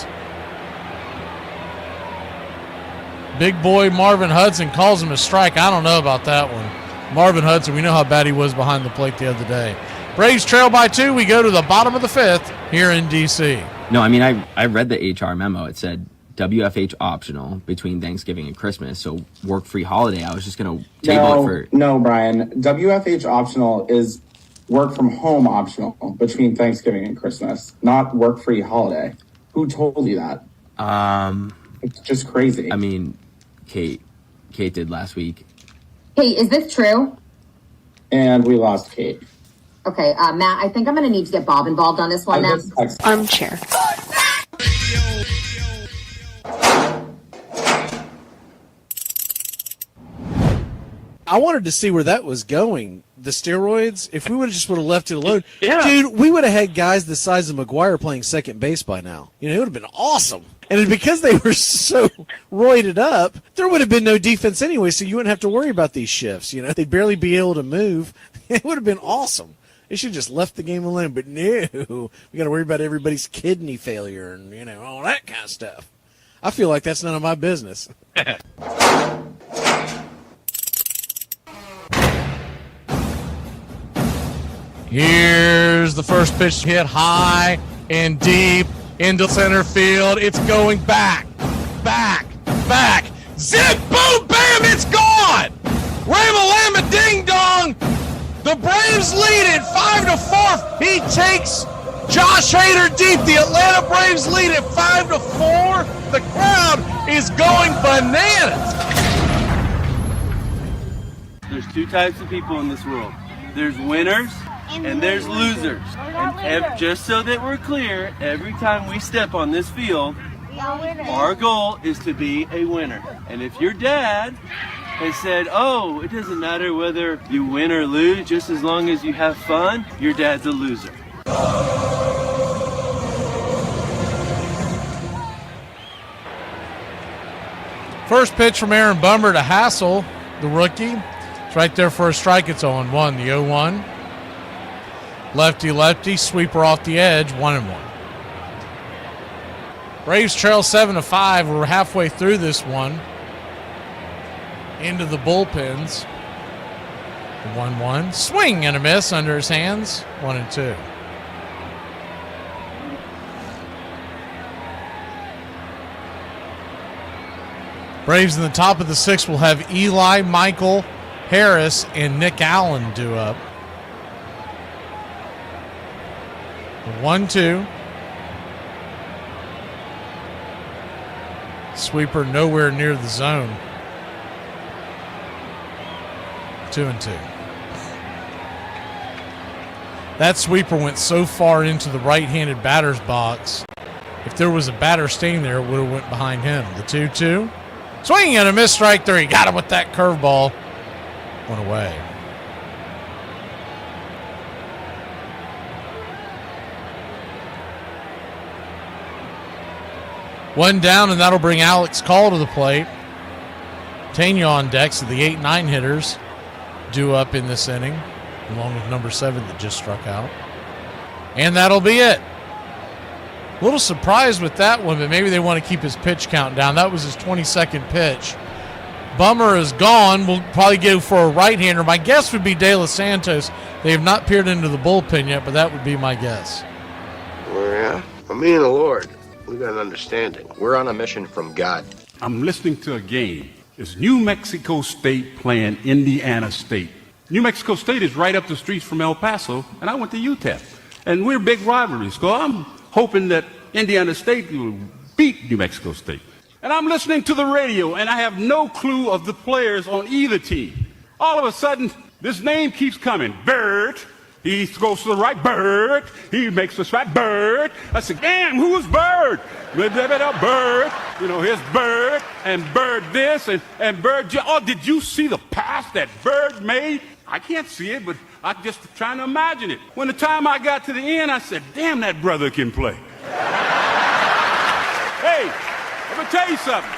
big boy Marvin Hudson calls him a strike. I don't know about that one. Marvin Hudson, we know how bad he was behind the plate the other day. Braves trail by 2. We go to the bottom of the 5th here in D.C. No, I mean, I read the HR memo. It said WFH optional between Thanksgiving and Christmas, so work-free holiday. I was just going to table it for... No, Brian. WFH optional is work from home optional between Thanksgiving and Christmas, not work-free holiday. Who told you that? It's just crazy. I mean, Kate did last week. Hey, is this true? And we lost Kate. Okay, Matt, I think I'm going to need to get Bob involved on this one now. Armchair. I wanted to see where that was going. The steroids, if we would have left it alone, dude, we would have had guys the size of McGuire playing second base by now. You know, it would have been awesome. And because they were so roided up, there would have been no defense anyway, so you wouldn't have to worry about these shifts. You know, they'd barely be able to move. It would have been awesome. They should have just left the game alone. But no, we got to worry about everybody's kidney failure and, you know, all that kind of stuff. I feel like that's none of my business. Here's the first pitch hit high and deep into center field. It's going back. Zip, boom, bam, it's gone. Rama-lama, ding dong. The Braves lead it 5-4. He takes Josh Hader deep. The Atlanta Braves lead at 5-4. The crowd is going bananas. There's two types of people in this world. There's winners and there's losers. And just so that we're clear, every time we step on this field, our goal is to be a winner. And if your dad has said, oh, it doesn't matter whether you win or lose, just as long as you have fun, your dad's a loser. First pitch from Aaron Bummer to Hassel, the rookie. It's right there for a strike. It's 0-1, the 0-1. Lefty, sweeper off the edge, 1-1. Braves trail 7-5. We're halfway through this one. Into the bullpens. 1-1. Swing and a miss under his hands. 1-2. Braves in the top of the sixth will have Eli, Michael, Harris, and Nick Allen due up. 1-2. Sweeper nowhere near the zone. 2-2. That sweeper went so far into the right-handed batter's box. If there was a batter staying there, it would have went behind him. The 2-2. Swing and a miss, strike three. Got him with that curveball. Went away. One down, and that'll bring Alex Call to the plate. Tanya on decks of the 8-9 hitters due up in this inning, along with number 7 that just struck out. And that'll be it. A little surprised with that one, but maybe they want to keep his pitch count down. That was his 22nd pitch. Bummer is gone. We'll probably go for a right-hander. My guess would be De Los Santos. They have not peered into the bullpen yet, but that would be my guess. Well, yeah. Well, me and the Lord, we got an understanding. We're on a mission from God. I'm listening to a game. It's New Mexico State playing Indiana State. New Mexico State is right up the street from El Paso, and I went to UTEP. And we're big rivalries, so I'm hoping that Indiana State will beat New Mexico State. And I'm listening to the radio, and I have no clue of the players on either team. All of a sudden, this name keeps coming. Bird. He goes to the right. Bird. He makes the strike. Bird. I said, damn, who's Bird? Bird. You know, here's Bird, and Bird this, and Bird. Oh, did you see the pass that Bird made? I can't see it, but I'm just trying to imagine it. When the time I got to the end, I said, damn, that brother can play. Hey, let me tell you something.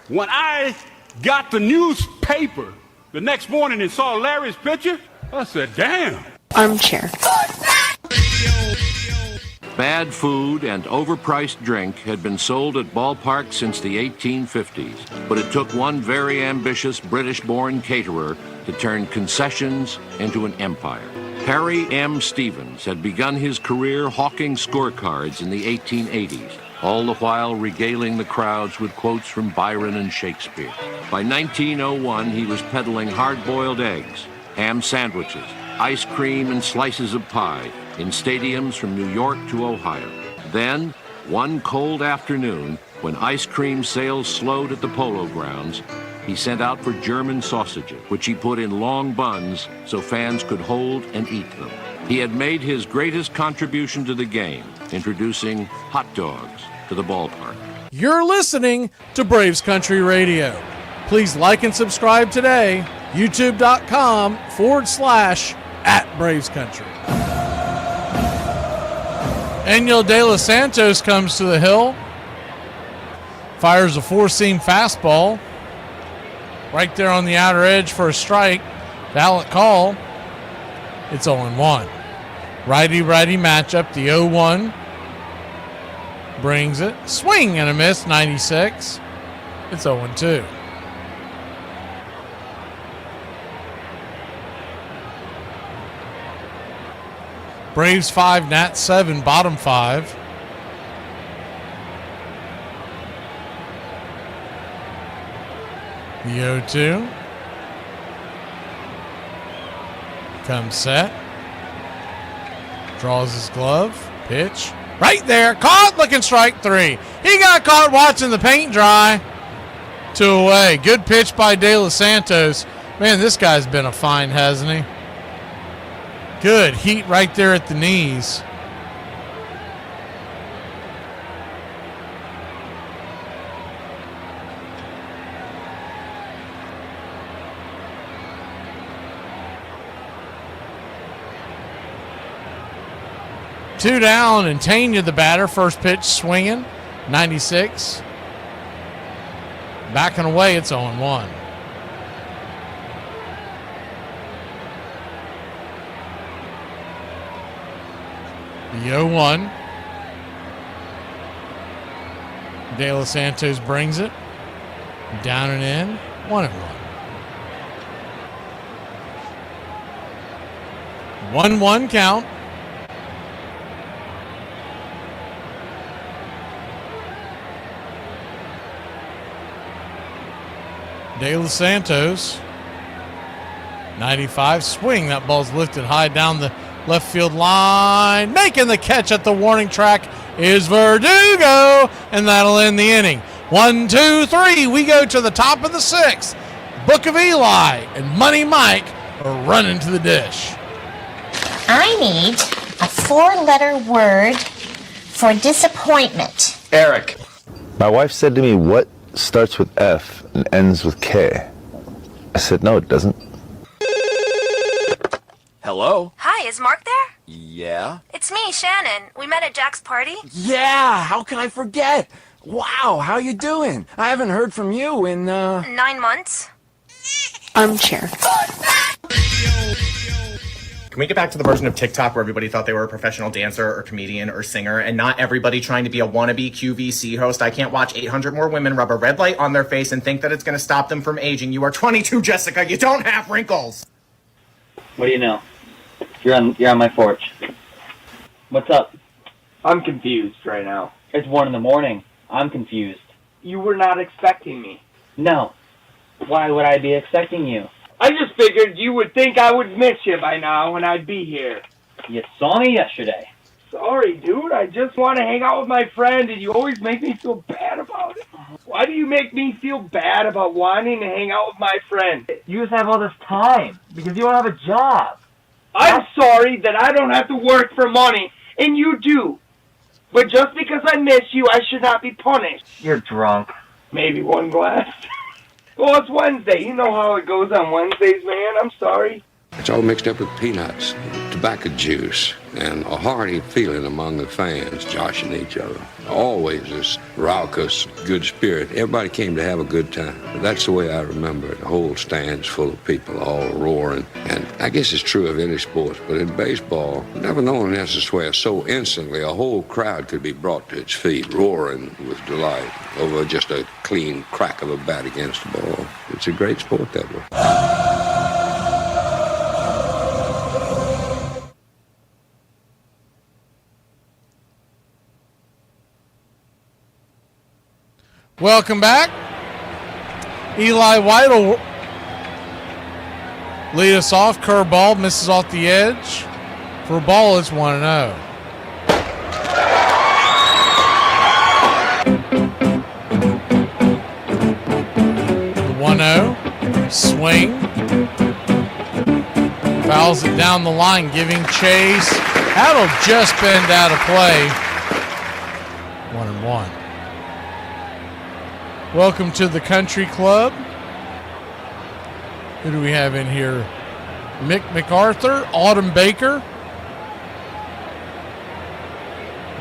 When I got the newspaper the next morning and saw Larry's picture, I said, damn. Armchair. Bad food and overpriced drink had been sold at ballparks since the 1850s, but it took one very ambitious British-born caterer to turn concessions into an empire. Harry M. Stevens had begun his career hawking scorecards in the 1880s, all the while regaling the crowds with quotes from Byron and Shakespeare. By 1901, he was peddling hard-boiled eggs, ham sandwiches, ice cream, and slices of pie in stadiums from New York to Ohio. Then, one cold afternoon, when ice cream sales slowed at the Polo Grounds, he sent out for German sausages, which he put in long buns so fans could hold and eat them. He had made his greatest contribution to the game, introducing hot dogs to the ballpark. You're listening to Braves Country Radio. Please like and subscribe today. YouTube.com/@BravesCountry. Enyel De Los Santos comes to the hill. Fires a four-seam fastball. Right there on the outer edge for a strike. Valid call. It's 0-1. Righty-righty matchup. The 0-1 brings it. Swing and a miss, 96. It's 0-2. Braves 5, Nats 7, bottom 5. The 0-2. Comes set. Draws his glove. Pitch. Right there. Caught. Looking strike 3. He got caught watching the paint dry. 2 away. Good pitch by De Los Santos. Man, this guy's been a find, hasn't he? Good heat right there at the knees. Two down, and Tanya the batter. First pitch swinging. 96. Backing away, it's 0-1. The 0-1. De Los Santos brings it. Down and in. 1-1. 1-1 count. De Los Santos. 95 swing. That ball's lifted high down the left field line. Making the catch at the warning track is Verdugo, and that'll end the inning. 1, 2, 3. We go to the top of the 6th. Book of Eli and Money Mike are running to the dish. I need a 4-letter word for disappointment. Eric. My wife said to me, what starts with F and ends with K? I said, no, it doesn't. Hello? Hi, is Mark there? Yeah? It's me, Shannon. We met at Jack's party. Yeah, how can I forget? Wow, how you doing? I haven't heard from you in, 9 months. Armchair. Can we get back to the version of TikTok where everybody thought they were a professional dancer or comedian or singer, and not everybody trying to be a wannabe QVC host? I can't watch 800 more women rub a red light on their face and think that it's going to stop them from aging. You are 22, Jessica. You don't have wrinkles. What do you know? You're on my porch. What's up? I'm confused right now. It's 1 a.m. I'm confused. You were not expecting me. No. Why would I be expecting you? I just figured you would think I would miss you by now when I'd be here. You saw me yesterday. Sorry, dude. I just want to hang out with my friend, and you always make me feel bad about it. Why do you make me feel bad about wanting to hang out with my friend? You just have all this time because you don't have a job. I'm sorry that I don't have to work for money, and you do. But just because I miss you, I should not be punished. You're drunk. Maybe 1 glass. Well, it's Wednesday. You know how it goes on Wednesdays, man. I'm sorry. It's all mixed up with peanuts, tobacco juice, and a hearty feeling among the fans joshing each other. Always this raucous, good spirit. Everybody came to have a good time. But that's the way I remember it. The whole stand's full of people all roaring. And I guess it's true of any sport, but in baseball, I've never known an where so instantly a whole crowd could be brought to its feet, roaring with delight over just a clean crack of a bat against the ball. It's a great sport that way. Welcome back. Eli White will lead us off. Curveball misses off the edge. For a ball, it's 1-0. The 1-0. Swing. Fouls it down the line, giving chase. That'll just bend out of play. 1-1. Welcome to the country club. Who do we have in here? Mick MacArthur, Autumn Baker,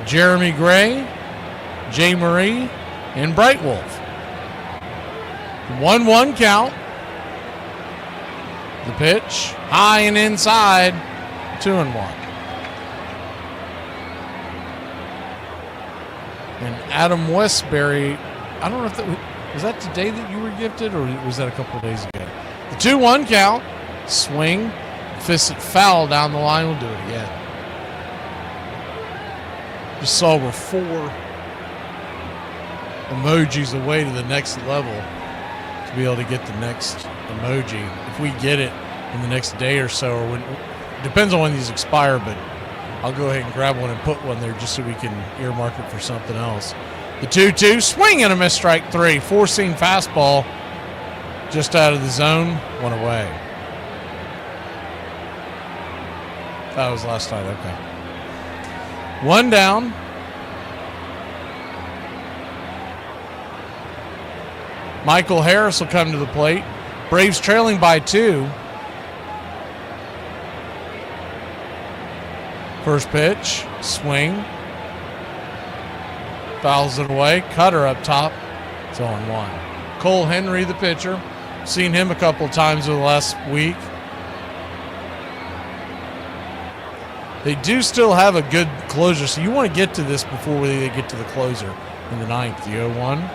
Jeremy Gray, Jay Marie, and Bright Wolf. 1-1 count. The pitch, high and inside, 2-1. And Adam Westbury, I don't know if that was that today that you were gifted, or was that a couple of days ago? The 2-1 count. Swing. Fisted foul down the line. We'll do it again. Just saw we're 4 emojis away to the next level to be able to get the next emoji. If we get it in the next day or so, or when, depends on when these expire, but I'll go ahead and grab one and put one there just so we can earmark it for something else. The 2-2, swing and a miss, strike 3. Four-seam fastball just out of the zone, one away. That was last night, okay. One down. Michael Harris will come to the plate. Braves trailing by 2. First pitch, swing. Fouls it away. Cutter up top. It's 0-1. Cole Henry, the pitcher. Seen him a couple of times over the last week. They do still have a good closer, so you want to get to this before they get to the closer in the 9th. The 0-1.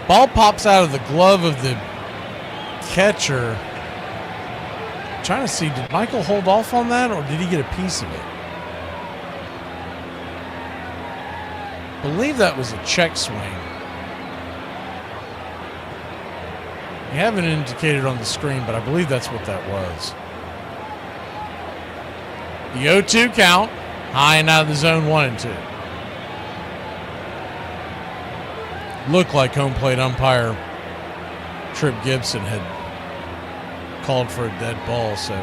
Ball pops out of the glove of the catcher. I'm trying to see, did Michael hold off on that, or did he get a piece of it? I believe that was a check swing. You haven't indicated on the screen, but I believe that's what that was. The 0-2 count, high and out of the zone, 1-2. Looked like home plate umpire Tripp Gibson had called for a dead ball, so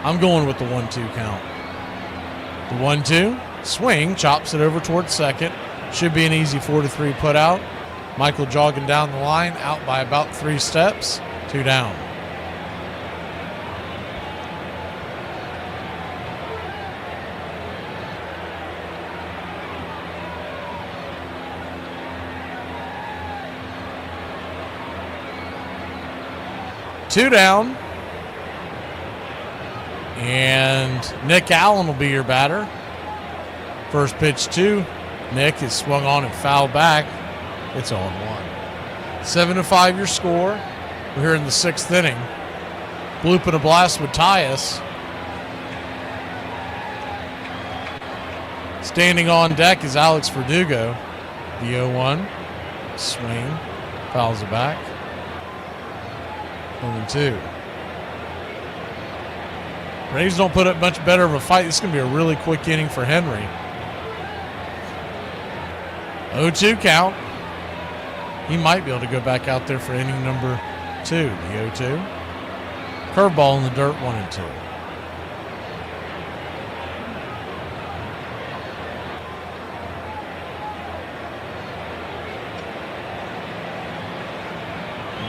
I'm going with the 1-2 count. The 1-2, swing, chops it over towards second. Should be an easy 4-3 put out. Michael jogging down the line, out by about 3 steps, 2 down. Two down. And Nick Allen will be your batter. First pitch to Nick is swung on and fouled back. It's 0-1. 7-5 your score. We're here in the 6th inning. Bloop and a blast would tie us. Standing on deck is Alex Verdugo. The 0-1. Swing. Fouls it back. 0-2. Braves don't put up much better of a fight. This is going to be a really quick inning for Henry. 0-2 count. He might be able to go back out there for inning number 2. The 0-2. Curveball in the dirt, 1-2.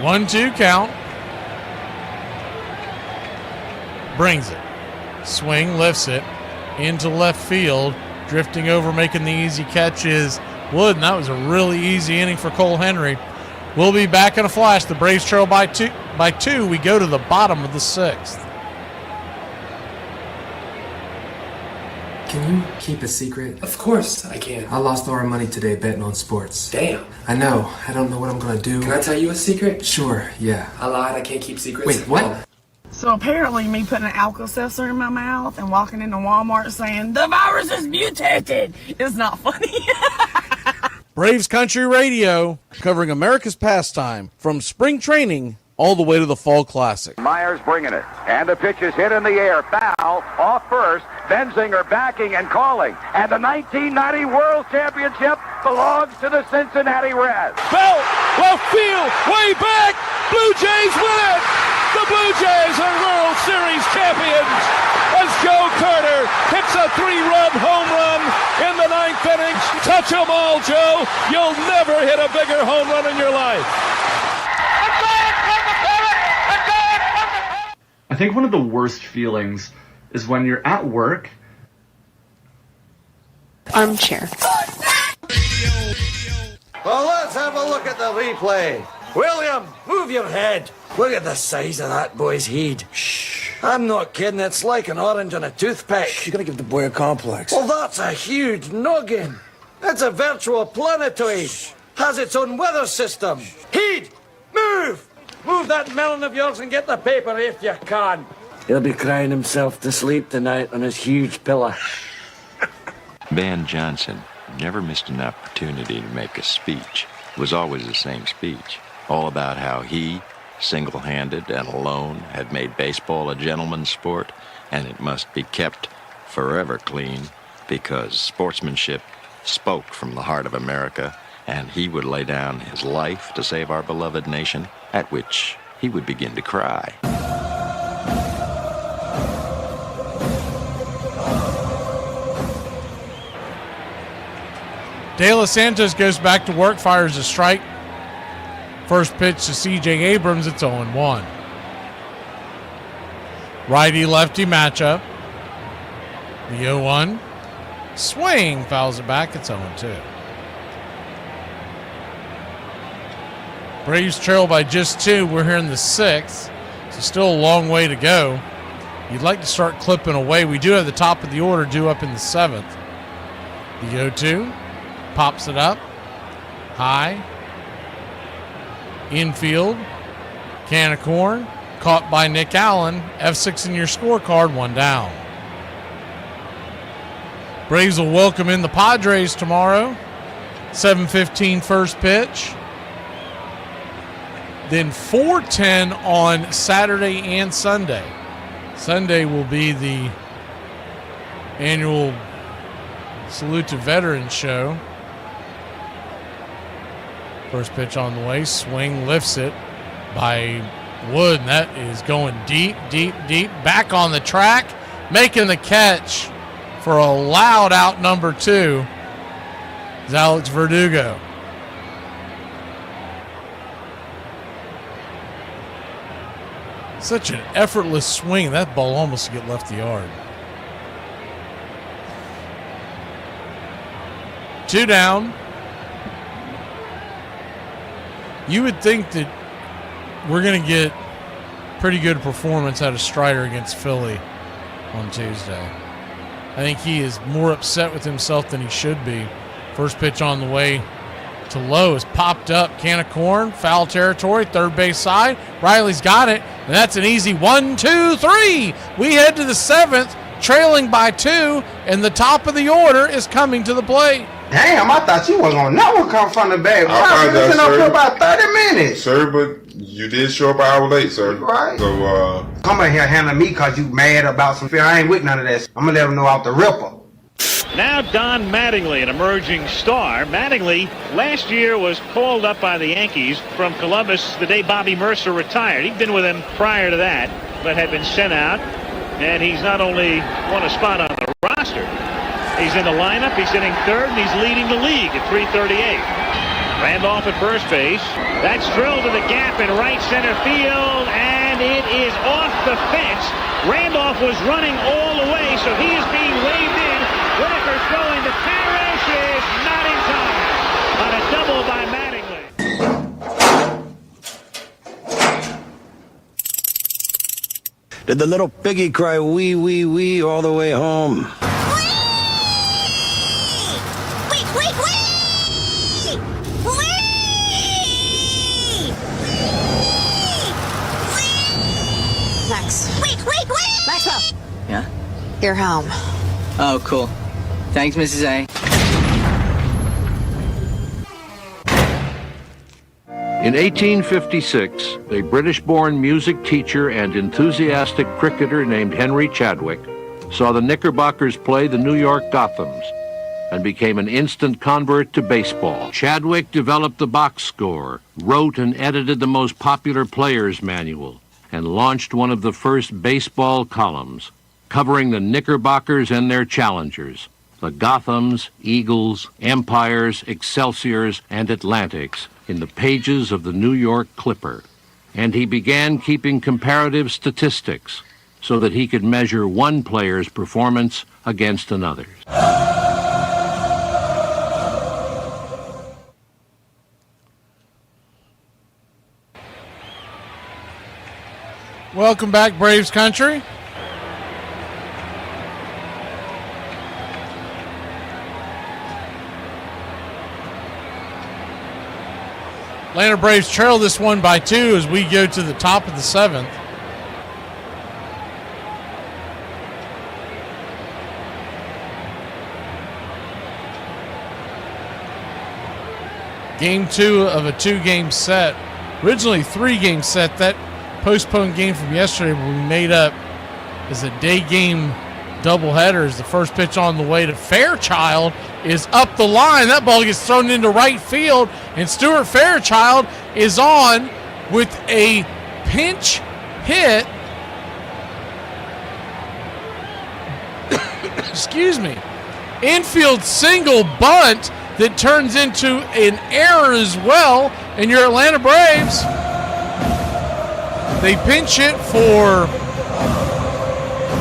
One-two count. Brings it. Swing, lifts it into left field. Drifting over, making the easy catch is Wood, and that was a really easy inning for Cole Henry. We'll be back in a flash. The Braves trail by two. We go to the bottom of the 6th. Can you keep a secret? Of course I can. I lost all our money today betting on sports. Damn. I know. I don't know what I'm gonna do. Can I tell you a secret? Sure, yeah. I lied. I can't keep secrets. Wait, what? So apparently me putting an Alka-Seltzer in my mouth and walking into Walmart saying, "The virus is mutated," is not funny. Braves Country Radio, covering America's pastime from spring training all the way to the Fall Classic. Myers bringing it, and the pitch is hit in the air. Foul, off first. Benzinger backing and calling. And the 1990 World Championship belongs to the Cincinnati Reds. Bell, left field, way back. Blue Jays win it. The Blue Jays are World Series champions as Joe Carter hits a 3-run home run in the 9th inning. Touch 'em all, Joe. You'll never hit a bigger home run in your life. I think one of the worst feelings is when you're at work. Armchair. Well, let's have a look at the replay. William, move your head. Look at the size of that boy's head. Shh. I'm not kidding. It's like an orange on a toothpick. You're gonna give the boy a complex. Well, that's a huge noggin. It's a virtual planetoid. Has its own weather system. Heed, move! Move that melon of yours and get the paper if you can. He'll be crying himself to sleep tonight on his huge pillow. Van Johnson never missed an opportunity to make a speech. It was always the same speech. All about how he, single-handed and alone, had made baseball a gentleman's sport, and it must be kept forever clean, because sportsmanship spoke from the heart of America, and he would lay down his life to save our beloved nation, at which he would begin to cry. De Los Santos goes back to work, fires a strike. First pitch to C.J. Abrams, it's 0-1. Righty-lefty matchup. The 0-1. Swing, fouls it back, it's 0-2. Braves trail by just 2. We're here in the 6th, so still a long way to go. You'd like to start clipping away. We do have the top of the order due up in the 7th. The 0-2. Pops it up. High. Infield. Can of corn. Caught by Nick Allen. F6 in your scorecard. 1 down. Braves will welcome in the Padres tomorrow. 7:15 first pitch. Then 4:10 on Saturday and Sunday. Sunday will be the annual Salute to Veterans show. First pitch on the way. Swing, lifts it by Wood. And that is going deep, deep, deep. Back on the track. Making the catch for a loud out number 2 is Alex Verdugo. Such an effortless swing. That ball almost get left the yard. 2 down. You would think that we're going to get pretty good performance out of Strider against Philly on Tuesday. I think he is more upset with himself than he should be. First pitch on the way to low is popped up. Can of corn, foul territory, third base side. Riley's got it, and that's an easy 1, 2, 3. We head to the 7th, trailing by 2, and the top of the order is coming to the plate. Damn, I thought you wasn't going to never come from the bag. I've been up for about 30 minutes. Sir, but you did show up an hour late, sir. Right. So, come in here handling me because you mad about some fear. I ain't with none of that. I'm going to let them know off the ripper. Now Don Mattingly, an emerging star. Mattingly last year was called up by the Yankees from Columbus the day Bobby Mercer retired. He'd been with him prior to that, but had been sent out. And he's not only won a spot on the roster, he's in the lineup, he's hitting third, and he's leading the league at .338. Randolph at first base. That's drilled to the gap in right center field, and it is off the fence. Randolph was running all the way, so he is being waved in. Whitaker's throwing to Parrish is not in time on a double by Mattingly. Did the little piggy cry wee, wee, wee all the way home? Maxwell. Yeah? You're home. Oh, cool. Thanks, Mrs. A. In 1856, a British-born music teacher and enthusiastic cricketer named Henry Chadwick saw the Knickerbockers play the New York Gothams and became an instant convert to baseball. Chadwick developed the box score, wrote and edited the most popular players' manual, and launched one of the first baseball columns, covering the Knickerbockers and their challengers, the Gothams, Eagles, Empires, Excelsiors, and Atlantics, in the pages of the New York Clipper. And he began keeping comparative statistics so that he could measure one player's performance against another's. Welcome back, Braves country. Atlanta Braves trail this one by 2 as we go to the top of the 7th. Game 2 of a 2-game set. Originally 3-game set. That postponed game from yesterday will be made up as a day game doubleheaders. The first pitch on the way to Fairchild is up the line. That ball gets thrown into right field, and Stuart Fairchild is on with a pinch hit. Excuse me. Infield single bunt that turns into an error as well, and your Atlanta Braves, they pinch hit for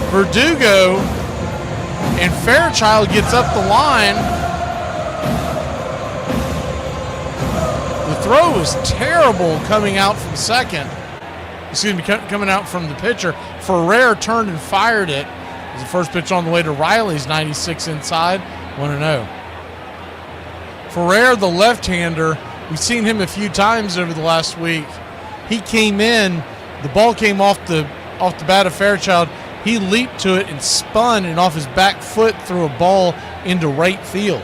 Verdugo, and Fairchild gets up the line. The throw was terrible coming out from second. Excuse me, coming out from the pitcher. Ferrer turned and fired it. It was the first pitch on the way to Riley's 96 inside, 1-0. Ferrer, the left-hander, we've seen him a few times over the last week. He came in, the ball came off the bat of Fairchild. He leaped to it and spun, and off his back foot threw a ball into right field.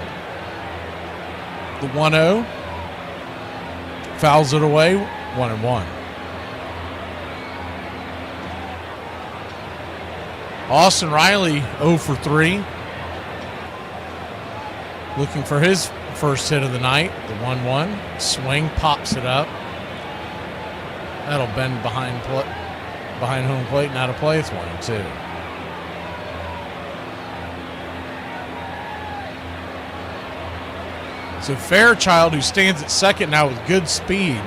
The 1-0 fouls it away, 1-1. Austin Riley 0 for 3. Looking for his first hit of the night, the 1-1. Swing, pops it up. That'll bend behind home plate and out of play. It's 1-2. So Fairchild, who stands at second now with good speed,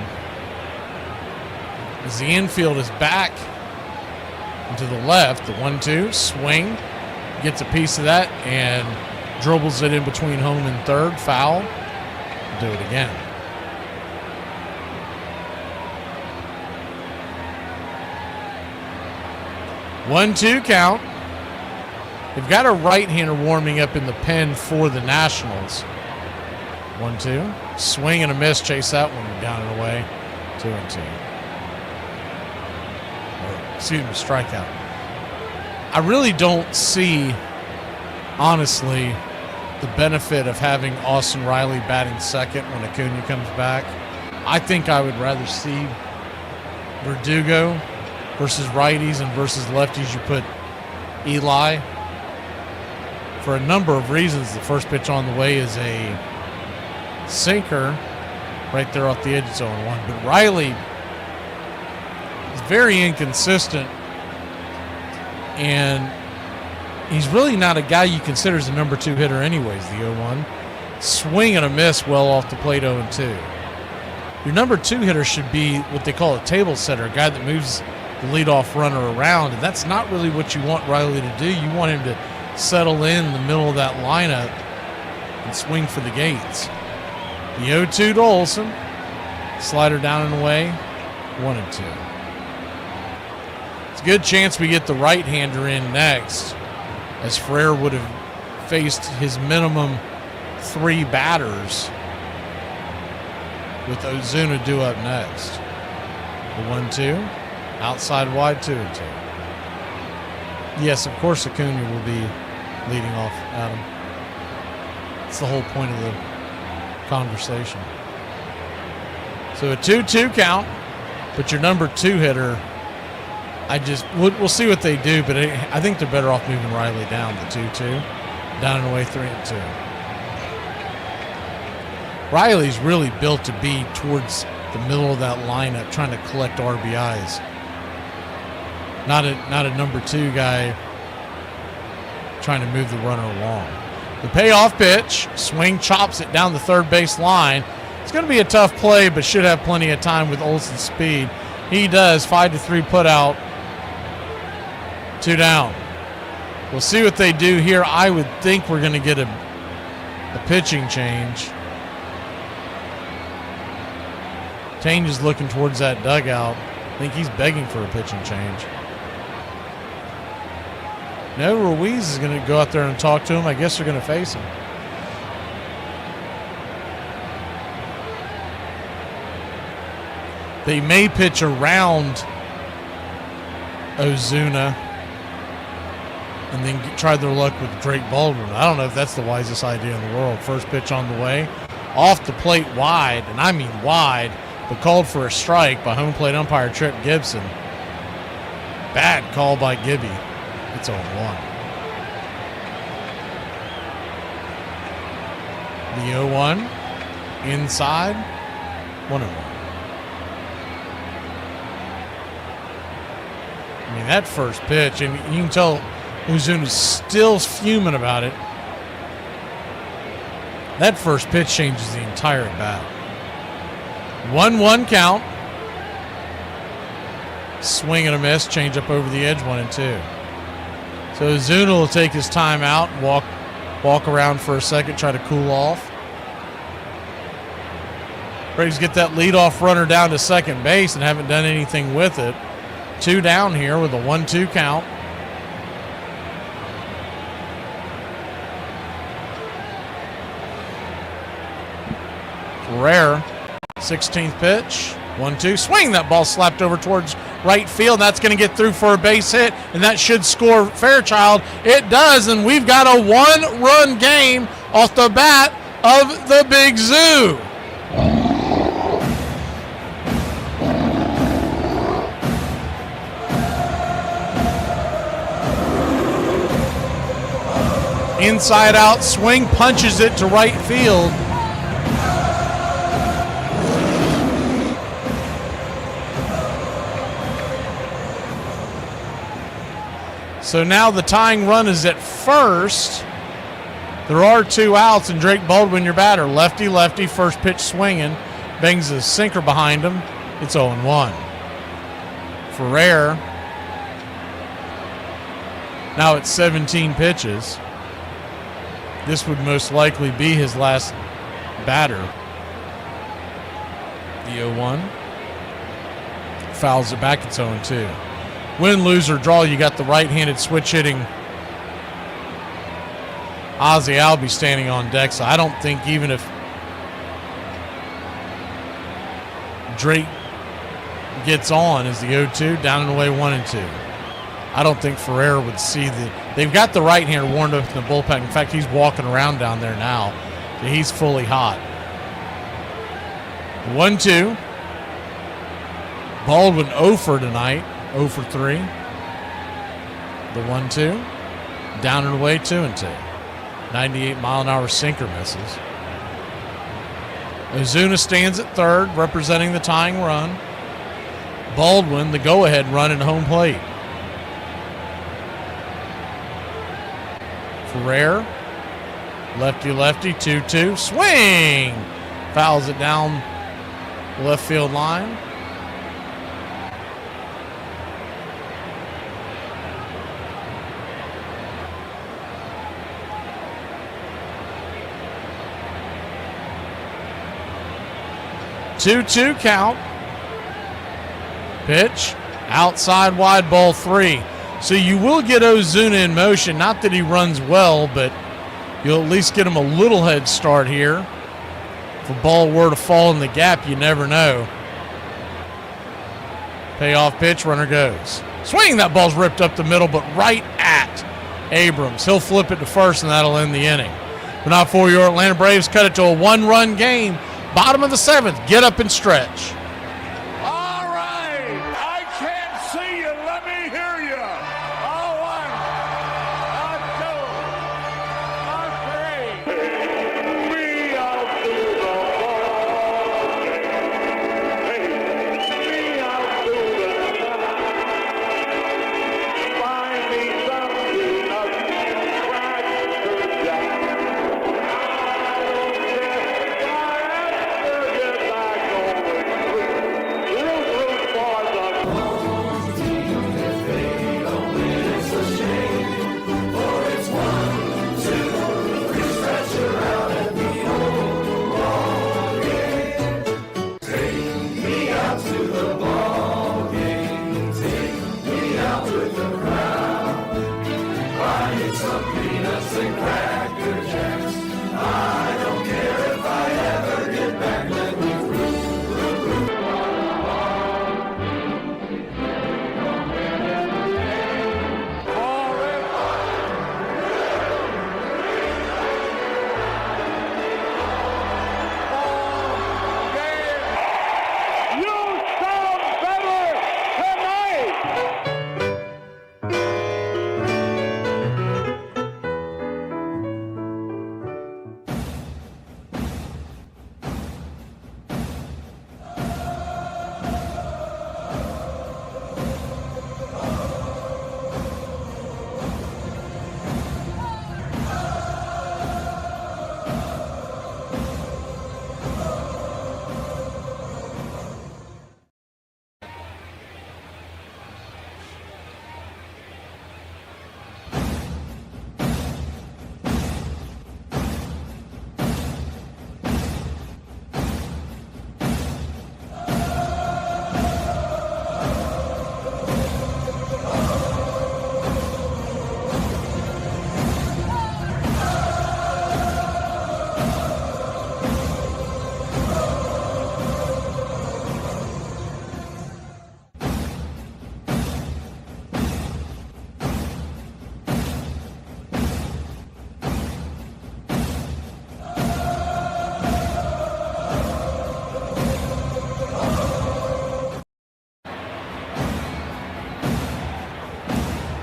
as the infield is back and to the left, the 1-2 swing, gets a piece of that and dribbles it in between home and third. Foul. Do it again. One-two count. They've got a right-hander warming up in the pen for the Nationals. 1-2. Swing and a miss. Chase that one down and away. 2-2. Excuse me, strikeout. I really don't see, honestly, the benefit of having Austin Riley batting second when Acuna comes back. I think I would rather see Verdugo versus righties and versus lefties. You put Eli for a number of reasons. The first pitch on the way is a sinker right there off the edge. It's 0-1. But Riley is very inconsistent, and he's really not a guy you consider as a number 2 hitter anyways, the 0-1. Swing and a miss well off the plate, 0-2. Your number 2 hitter should be what they call a table setter, a guy that moves the leadoff runner around, and that's not really what you want Riley to do. You want him to settle in the middle of that lineup and swing for the gates. The 0-2 to Olsen. Slider down and away, 1-2. It's a good chance we get the right-hander in next, as Ferrer would have faced his minimum 3 batters with Ozuna due up next. The 1-2, outside wide, 2-2. Yes, of course Acuna will be leading off, Adam. That's the whole point of the conversation. So a 2-2 count, but your number 2 hitter, we'll see what they do, but I think they're better off moving Riley down, the 2-2, down and away, 3-2. Riley's really built to be towards the middle of that lineup, trying to collect RBIs. Not a number 2 guy trying to move the runner along. The payoff pitch, swing, chops it down the third base line. It's going to be a tough play, but should have plenty of time with Olsen's speed. He does. 5-3 put out. 2 down. We'll see what they do here. I would think we're going to get a pitching change. Tane is looking towards that dugout. I think he's begging for a pitching change. No, Ruiz is going to go out there and talk to him. I guess they're going to face him. They may pitch around Ozuna and then try their luck with Drake Baldwin. I don't know if that's the wisest idea in the world. First pitch on the way. Off the plate wide, and I mean wide, but called for a strike by home plate umpire Trip Gibson. Bad call by Gibby. It's 0-1. The 0-1. Inside. 1-0. I mean, that first pitch, and you can tell Ozuna's still fuming about it. That first pitch changes the entire at-bat. 1-1 count. Swing and a miss. Change up over the edge, 1-2. So Ozuna will take his time out, walk around for a second, try to cool off. Braves get that leadoff runner down to second base and haven't done anything with it. 2 down here with a 1-2 count. Ferrer, 16th pitch. 1-2. Swing. That ball slapped over towards right field. That's going to get through for a base hit, and that should score Fairchild. It does, and we've got a 1-run game off the bat of the Big Zoo. Inside out swing, punches it to right field. So now the tying run is at first. There are 2 outs, and Drake Baldwin, your batter. Lefty, first pitch swinging. Bangs a sinker behind him. It's 0-1. Ferrer. Now it's 17 pitches. This would most likely be his last batter. The 0-1. Fouls it back. It's 0-2. Win, lose, or draw, you got the right-handed switch-hitting Ozzie Albies standing on deck. So I don't think even if Drake gets on as the 0-2, down and away 1-2. I don't think Ferrer would see they've got the right-hander warmed up in the bullpen. In fact, he's walking around down there now. He's fully hot. 1-2. Baldwin 0 for tonight. 0 for 3. The 1-2. Down and away 2-2. 98-mile-an-hour sinker misses. Ozuna stands at third, representing the tying run. Baldwin, the go-ahead run at home plate. Ferrer, lefty, 2-2. Swing! Fouls it down the left field line. Two count. Pitch. Outside wide, ball 3. So you will get Ozuna in motion. Not that he runs well, but you'll at least get him a little head start here. If a ball were to fall in the gap, you never know. Payoff pitch, runner goes. Swing, that ball's ripped up the middle, but right at Abrams. He'll flip it to first, and that'll end the inning. But not for your Atlanta Braves. Cut it to a 1-run game. Bottom of the 7th. Get up and stretch. All right. I can't see you. Let me hear you. A 1, a 2, a 3. We out to the ball game. We out to the night. Find me something up Cracker Jack. I don't care.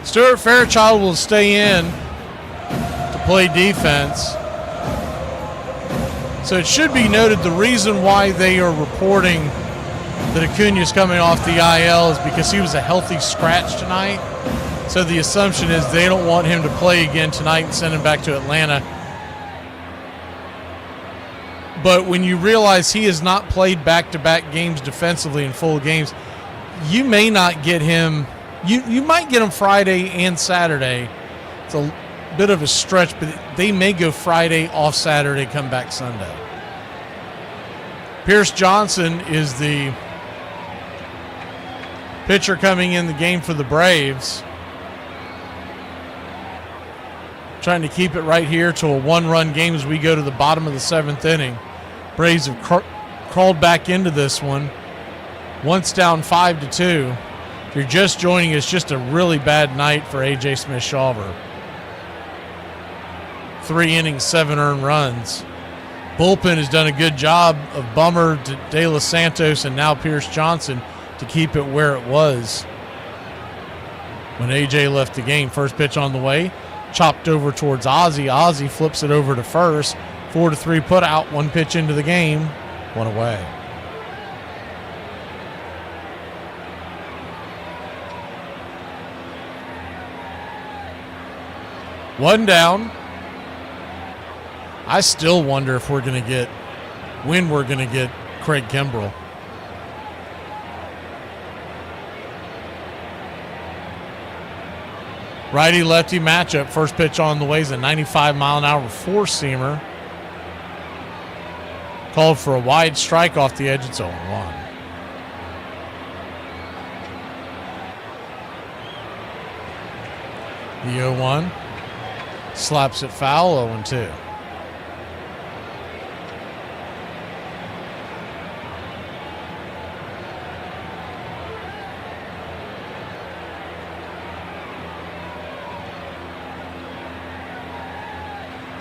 Stuart Fairchild will stay in to play defense. So it should be noted the reason why they are reporting that Acuna's coming off the IL is because he was a healthy scratch tonight. So the assumption is they don't want him to play again tonight and send him back to Atlanta. But when you realize he has not played back-to-back games defensively in full games, you may not get him. You might get him Friday and Saturday. It's a bit of a stretch, but they may go Friday, off Saturday, come back Sunday. Pierce Johnson is the pitcher coming in the game for the Braves. Trying to keep it right here to a one-run game as we go to the bottom of the 7th inning. Braves have crawled back into this one. Once down 5-2. If you're just joining us, just a really bad night for A.J. Smith-Shawver. 3 innings, 7 earned runs. Bullpen has done a good job of Bummer, De Los Santos, and now Pierce Johnson to keep it where it was when A.J. left the game. First pitch on the way. Chopped over towards Ozzie. Ozzie flips it over to first. 4-3 put out. 1 pitch into the game. 1 away. One down. I still wonder if when we're going to get Craig Kimbrell. Righty-lefty matchup. First pitch on the way is a 95-mile-an-hour four-seamer. Called for a wide strike off the edge. It's 0-1. The 0-1. Slaps it foul. 0-2.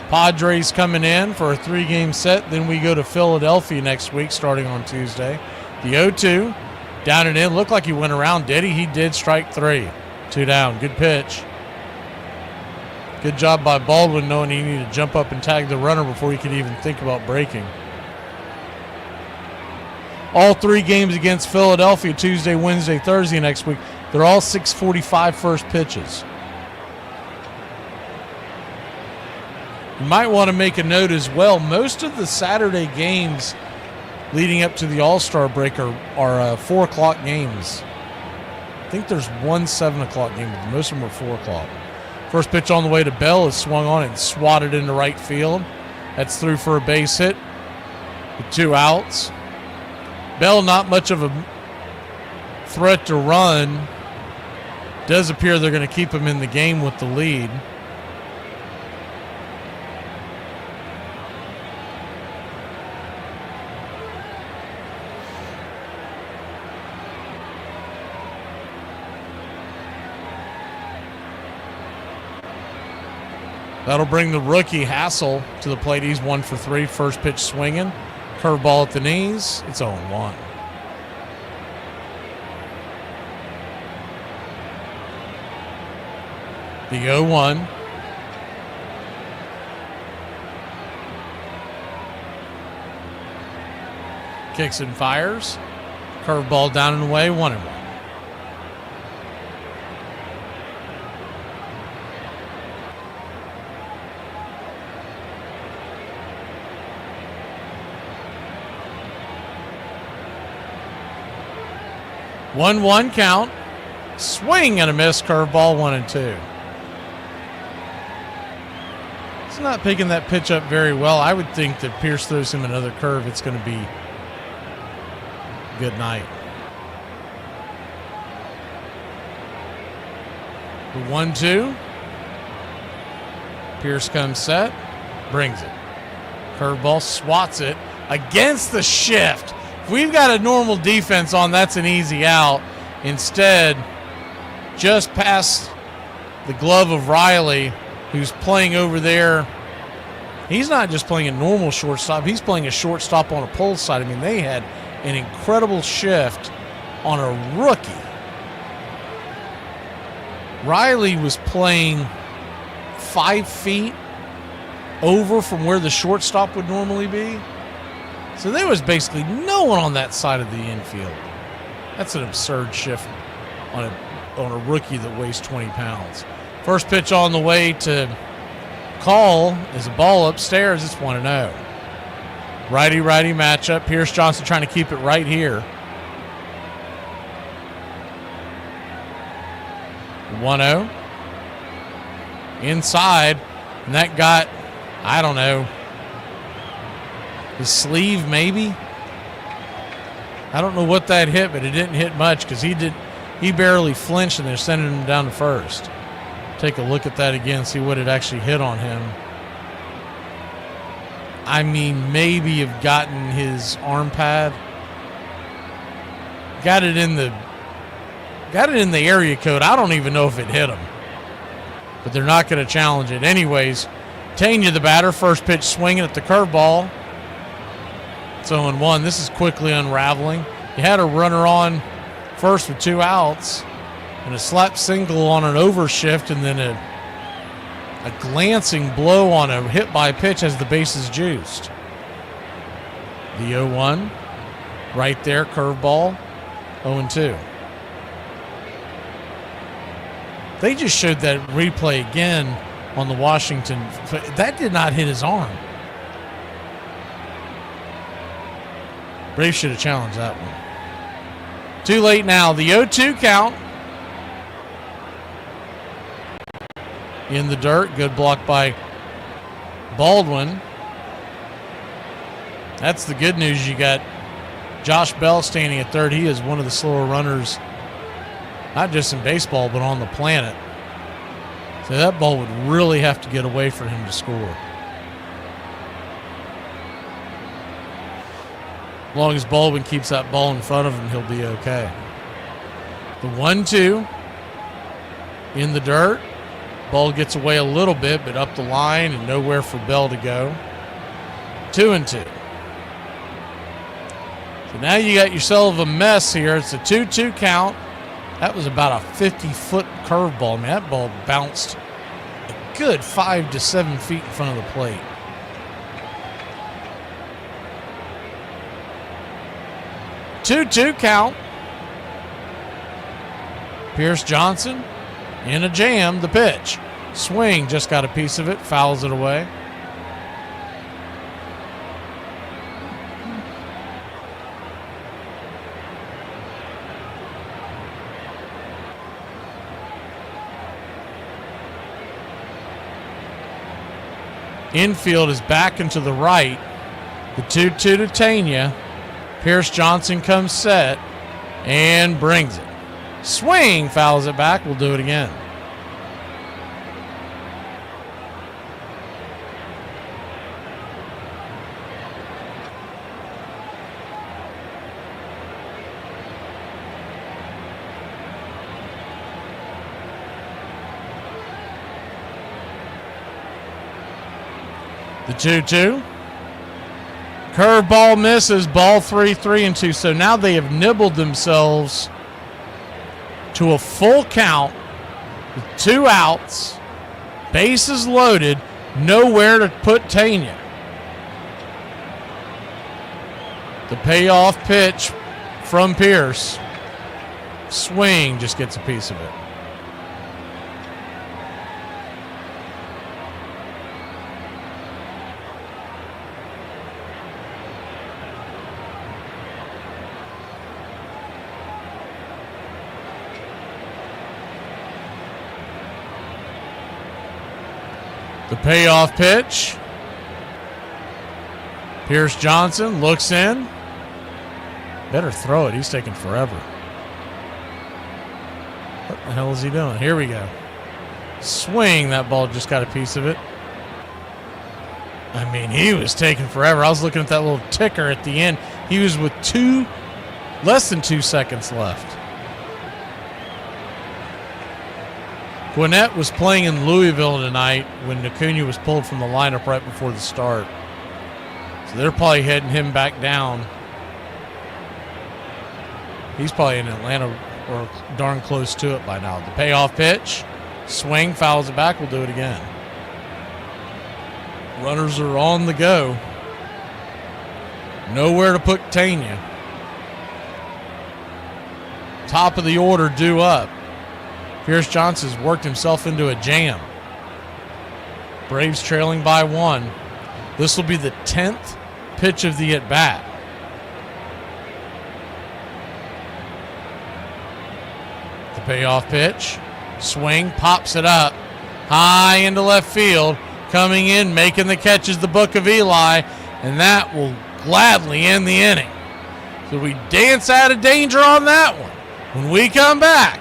Padres coming in for a 3-game set. Then we go to Philadelphia next week starting on Tuesday. The 0-2. Down and in. Looked like he went around, did he? He did. Strike 3. 2 down. Good pitch. Good job by Baldwin knowing he needed to jump up and tag the runner before he could even think about breaking. All 3 games against Philadelphia, Tuesday, Wednesday, Thursday next week. They're all 6:45 first pitches. You might want to make a note as well. Most of the Saturday games leading up to the All-Star break are 4 o'clock games. I think there's one 7 o'clock game, but most of them are 4 o'clock. First pitch on the way to Bell is swung on and swatted into right field. That's through for a base hit with 2 outs. Bell, not much of a threat to run. Does appear they're going to keep him in the game with the lead. That'll bring the rookie Hassel to the plate. He's 1 for 3. First pitch swinging. Curveball at the knees. It's 0-1. The 0-1. Kicks and fires. Curveball down and away. 1-1. One count. Swing and a miss. Curveball. 1-2. He's not picking that pitch up very well. I would think that Pierce throws him another curve. It's going to be a good night. The 1-2. Pierce comes set. Brings it. Curveball. Swats it against the shift. If we've got a normal defense on, that's an easy out. Instead, just past the glove of Riley, who's playing over there. He's not just playing a normal shortstop. He's playing a shortstop on a pull side. I mean, they had an incredible shift on a rookie. Riley was playing 5 feet over from where the shortstop would normally be. So there was basically no one on that side of the infield. That's an absurd shift on a rookie that weighs 20 pounds. First pitch on the way to call is a ball upstairs. It's 1-0. Righty-righty matchup. Pierce Johnson trying to keep it right here. 1-0. Inside. And that got, I don't know, his sleeve maybe? I don't know what that hit, but it didn't hit much because he barely flinched and they're sending him down to first. Take a look at that again, see what it actually hit on him. I mean, maybe have gotten his arm pad. Got it in the area code. I don't even know if it hit him. But they're not going to challenge it. Anyways, Tanya, the batter, first pitch swinging at the curveball. It's 0-1. This is quickly unraveling. You had a runner on first with 2 outs and a slap single on an overshift and then a glancing blow on a hit by pitch as the bases juiced. The 0-1 right there, curveball, 0-2. They just showed that replay again on the Washington. That did not hit his arm. Braves should have challenged that one. Too late now. The 0-2 count. In the dirt. Good block by Baldwin. That's the good news. You got Josh Bell standing at third. He is one of the slower runners, not just in baseball, but on the planet. So that ball would really have to get away for him to score. As long as Baldwin keeps that ball in front of him, he'll be okay. The 1-2 in the dirt. Ball gets away a little bit, but up the line and nowhere for Bell to go. 2-2. So now you got yourself a mess here. It's a 2-2 count. That was about a 50-foot curveball. I mean, that ball bounced a good 5 to 7 feet in front of the plate. Two count. Pierce Johnson in a jam. The pitch. Swing, just got a piece of it. Fouls it away. Infield is back and to the right. The 2-2 to Tanya. Pierce Johnson comes set and brings it. Swing, fouls it back. We'll do it again. The 2-2. Curveball misses, ball 3-2. So now they have nibbled themselves to a full count with 2 outs, bases loaded, nowhere to put Tanya. The payoff pitch from Pierce. Swing, just gets a piece of it. The payoff pitch. Pierce Johnson looks in. Better throw it. He's taking forever. What the hell is he doing? Here we go. Swing. That ball just got a piece of it. I mean, he was taking forever. I was looking at that little ticker at the end. He was with less than 2 seconds left. Gwinnett was playing in Louisville tonight when Acuna was pulled from the lineup right before the start. So they're probably heading him back down. He's probably in Atlanta or darn close to it by now. The payoff pitch Swing, fouls it back, we'll do it again. Runners are on the go. Nowhere to put Tanya. Top of the order due up. Pierce Johnson's worked himself into a jam. Braves trailing by 1. This will be the 10th pitch of the at-bat. The payoff pitch. Swing, pops it up. High into left field. Coming in, making the catch is the Book of Eli. And that will gladly end the inning. So we dance out of danger on that one. When we come back,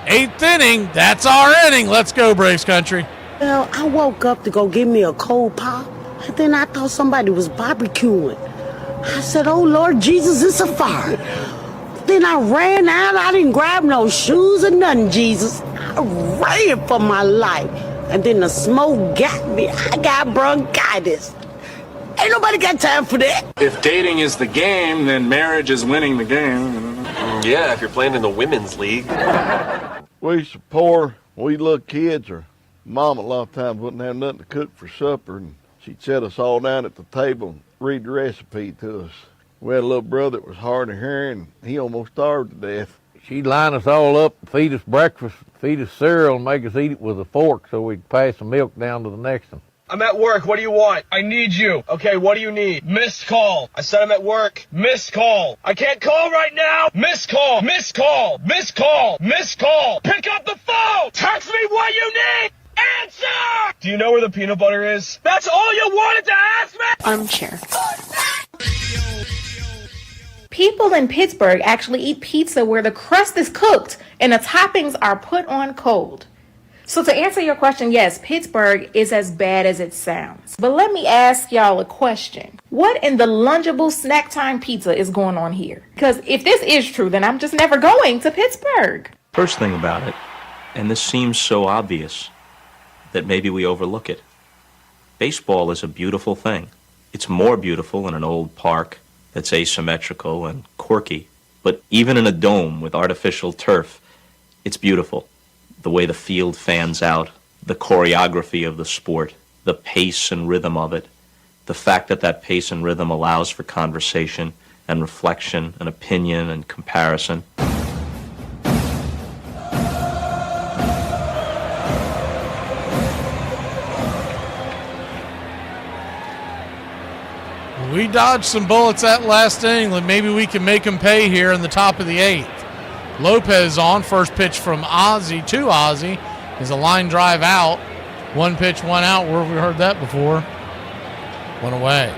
8th inning, that's our inning. Let's go, Braves country. Well, I woke up to go get me a cold pop, and then I thought somebody was barbecuing. I said, oh, Lord Jesus, it's a fire. Then I ran out. I didn't grab no shoes or nothing, Jesus. I ran for my life. And then the smoke got me. I got bronchitis. Ain't nobody got time for that. If dating is the game, then marriage is winning the game. Yeah, if you're playing in the women's league. We used to poor, we little kids, or Mom a lot of times wouldn't have nothing to cook for supper, and she'd set us all down at the table and read the recipe to us. We had a little brother that was hard of hearing, and he almost starved to death. She'd line us all up, feed us breakfast, feed us cereal, and make us eat it with a fork so we'd pass the milk down to the next one. I'm at work. What do you want? I need you. Okay, what do you need? Missed call. I said I'm at work. Missed call. I can't call right now. Missed call. Missed call. Missed call. Missed call. Pick up the phone. Text me what you need. Answer! Do you know where the peanut butter is? That's all you wanted to ask me? Armchair. People in Pittsburgh actually eat pizza where the crust is cooked and the toppings are put on cold. So to answer your question, yes, Pittsburgh is as bad as it sounds. But let me ask y'all a question. What in the lungeable snack time pizza is going on here? Because if this is true, then I'm just never going to Pittsburgh. First thing about it, and this seems so obvious that maybe we overlook it. Baseball is a beautiful thing. It's more beautiful in an old park that's asymmetrical and quirky. But even in a dome with artificial turf, it's beautiful. The way the field fans out, the choreography of the sport, the pace and rhythm of it, the fact that that pace and rhythm allows for conversation and reflection and opinion and comparison. We dodged some bullets that last inning. Maybe we can make them pay here in the top of the 8th. Lopez on, first pitch from Ozzie to Ozzie is a line drive out. 1 pitch, 1 out. Where have we heard that before? 1 away.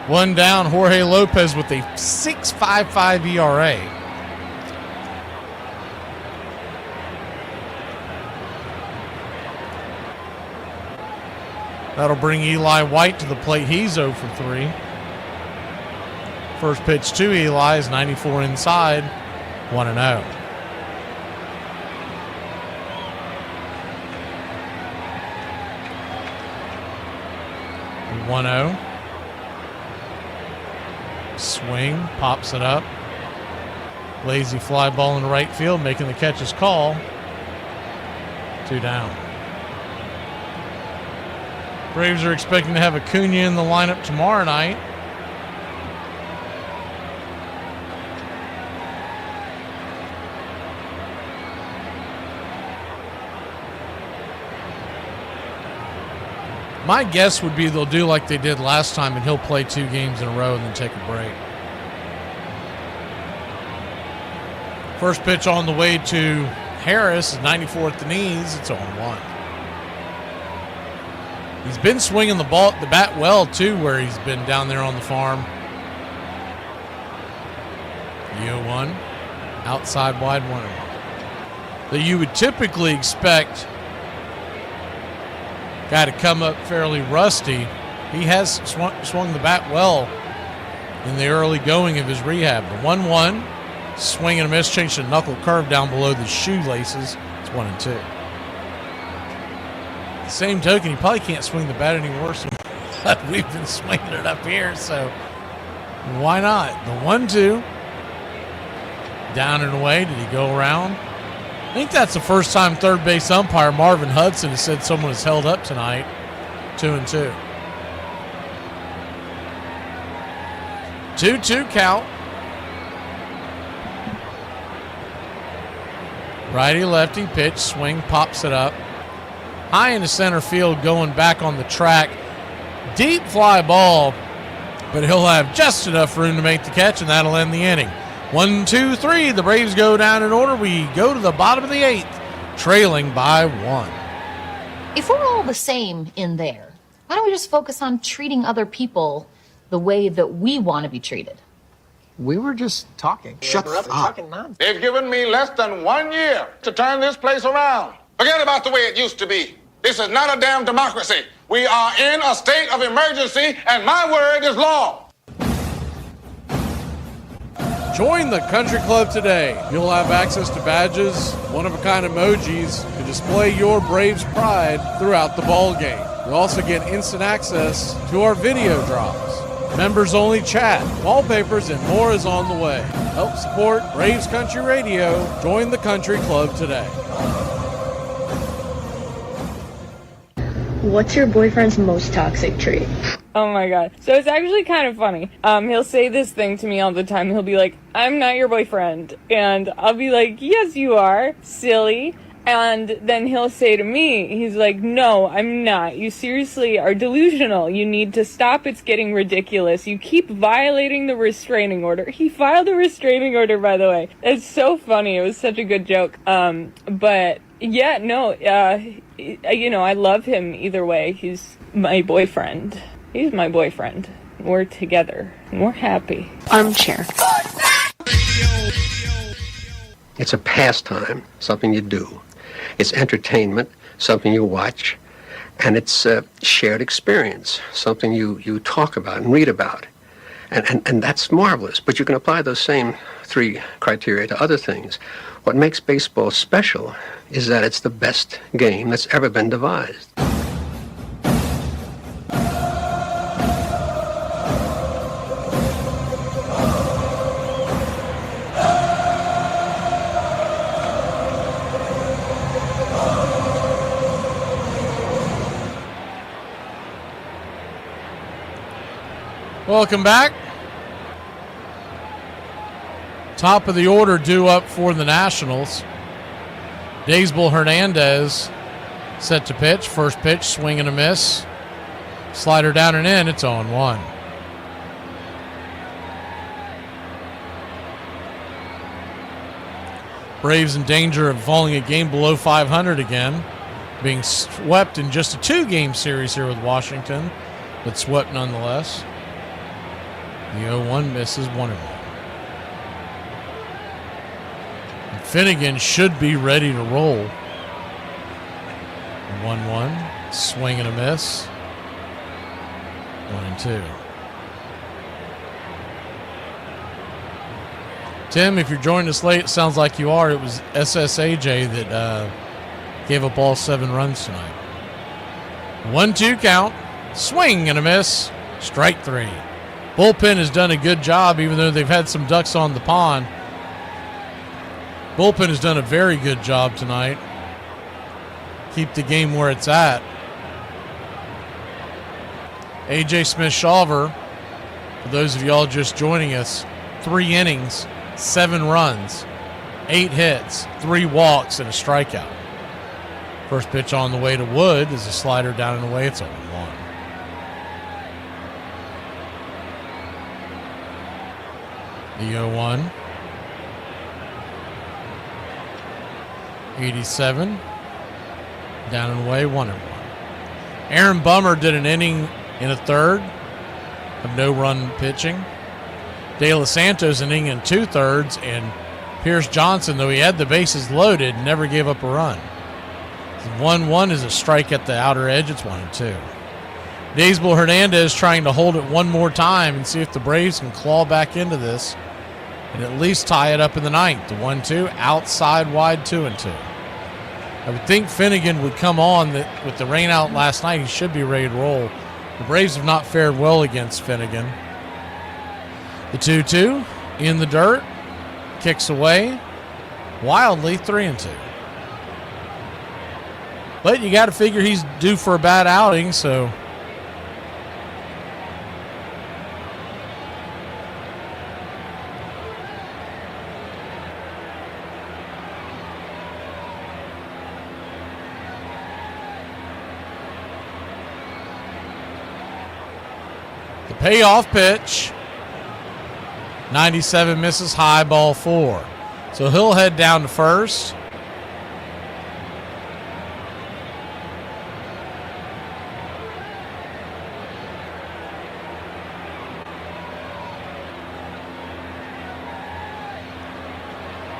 One down, Jorge Lopez with a 6.55 ERA. That'll bring Eli White to the plate. He's 0 for 3. First pitch to Eli is 94 inside, 1-0. Swing, pops it up. Lazy fly ball in right field, making the catch is call. 2 down. Braves are expecting to have Acuna in the lineup tomorrow night. My guess would be they'll do like they did last time and he'll play 2 games in a row and then take a break. First pitch on the way to Harris is 94 at the knees. It's 0-1. He's been swinging the bat well, too, where he's been down there on the farm. 0-1. Outside wide 1-1. That you would typically expect guy to come up fairly rusty. He has swung the bat well in the early going of his rehab. The 1-1. Swing and a miss. Changed to knuckle curve down below the shoelaces. It's 1-2. Same token, he probably can't swing the bat any worse than we've been swinging it up here, so why not? The 1-2, Down and away. Did he go around? I think that's the first time third base umpire Marvin Hudson has said someone is held up tonight. 2-2. 2-2 count. Righty lefty pitch, swing, pops it up. High into center field, going back on the track. Deep fly ball, but he'll have just enough room to make the catch, and that'll end the inning. 1, 2, 3. The Braves go down in order. We go to the bottom of the 8th, trailing by 1. If we're all the same in there, why don't we just focus on treating other people the way that we want to be treated? We were just talking. Shut up. They've given me less than 1 year to turn this place around. Forget about the way it used to be. This is not a damn democracy. We are in a state of emergency, and my word is law. Join the country club today. You'll have access to badges, one-of-a-kind emojis to display your Braves pride throughout the ball game. You'll also get instant access to our video drops, members-only chat, wallpapers, and more is on the way. Help support Braves Country Radio. Join the country club today. What's your boyfriend's most toxic trait? Oh my god. So it's actually kind of funny. He'll say this thing to me all the time. He'll be like, I'm not your boyfriend. And I'll be like, yes, you are, silly. And then he'll say to me, he's like, no, I'm not. You seriously are delusional. You need to stop. It's getting ridiculous. You keep violating the restraining order. He filed a restraining order, by the way. It's so funny. It was such a good joke. But yeah, no, you know, I love him either way. He's my boyfriend. He's my boyfriend. We're together. We're happy. Armchair. It's a pastime, something you do. It's entertainment, something you watch. And it's a shared experience, something you talk about and read about. And that's marvelous. But you can apply those same 3 criteria to other things. What makes baseball special is that it's the best game that's ever been devised. Welcome back. Top of the order due up for the Nationals. Daysbel Hernandez set to pitch. First pitch, swing and a miss. Slider down and in. It's 0-1. Braves in danger of falling a game below 500 again. Being swept in just a 2-game series here with Washington, but swept nonetheless. The 0-1 misses 1-1. Finnegan should be ready to roll. 1-1. Swing and a miss. 1-2. Tim, if you're joining us late, it sounds like you are. It was SSAJ that gave up all 7 runs tonight. 1-2 count. Swing and a miss. Strike 3. Bullpen has done a good job, even though they've had some ducks on the pond. Bullpen has done a very good job tonight. Keep the game where it's at. A.J. Smith-Shawver, for those of y'all just joining us, 3 innings, 7 runs, 8 hits, 3 walks, and a strikeout. First pitch on the way to Wood is a slider down and away. It's 0-1. The 0-1. 87. Down and away, 1-1. Aaron Bummer did an inning in a third of no-run pitching. De Los Santos an inning in 2/3, and Pierce Johnson, though he had the bases loaded, never gave up a run. 1-1 is a strike at the outer edge. It's 1-2. Daysbel Hernandez trying to hold it one more time and see if the Braves can claw back into this and at least tie it up in the 9th. The 1-2, outside wide, 2-2. I would think Finnegan would come on that with the rain out last night. He should be ready to roll. The Braves have not fared well against Finnegan. The 2-2 in the dirt. kicks away. Wildly 3-2. But you got to figure he's due for a bad outing, so. The payoff pitch. 97 misses, high, ball 4. So he'll head down to first.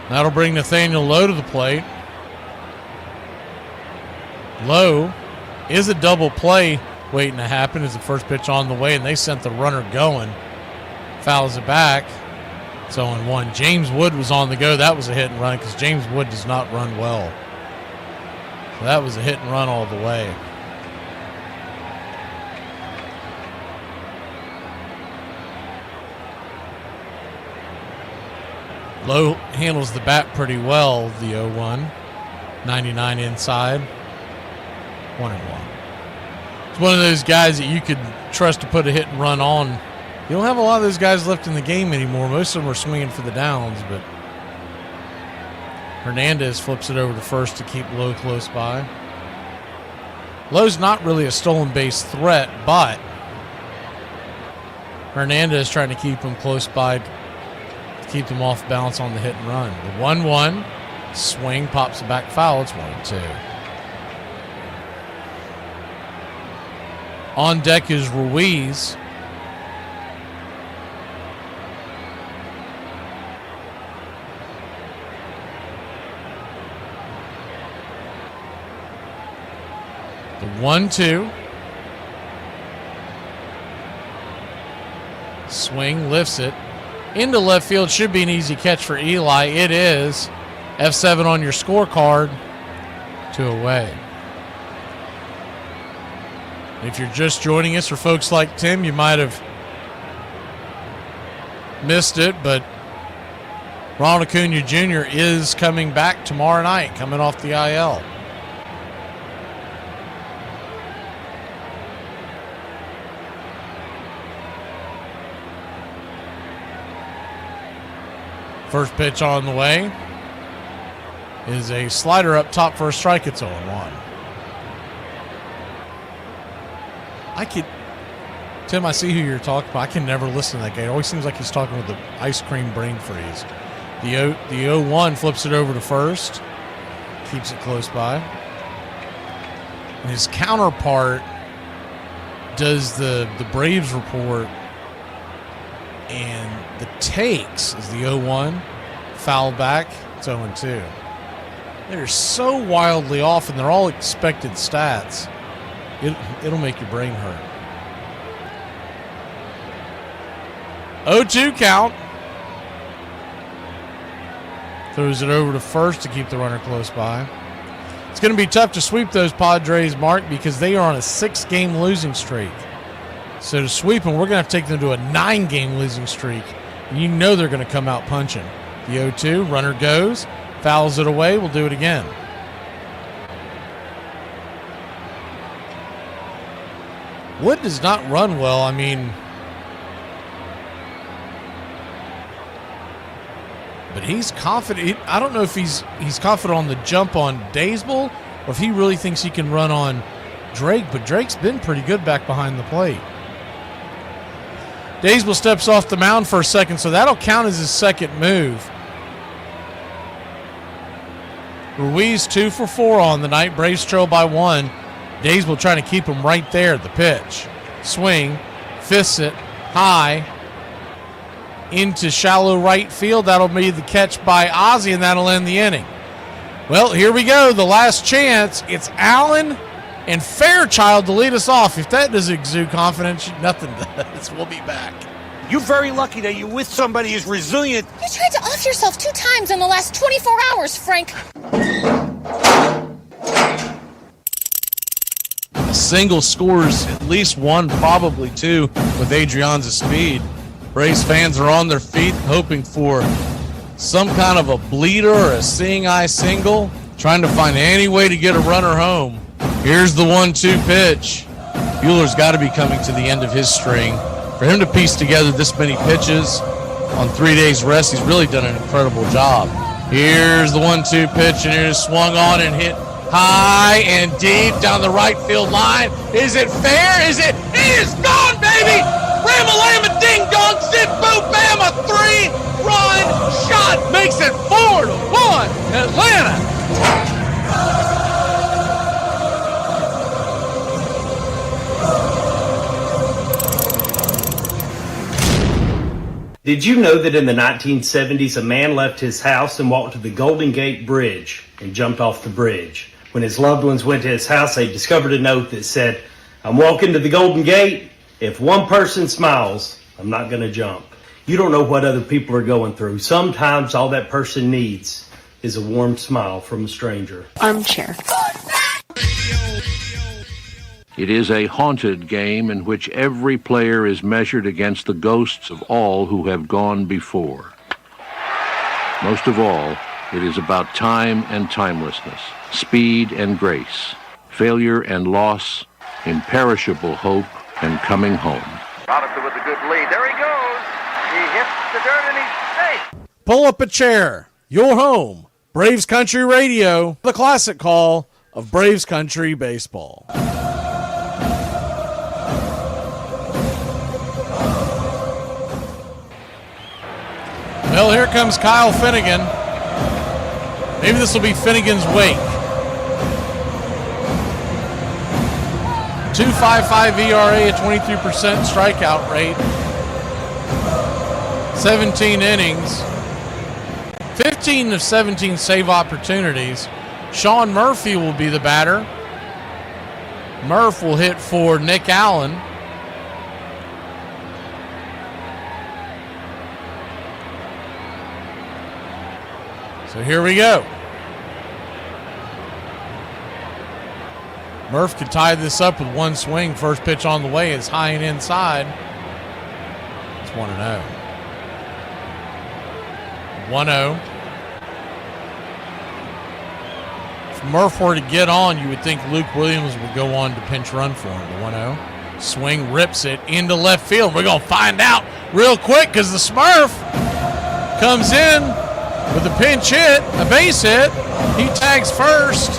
That'll bring Nathaniel Lowe to the plate. Lowe is a double play waiting to happen as the first pitch on the way, and they sent the runner going. Fouls it back. It's 0-1. James Wood was on the go. That was a hit and run because James Wood does not run well. So that was a hit and run all the way. Lowe handles the bat pretty well, the 0-1. 99 inside. 1-1. It's one of those guys that you could trust to put a hit and run on. You don't have a lot of those guys left in the game anymore. Most of them are swinging for the downs, but Hernandez flips it over to first to keep Lowe close by. Lowe's not really a stolen base threat, but Hernandez trying to keep him close by to keep them off balance on the hit and run. The 1-1 swing pops it back foul. It's 1-2. On deck is Ruiz. The 1-2. Swing, lifts it. Into left field, should be an easy catch for Eli. It is. F7 on your scorecard. 2 away. If you're just joining us, or folks like Tim, you might have missed it, but Ronald Acuna Jr. is coming back tomorrow night, coming off the IL. First pitch on the way is a slider up top for a strike. It's 0-1. Tim, I see who you're talking about. I can never listen to that guy. It always seems like he's talking with the ice cream brain freeze. The 0-1 flips it over to first. Keeps it close by. And his counterpart does the Braves report, and the takes is the 0-1. Foul back. It's 0-2. They're so wildly off, and they're all expected stats. It'll make your brain hurt. 0-2 count. Throws it over to first to keep the runner close by. It's going to be tough to sweep those Padres, Mark, because they are on a 6-game losing streak. So to sweep them, we're going to have to take them to a 9-game losing streak. And you know they're going to come out punching. The 0-2, runner goes, fouls it away. We'll do it again. Wood does not run well. I mean, but he's confident. I don't know if he's confident on the jump on Daysbel, or if he really thinks he can run on Drake. But Drake's been pretty good back behind the plate. Daysbel steps off the mound for a second, so that'll count as his second move. Ruiz 2 for 4 on the night. Braves trail by 1. Daysbel trying to keep him right there. The pitch. Swing. Fists it. High. Into shallow right field. That'll be the catch by Ozzie, and that'll end the inning. Well, here we go. The last chance. It's Allen and Fairchild to lead us off. If that doesn't exude confidence, nothing does. We'll be back. You're very lucky that you're with somebody as resilient. You tried to off yourself 2 times in the last 24 hours, Frank. A single scores at least 1, probably 2 with Adrianza's speed. Braves fans are on their feet hoping for some kind of a bleeder or a seeing eye single, trying to find any way to get a runner home. Here's the 1-2 pitch. Bueller's got to be coming to the end of his string. For him to piece together this many pitches on 3 days rest, he's really done an incredible job. Here's the 1-2 pitch, and it is swung on and hit high and deep down the right field line. Is it fair? Is it? It is gone, baby! Ram-a-lam-a ding-dong, zip, boom, bam, a 3-run shot makes it 4-1 Atlanta. Did you know that in the 1970s, a man left his house and walked to the Golden Gate Bridge and jumped off the bridge? When his loved ones went to his house, they discovered a note that said, "I'm walking to the Golden Gate. If one person smiles, I'm not going to jump." You don't know what other people are going through. Sometimes all that person needs is a warm smile from a stranger. Armchair. It is a haunted game in which every player is measured against the ghosts of all who have gone before. Most of all, it is about time and timelessness, speed and grace, failure and loss, imperishable hope and coming home. Robinson with a good lead. There he goes. He hits the dirt and he's safe. Pull up a chair. Your home. Braves Country Radio. The classic call of Braves Country Baseball. Well, here comes Kyle Finnegan. Maybe this will be Finnegan's wake. 2.55 ERA, a 23% strikeout rate. 17 innings. 15 of 17 save opportunities. Sean Murphy will be the batter. Murph will hit for Nick Allen. So here we go. Murph could tie this up with one swing. First pitch on the way is high and inside. It's 1-0. 1-0. If Murph were to get on, you would think Luke Williams would go on to pinch run for him. The 1-0. Swing rips it into left field. We're going to find out real quick because the Smurf comes in with a pinch hit, a base hit. He tags first.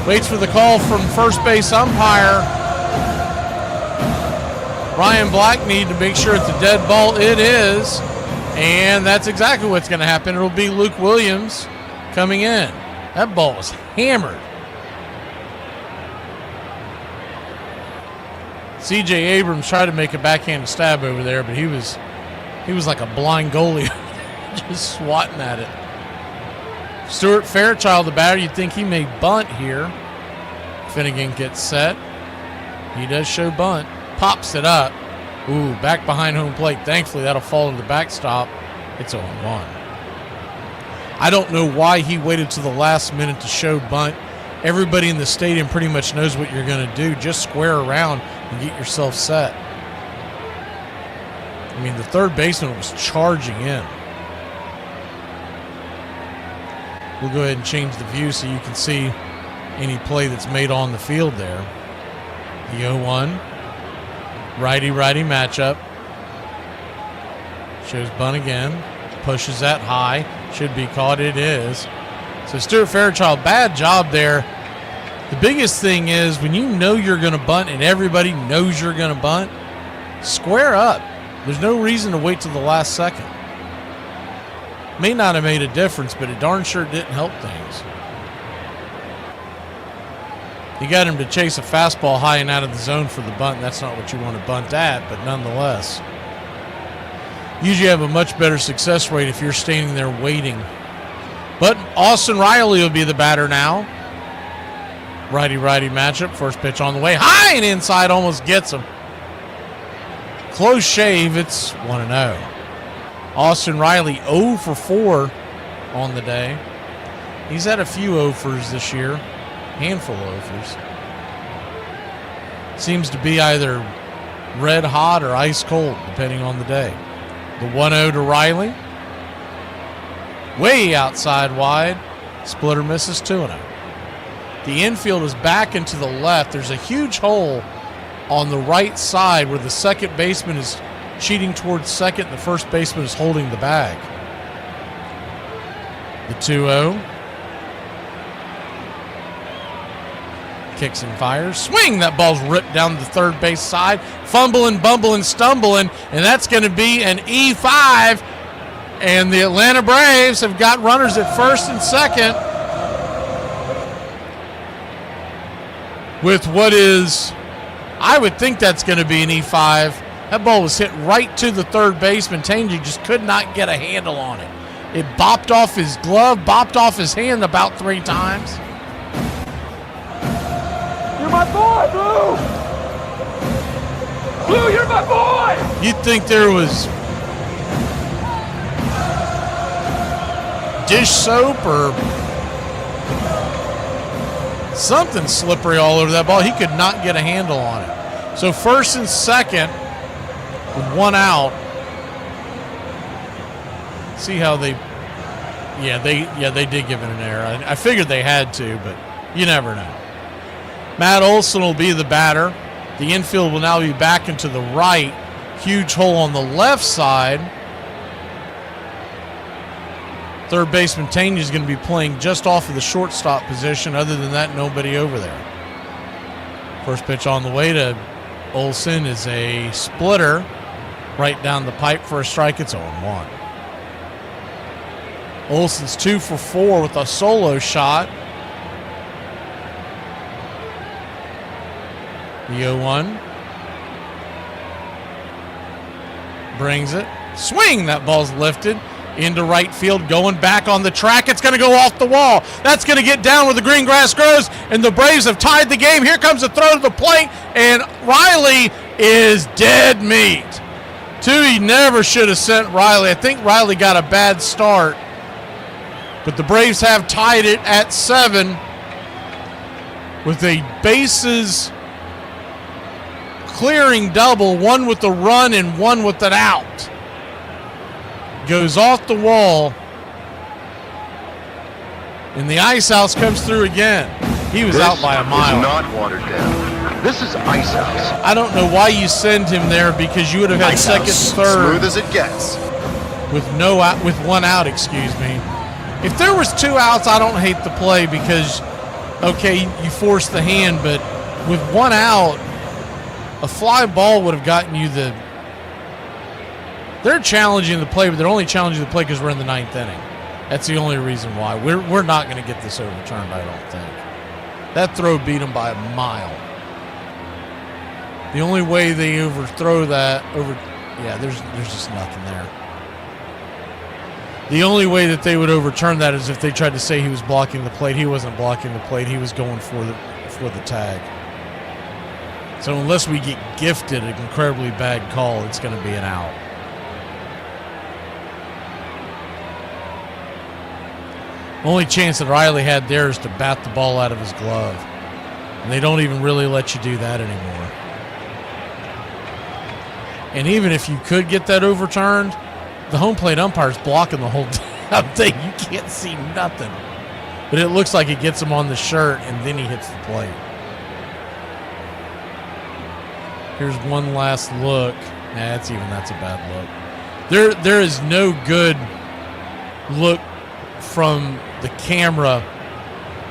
Waits for the call from first base umpire. Ryan Blackney to make sure it's a dead ball. It is. And that's exactly what's going to happen. It'll be Luke Williams coming in. That ball was hammered. C.J. Abrams tried to make a backhand stab over there, but he was like a blind goalie. Just swatting at it. Stuart Fairchild, the batter, you'd think he may bunt here. Finnegan gets set. He does show bunt. Pops it up. Ooh, back behind home plate. Thankfully, that'll fall to the backstop. It's 0-1. I don't know why he waited to the last minute to show bunt. Everybody in the stadium pretty much knows what you're going to do. Just square around and get yourself set. I mean, the third baseman was charging in. We'll go ahead and change the view so you can see any play that's made on the field there. The 0-1. Righty-righty matchup. Shows bunt again. Pushes that high. Should be caught. It is. So Stuart Fairchild, bad job there. The biggest thing is when you know you're going to bunt and everybody knows you're going to bunt, square up. There's no reason to wait till the last second. May not have made a difference, but it darn sure didn't help things. You got him to chase a fastball high and out of the zone for the bunt. That's not what you want to bunt at, but nonetheless. Usually have a much better success rate if you're standing there waiting. But Austin Riley will be the batter now. Righty-righty matchup. First pitch on the way. High and inside, almost gets him. Close shave. It's 1-0. Austin Riley 0 for 4 on the day. He's had a few 0-fers this year. Handful of 0-fers. Seems to be either red hot or ice cold, depending on the day. The 1-0 to Riley. Way outside wide. Splitter misses 2-0. The infield is back and to the left. There's a huge hole on the right side where the second baseman is cheating towards second and the first baseman is holding the bag. The 2-0. Kicks and fires. Swing! That ball's ripped down the third base side. Fumbling, bumbling, stumbling. And that's going to be an E5. And the Atlanta Braves have got runners at first and second. With what is, I would think that's going to be an E5. That ball was hit right to the third baseman. Tangy just could not get a handle on it. It bopped off his glove, bopped off his hand about 3 times. You're my boy, Blue! Blue, you're my boy! You'd think there was dish soap or something slippery all over that ball. He could not get a handle on it. So first and second with 1 out. See how they did give it an error. I figured they had to, but you never know. Matt Olson will be the batter. The infield will now be back into the right. Huge hole on the left side. Third baseman Taney is going to be playing just off of the shortstop position. Other than that, nobody over there. First pitch on the way to Olson is a splitter right down the pipe for a strike. It's 0-1. Olson's 2 for 4 with a solo shot. The 0-1. Brings it. Swing! That ball's lifted into right field, going back on the track. It's going to go off the wall. That's going to get down where the green grass grows, and the Braves have tied the game. Here comes the throw to the plate, and Riley is dead meat. 2, he never should have sent Riley. I think Riley got a bad start, but the Braves have tied it at 7 with a bases clearing double, 1 with the run and 1 with an out. Goes off the wall, and the ice house comes through again. He was out by a mile. This is not watered down. This is ice house. I don't know why you send him there, because you would have had Ice second, house. third, Smooth as it gets. with 1 out. Excuse me. If there was 2 outs, I don't hate the play because, okay, you force the hand, but with 1 out, a fly ball would have gotten you the. They're challenging the play, but they're only challenging the play because we're in the 9th inning. That's the only reason why. We're not going to get this overturned, I don't think. That throw beat them by a mile. The only way they overthrow that there's just nothing there. The only way that they would overturn that is if they tried to say he was blocking the plate. He wasn't blocking the plate. He was going for the tag. So unless we get gifted an incredibly bad call, it's going to be an out. Only chance that Riley had there is to bat the ball out of his glove. And they don't even really let you do that anymore. And even if you could get that overturned, the home plate umpire's blocking the whole damn thing. You can't see nothing. But it looks like he gets him on the shirt, and then he hits the plate. Here's one last look. That's a bad look. There is no good look from the camera,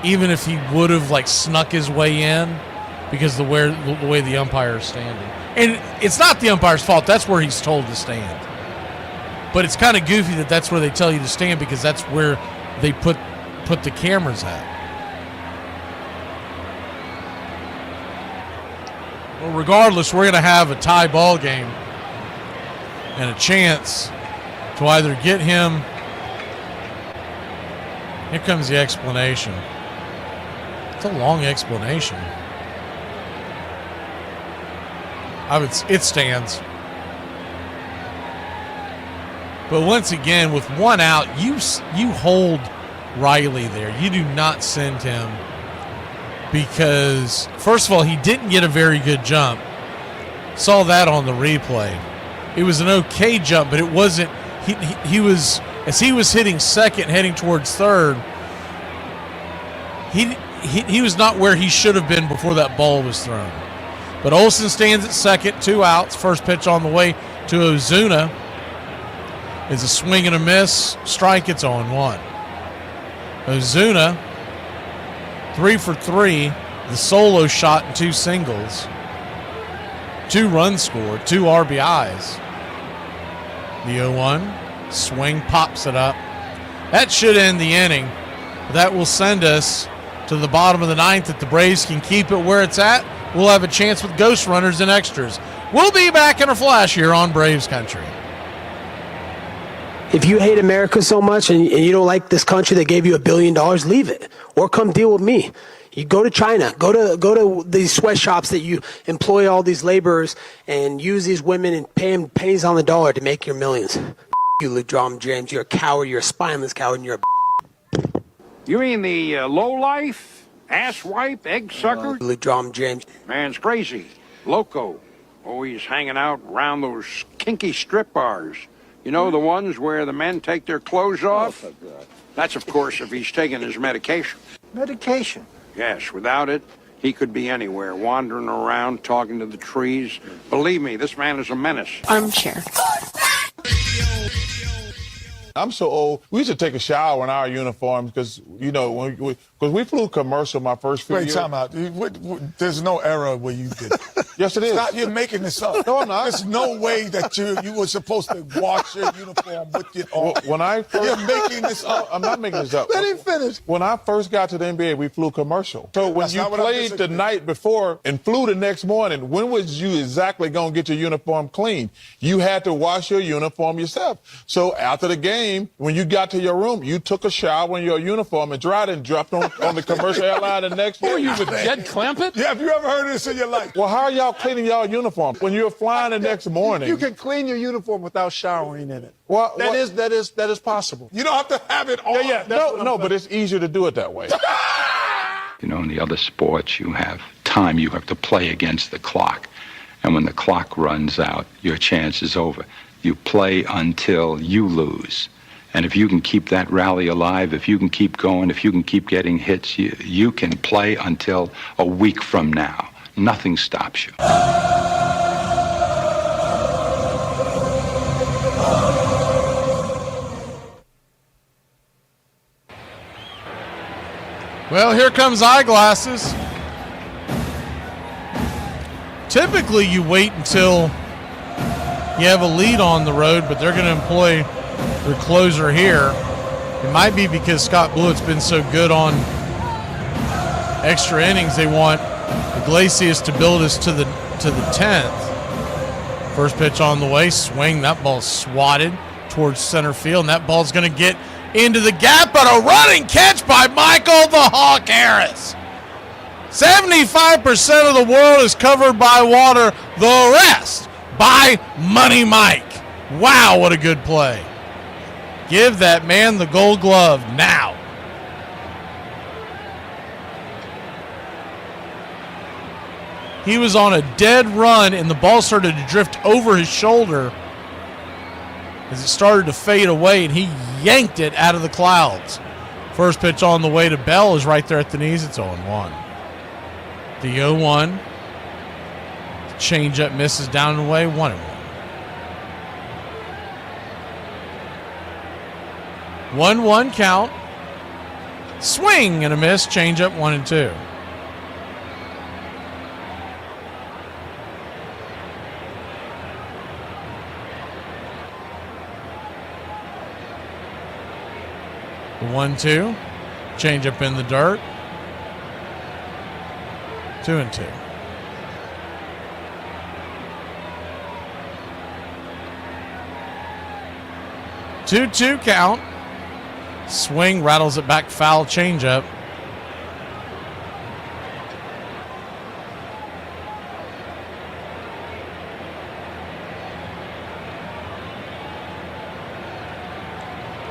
even if he would have snuck his way in, because the way the umpire is standing. And it's not the umpire's fault. That's where he's told to stand. But it's kind of goofy that that's where they tell you to stand, because that's where they put the cameras at. Well, regardless, we're going to have a tie ball game and a chance to either get him. Here comes the explanation. It's a long explanation. It stands. But once again, with 1 out, you hold Riley there. You do not send him, because, first of all, he didn't get a very good jump. Saw that on the replay. It was an okay jump, but it wasn't. He was as he was hitting second, heading towards third, he was not where he should have been before that ball was thrown. But Olsen stands at second, 2 outs. First pitch on the way to Ozuna is a swing and a miss. Strike, it's 0-1. Ozuna, 3 for 3, the solo shot and 2 singles. 2 runs scored, 2 RBIs. The 0-1, swing, pops it up. That should end the inning. That will send us to the bottom of the 9th. If the Braves can keep it where it's at, we'll have a chance with ghost runners and extras. We'll be back in a flash here on Braves Country. If you hate America so much and you don't like this country that gave you $1 billion, leave it or come deal with me. You go to China, go to these sweatshops that you employ all these laborers and use these women and pay them pennies on the dollar to make your millions. You, LeBron James, you're a coward, you're a spineless coward, and you're a You mean the low-life, asswipe, egg sucker? LeBron James. Man's crazy, loco, always hanging out around those kinky strip bars. You know, the ones where the men take their clothes off? That's, of course, if he's taking his medication. Medication? Yes, without it, he could be anywhere, wandering around, talking to the trees. Believe me, this man is a menace. Armchair. I'm so old. We used to take a shower in our uniforms because, you know, because we flew commercial my first few years. Wait, time out. There's no era where you did it. Yes, it is. Stop, you're making this up. No, I'm not. There's no way that you were supposed to wash your uniform with it on. When I first, you're making this up. I'm not making this up. Let him finish. When I first got to the NBA, we flew commercial. So when you played the night before and flew the next morning, when was you exactly going to get your uniform clean? You had to wash your uniform yourself. So after the game, when you got to your room, you took a shower in your uniform and dried it and dropped on the commercial airline the next day. Were you with Jed Clampett? Yeah, have you ever heard of this in your life? Well, how are y'all cleaning y'all uniform when you're flying the next morning? You can clean your uniform without showering in it. Well, that is possible. You don't have to have it on. Yeah, no, but it's easier to do it that way. You know, in the other sports, you have time you have to play against the clock. And when the clock runs out, your chance is over. You play until you lose. And if you can keep that rally alive, if you can keep going, if you can keep getting hits, you can play until a week from now. Nothing stops you. Well, here comes eyeglasses. Typically, you wait until you have a lead on the road, but they're going to employ their closer here. It might be because Scott Blewett's been so good on extra innings. They want Iglesias to build us to the 10th. First pitch on the way, swing. That ball swatted towards center field, and that ball's going to get into the gap, but a running catch by Michael the Hawk Harris. 75% of the world is covered by water, the rest by Money Mike. Wow, what a good play. Give that man the gold glove now. He was on a dead run, and the ball started to drift over his shoulder as it started to fade away, and he yanked it out of the clouds. First pitch on the way to Bell is right there at the knees. It's 0-1. The 0-1. Changeup misses down and away. 1-1. 1-1 count. Swing and a miss. Changeup 1-2. The 1-2. Changeup in the dirt. 2-2. Two count. Swing, rattles it back, foul, changeup.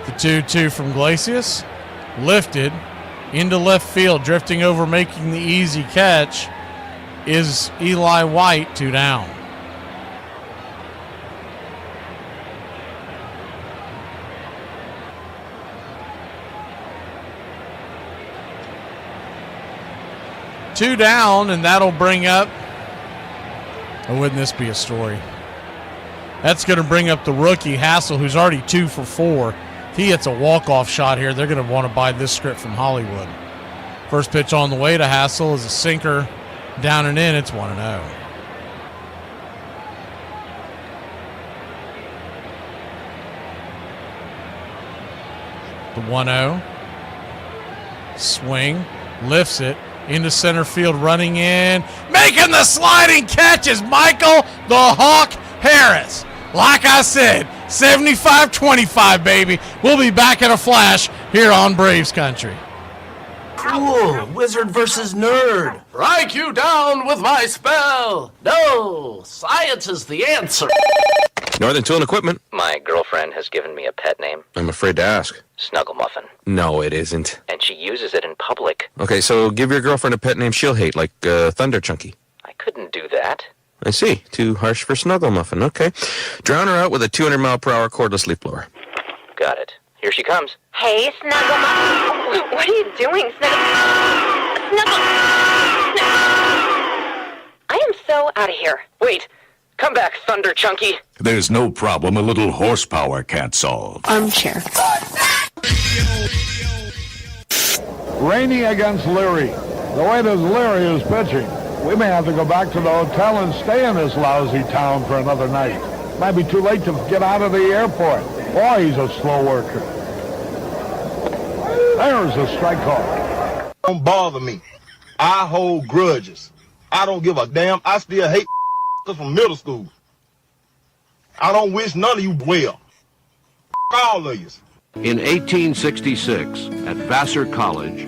The 2-2 from Iglesias. Lifted into left field, drifting over, making the easy catch is Eli White, 2 down. 2 down, and that'll bring up, oh, wouldn't this be a story? That's going to bring up the rookie, Hassel, who's already 2 for 4. If he hits a walk-off shot here, they're going to want to buy this script from Hollywood. First pitch on the way to Hassel is a sinker, down and in. It's 1-0. The 1-0. Swing, lifts it into center field, running in, making the sliding catch is Michael the Hawk Harris. Like I said, 75-25, baby. We'll be back in a flash here on Braves Country. Cool. Wizard versus nerd. Write you down with my spell. No, science is the answer. Northern Tool and Equipment. My girlfriend has given me a pet name. I'm afraid to ask. Snuggle Muffin. No, it isn't. And she uses it in public. Okay, so give your girlfriend a pet name she'll hate, like Thunder Chunky. I couldn't do that. I see. Too harsh for Snuggle Muffin. Okay. Drown her out with a 200-mile-per-hour cordless leaf blower. Got it. Here she comes. Hey, Snuggle Muffin. What are you doing, Snuggle? I am so out of here. Wait. Come back, Thunder Chunky. There's no problem a little horsepower can't solve. Armchair. Rainey against Leary. The way that Leary is pitching, we may have to go back to the hotel and stay in this lousy town for another night. Might be too late to get out of the airport. Boy, he's a slow worker. There's a strike call. Don't bother me. I hold grudges. I don't give a damn. I still hate from middle school. I don't wish none of you well. All of you. In 1866, at Vassar College,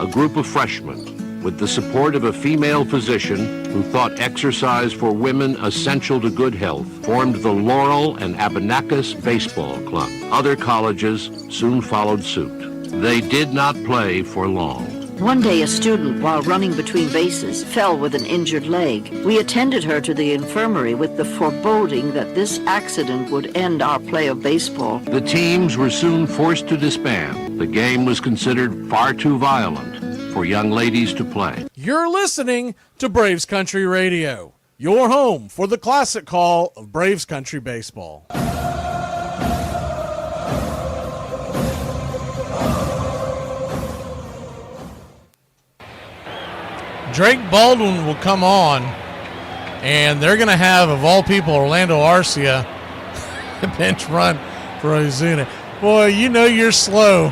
a group of freshmen, with the support of a female physician who thought exercise for women essential to good health, formed the Laurel and Abenakis Baseball Club. Other colleges soon followed suit. They did not play for long. One day, a student, while running between bases, fell with an injured leg. We attended her to the infirmary with the foreboding that this accident would end our play of baseball. The teams were soon forced to disband. The game was considered far too violent for young ladies to play. You're listening to Braves Country Radio, your home for the classic call of Braves Country baseball. Drake Baldwin will come on, and they're going to have, of all people, Orlando Arcia bench run for Ozuna. Boy, you know you're slow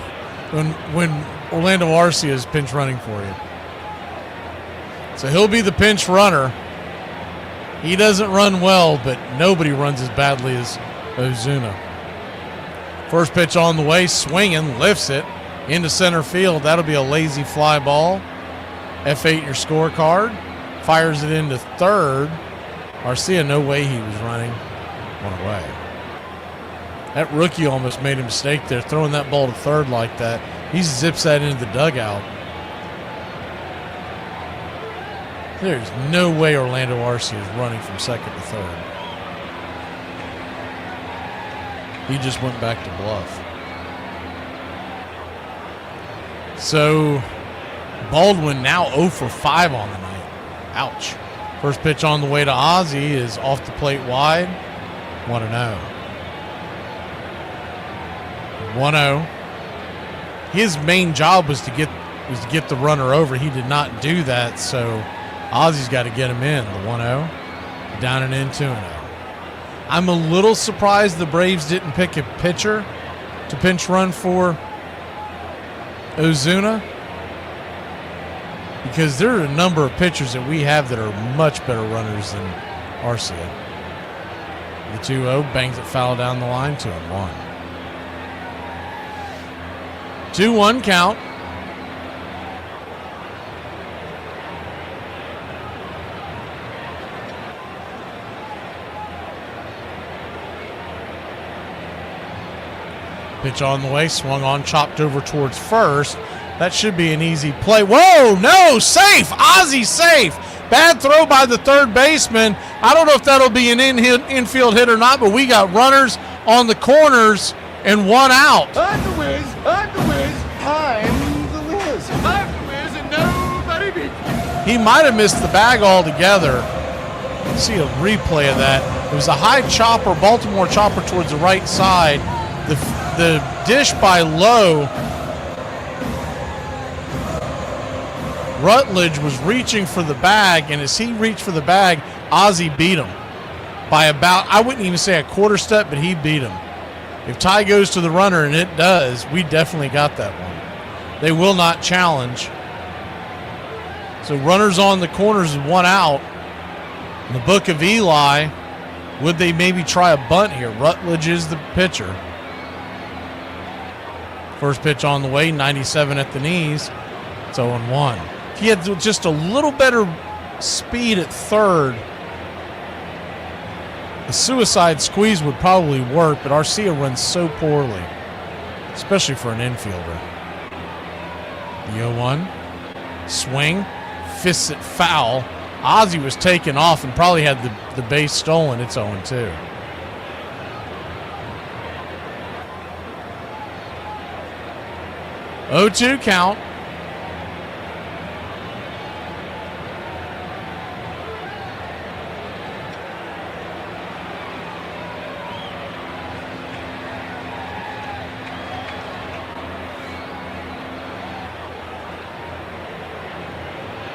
when Orlando Arcia is pinch running for you. So he'll be the pinch runner. He doesn't run well, but nobody runs as badly as Ozuna. First pitch on the way, swinging, lifts it into center field. That'll be a lazy fly ball. F8 your scorecard. Fires it into third. Arcia, no way he was running. One away. That rookie almost made a mistake there, throwing that ball to third like that. He zips that into the dugout. There's no way Orlando Arcia is running from second to third. He just went back to bluff. So Baldwin now 0 for 5 on the night. Ouch. First pitch on the way to Ozzie is off the plate wide. 1-0. 1-0. His main job was to get the runner over. He did not do that, so Ozzie's got to get him in. The 1-0. Down and in 2-0. I'm a little surprised the Braves didn't pick a pitcher to pinch run for Ozuna, because there are a number of pitchers that we have that are much better runners than Arcia. The 2-0 bangs it foul down the line, 2-1. 2-1 count. Pitch on the way, swung on, chopped over towards first. That should be an easy play. Whoa, no, safe. Ozzie safe. Bad throw by the third baseman. I don't know if that'll be an infield hit or not, but we got runners on the corners and one out. I'm the Wiz. I'm the Wiz. I'm the Wiz. I'm the Wiz, and nobody beats me. He might have missed the bag altogether. Let's see a replay of that. It was a high chopper, Baltimore chopper towards the right side. The dish by Lowe. Rutledge was reaching for the bag, and as he reached for the bag, Ozzie beat him by about, I wouldn't even say a quarter step, but he beat him. If tie goes to the runner, and it does, we definitely got that one. They will not challenge. So runners on the corners is one out. In the book of Eli, would they maybe try a bunt here? Rutledge is the pitcher. First pitch on the way, 97 at the knees. It's 0-1. If he had just a little better speed at third, the suicide squeeze would probably work, but Arcia runs so poorly, especially for an infielder. The 0-1. Swing. Fists it foul. Ozzie was taken off and probably had the base stolen. It's 0-2. (0-2) count.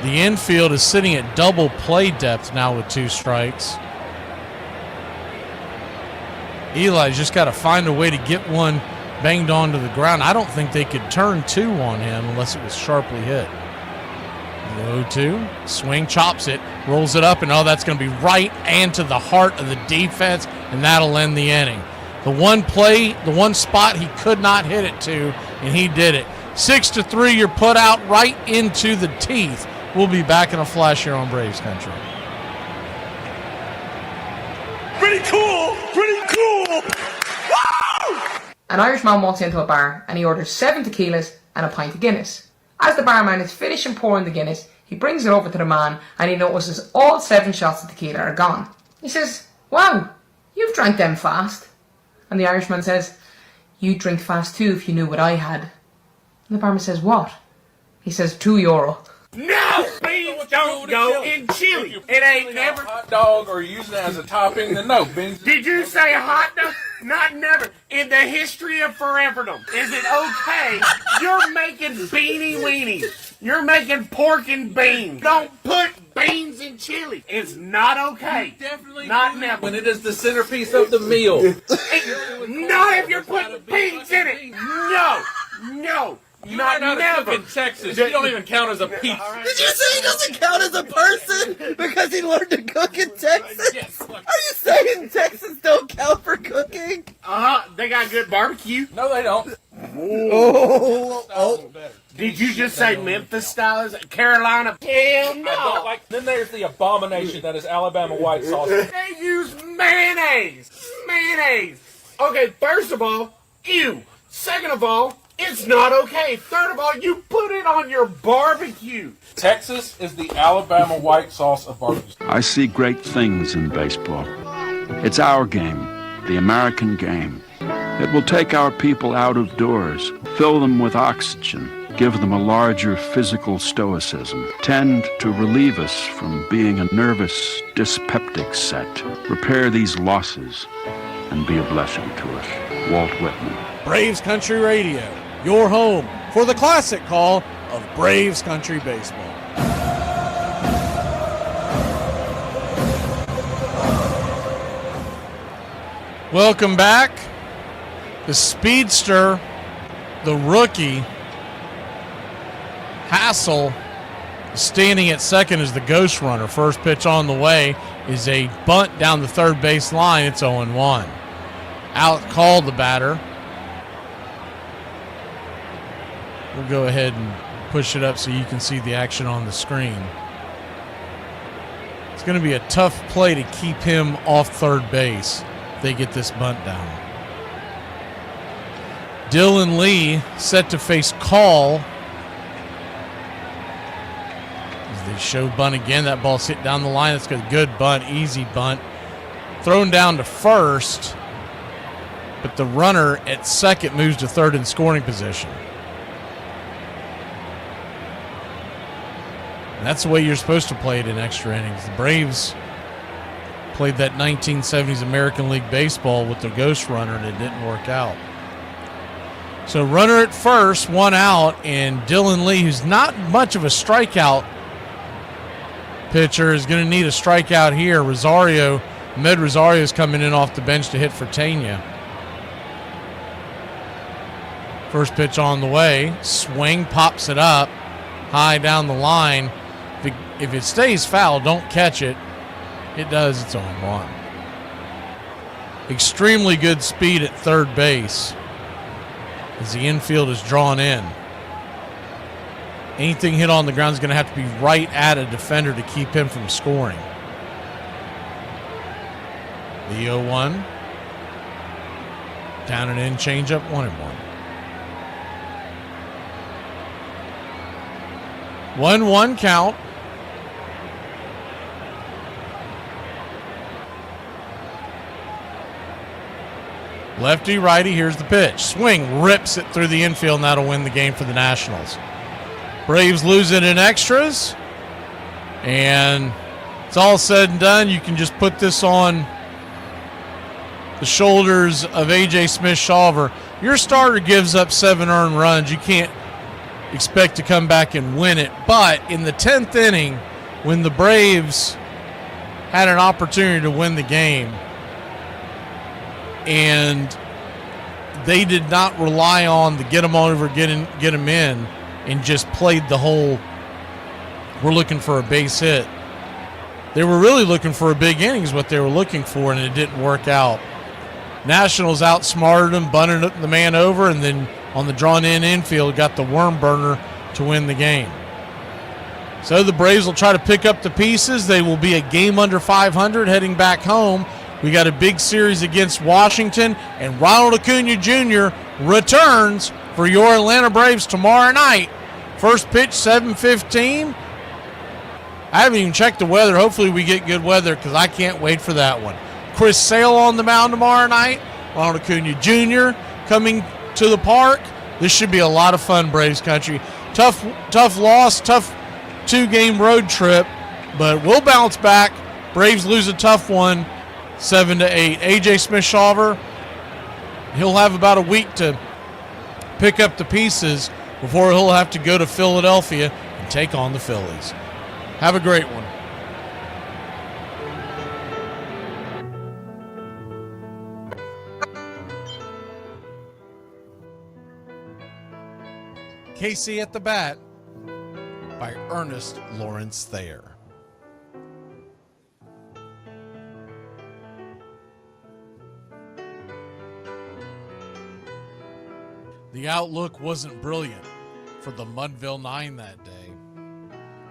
The infield is sitting at double play depth now with 2 strikes. Eli's just got to find a way to get one banged onto the ground. I don't think they could turn 2 on him unless it was sharply hit. The 0-2, swing, chops it, rolls it up, and that's going to be right and to the heart of the defense, and that'll end the inning. The one play, the one spot he could not hit it to, and he did it. 6-3, you're put out right into the teeth. We'll be back in a flash here on Braves Country. Pretty cool! Pretty cool! Woo! An Irishman walks into a bar and he orders 7 tequilas and a pint of Guinness. As the barman is finishing pouring the Guinness, he brings it over to the man and he notices all 7 shots of tequila are gone. He says, "Wow, you've drank them fast." And the Irishman says, "You'd drink fast too if you knew what I had." And the barman says, "What?" He says, €2. No! Beans don't go in chili. It ain't never hot dog or use it as a topping. No, beans. Did you say hot dog? Not never. In the history of foreverdom, is it okay? You're making beanie weenies. You're making pork and beans. Don't put beans in chili. It's not okay. You definitely not never. When it is the centerpiece of the meal. Not if you're putting beans in it. No. No. You not never. In Texas, you don't even count as a piece. Did you say he doesn't count as a person because he learned to cook in Texas? Yes. Are you saying Texans don't count for cooking? They got good barbecue. No, they don't. Oh. Did you just say Memphis style? Is it Carolina? Hell no. Then there's the abomination that is Alabama white sauce. They use mayonnaise. Mayonnaise. Okay, first of all, ew. Second of all, it's not okay. Third of all, you put it on your barbecue. Texas is the Alabama white sauce of barbecue. I see great things in baseball. It's our game, the American game. It will take our people out of doors, fill them with oxygen, give them a larger physical stoicism, tend to relieve us from being a nervous, dyspeptic set, repair these losses, and be a blessing to us. Walt Whitman. Braves Country Radio, your home for the classic call of Braves Country Baseball. Welcome back. The speedster, the rookie, Hassel, standing at second as the ghost runner. First pitch on the way is a bunt down the third base line. It's 0-1. Out called the batter. We'll go ahead and push it up so you can see the action on the screen. It's going to be a tough play to keep him off third base if they get this bunt down. Dylan Lee set to face Call. As they show bunt again, that ball's hit down the line. That's a good bunt, easy bunt. Thrown down to first, but the runner at second moves to third in scoring position. And that's the way you're supposed to play it in extra innings. The Braves played that 1970s American League Baseball with their ghost runner, and it didn't work out. So runner at first, one out, and Dylan Lee, who's not much of a strikeout pitcher, is going to need a strikeout here. Med Rosario is coming in off the bench to hit for Tania. First pitch on the way. Swing, pops it up, high down the line. If it stays foul, don't catch it. It does, it's on one. Extremely good speed at third base as the infield is drawn in. Anything hit on the ground is going to have to be right at a defender to keep him from scoring. The 0-1. Down and in, changeup, 1-1. 1-1 count. Lefty, righty, here's the pitch. Swing, rips it through the infield, and that'll win the game for the Nationals. Braves lose it in extras, and it's all said and done. You can just put this on the shoulders of A.J. Smith-Shawver. Your starter gives up 7 earned runs. You can't expect to come back and win it. But in the 10th inning, when the Braves had an opportunity to win the game, and they did not rely on the get them over, get them in, and just played the whole, we're looking for a base hit. They were really looking for a big inning is what they were looking for, and it didn't work out. Nationals outsmarted them, bunted the man over, and then on the drawn-in infield got the worm burner to win the game. So the Braves will try to pick up the pieces. They will be a game under 500 heading back home. We got a big series against Washington, and Ronald Acuna Jr. returns for your Atlanta Braves tomorrow night. First pitch, 7:15. I haven't even checked the weather. Hopefully we get good weather because I can't wait for that one. Chris Sale on the mound tomorrow night. Ronald Acuna Jr. coming to the park. This should be a lot of fun, Braves country. Tough loss, tough 2-game road trip, but we'll bounce back. Braves lose a tough one, 7-8. A.J. Smith-Shawver, he'll have about a week to pick up the pieces before he'll have to go to Philadelphia and take on the Phillies. Have a great one. Casey at the Bat by Ernest Lawrence Thayer. The outlook wasn't brilliant for the Mudville Nine that day.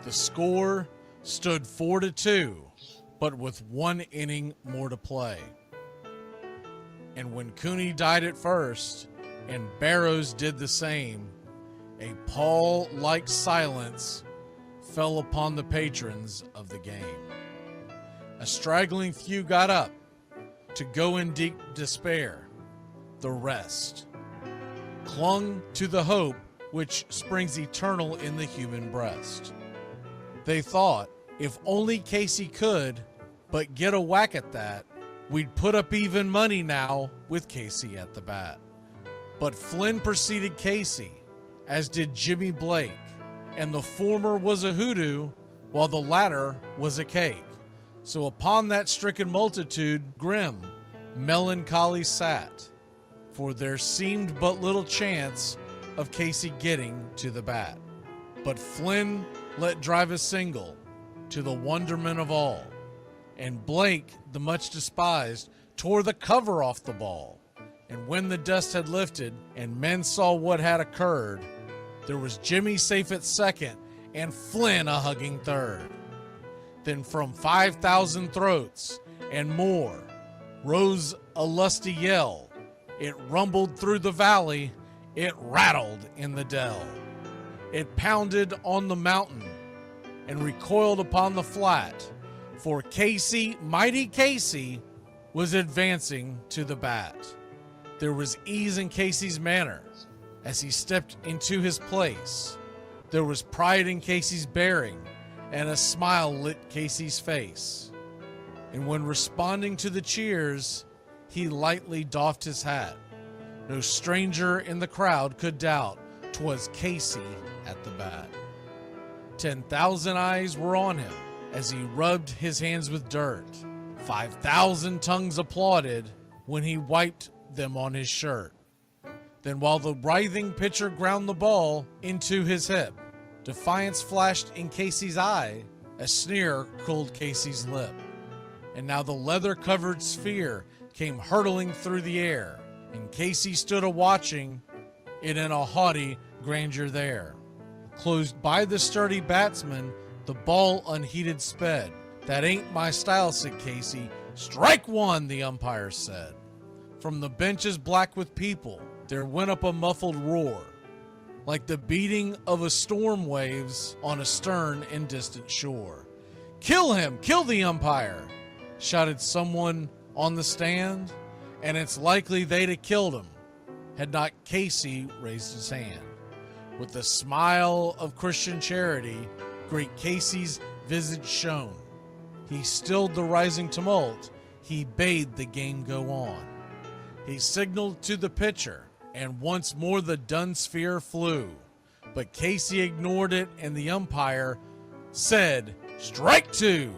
The score stood 4-2, but with 1 inning more to play. And when Cooney died at first and Barrows did the same, a pall-like silence fell upon the patrons of the game. A straggling few got up to go in deep despair. The rest clung to the hope which springs eternal in the human breast. They thought, if only Casey could but get a whack at that, we'd put up even money now with Casey at the bat. But Flynn preceded Casey, as did Jimmy Blake, and the former was a hoodoo while the latter was a cake. So upon that stricken multitude grim, melancholy sat, for there seemed but little chance of Casey getting to the bat. But Flynn let drive a single, to the wonderment of all, and Blake, the much despised, tore the cover off the ball. And when the dust had lifted and men saw what had occurred, there was Jimmy safe at second and Flynn a hugging third. Then from 5,000 throats and more rose a lusty yell. It rumbled through the valley, it rattled in the dell. It pounded on the mountain and recoiled upon the flat, for Casey, mighty Casey, was advancing to the bat. There was ease in Casey's manner as he stepped into his place. There was pride in Casey's bearing and a smile lit Casey's face. And when responding to the cheers, he lightly doffed his hat. No stranger in the crowd could doubt 'twas Casey at the bat. 10,000 eyes were on him as he rubbed his hands with dirt. 5,000 tongues applauded when he wiped them on his shirt. Then while the writhing pitcher ground the ball into his hip, defiance flashed in Casey's eye, a sneer curled Casey's lip. And now the leather-covered sphere came hurtling through the air, and Casey stood a-watching it in a haughty grandeur there. Closed by the sturdy batsman, the ball unheeded sped. "That ain't my style," said Casey. "Strike one," the umpire said. From the benches black with people, there went up a muffled roar, like the beating of a storm waves on a stern and distant shore. "Kill him! Kill the umpire!" shouted someone on the stand, and it's likely they'd have killed him had not Casey raised his hand. With the smile of Christian charity, great Casey's visage shone. He stilled the rising tumult, he bade the game go on. He signaled to the pitcher, and once more the dun sphere flew. But Casey ignored it, and the umpire said, "Strike two!"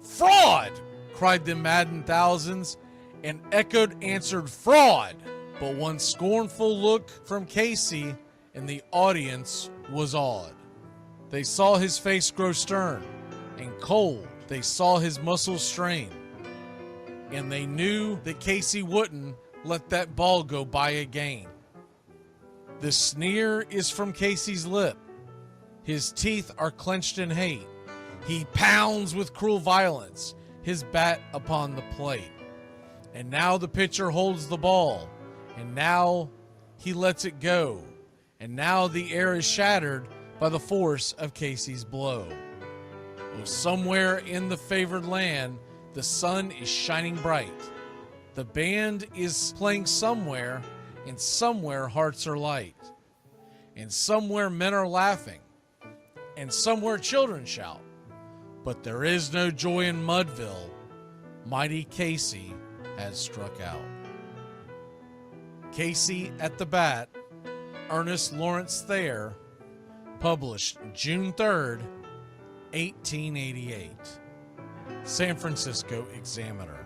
"Fraud!" cried the maddened thousands, and echoed answered, "Fraud!" But one scornful look from Casey, and the audience was awed. They saw his face grow stern and cold. They saw his muscles strain. And they knew that Casey wouldn't let that ball go by again. The sneer is from Casey's lip. His teeth are clenched in hate. He pounds with cruel violence, his bat upon the plate. And now the pitcher holds the ball, and now he lets it go. And now the air is shattered by the force of Casey's blow. Oh, somewhere in the favored land, the sun is shining bright. The band is playing somewhere, and somewhere hearts are light. And somewhere men are laughing, and somewhere children shout. But there is no joy in Mudville. Mighty Casey has struck out. Casey at the Bat, Ernest Lawrence Thayer, published June 3rd, 1888. San Francisco Examiner.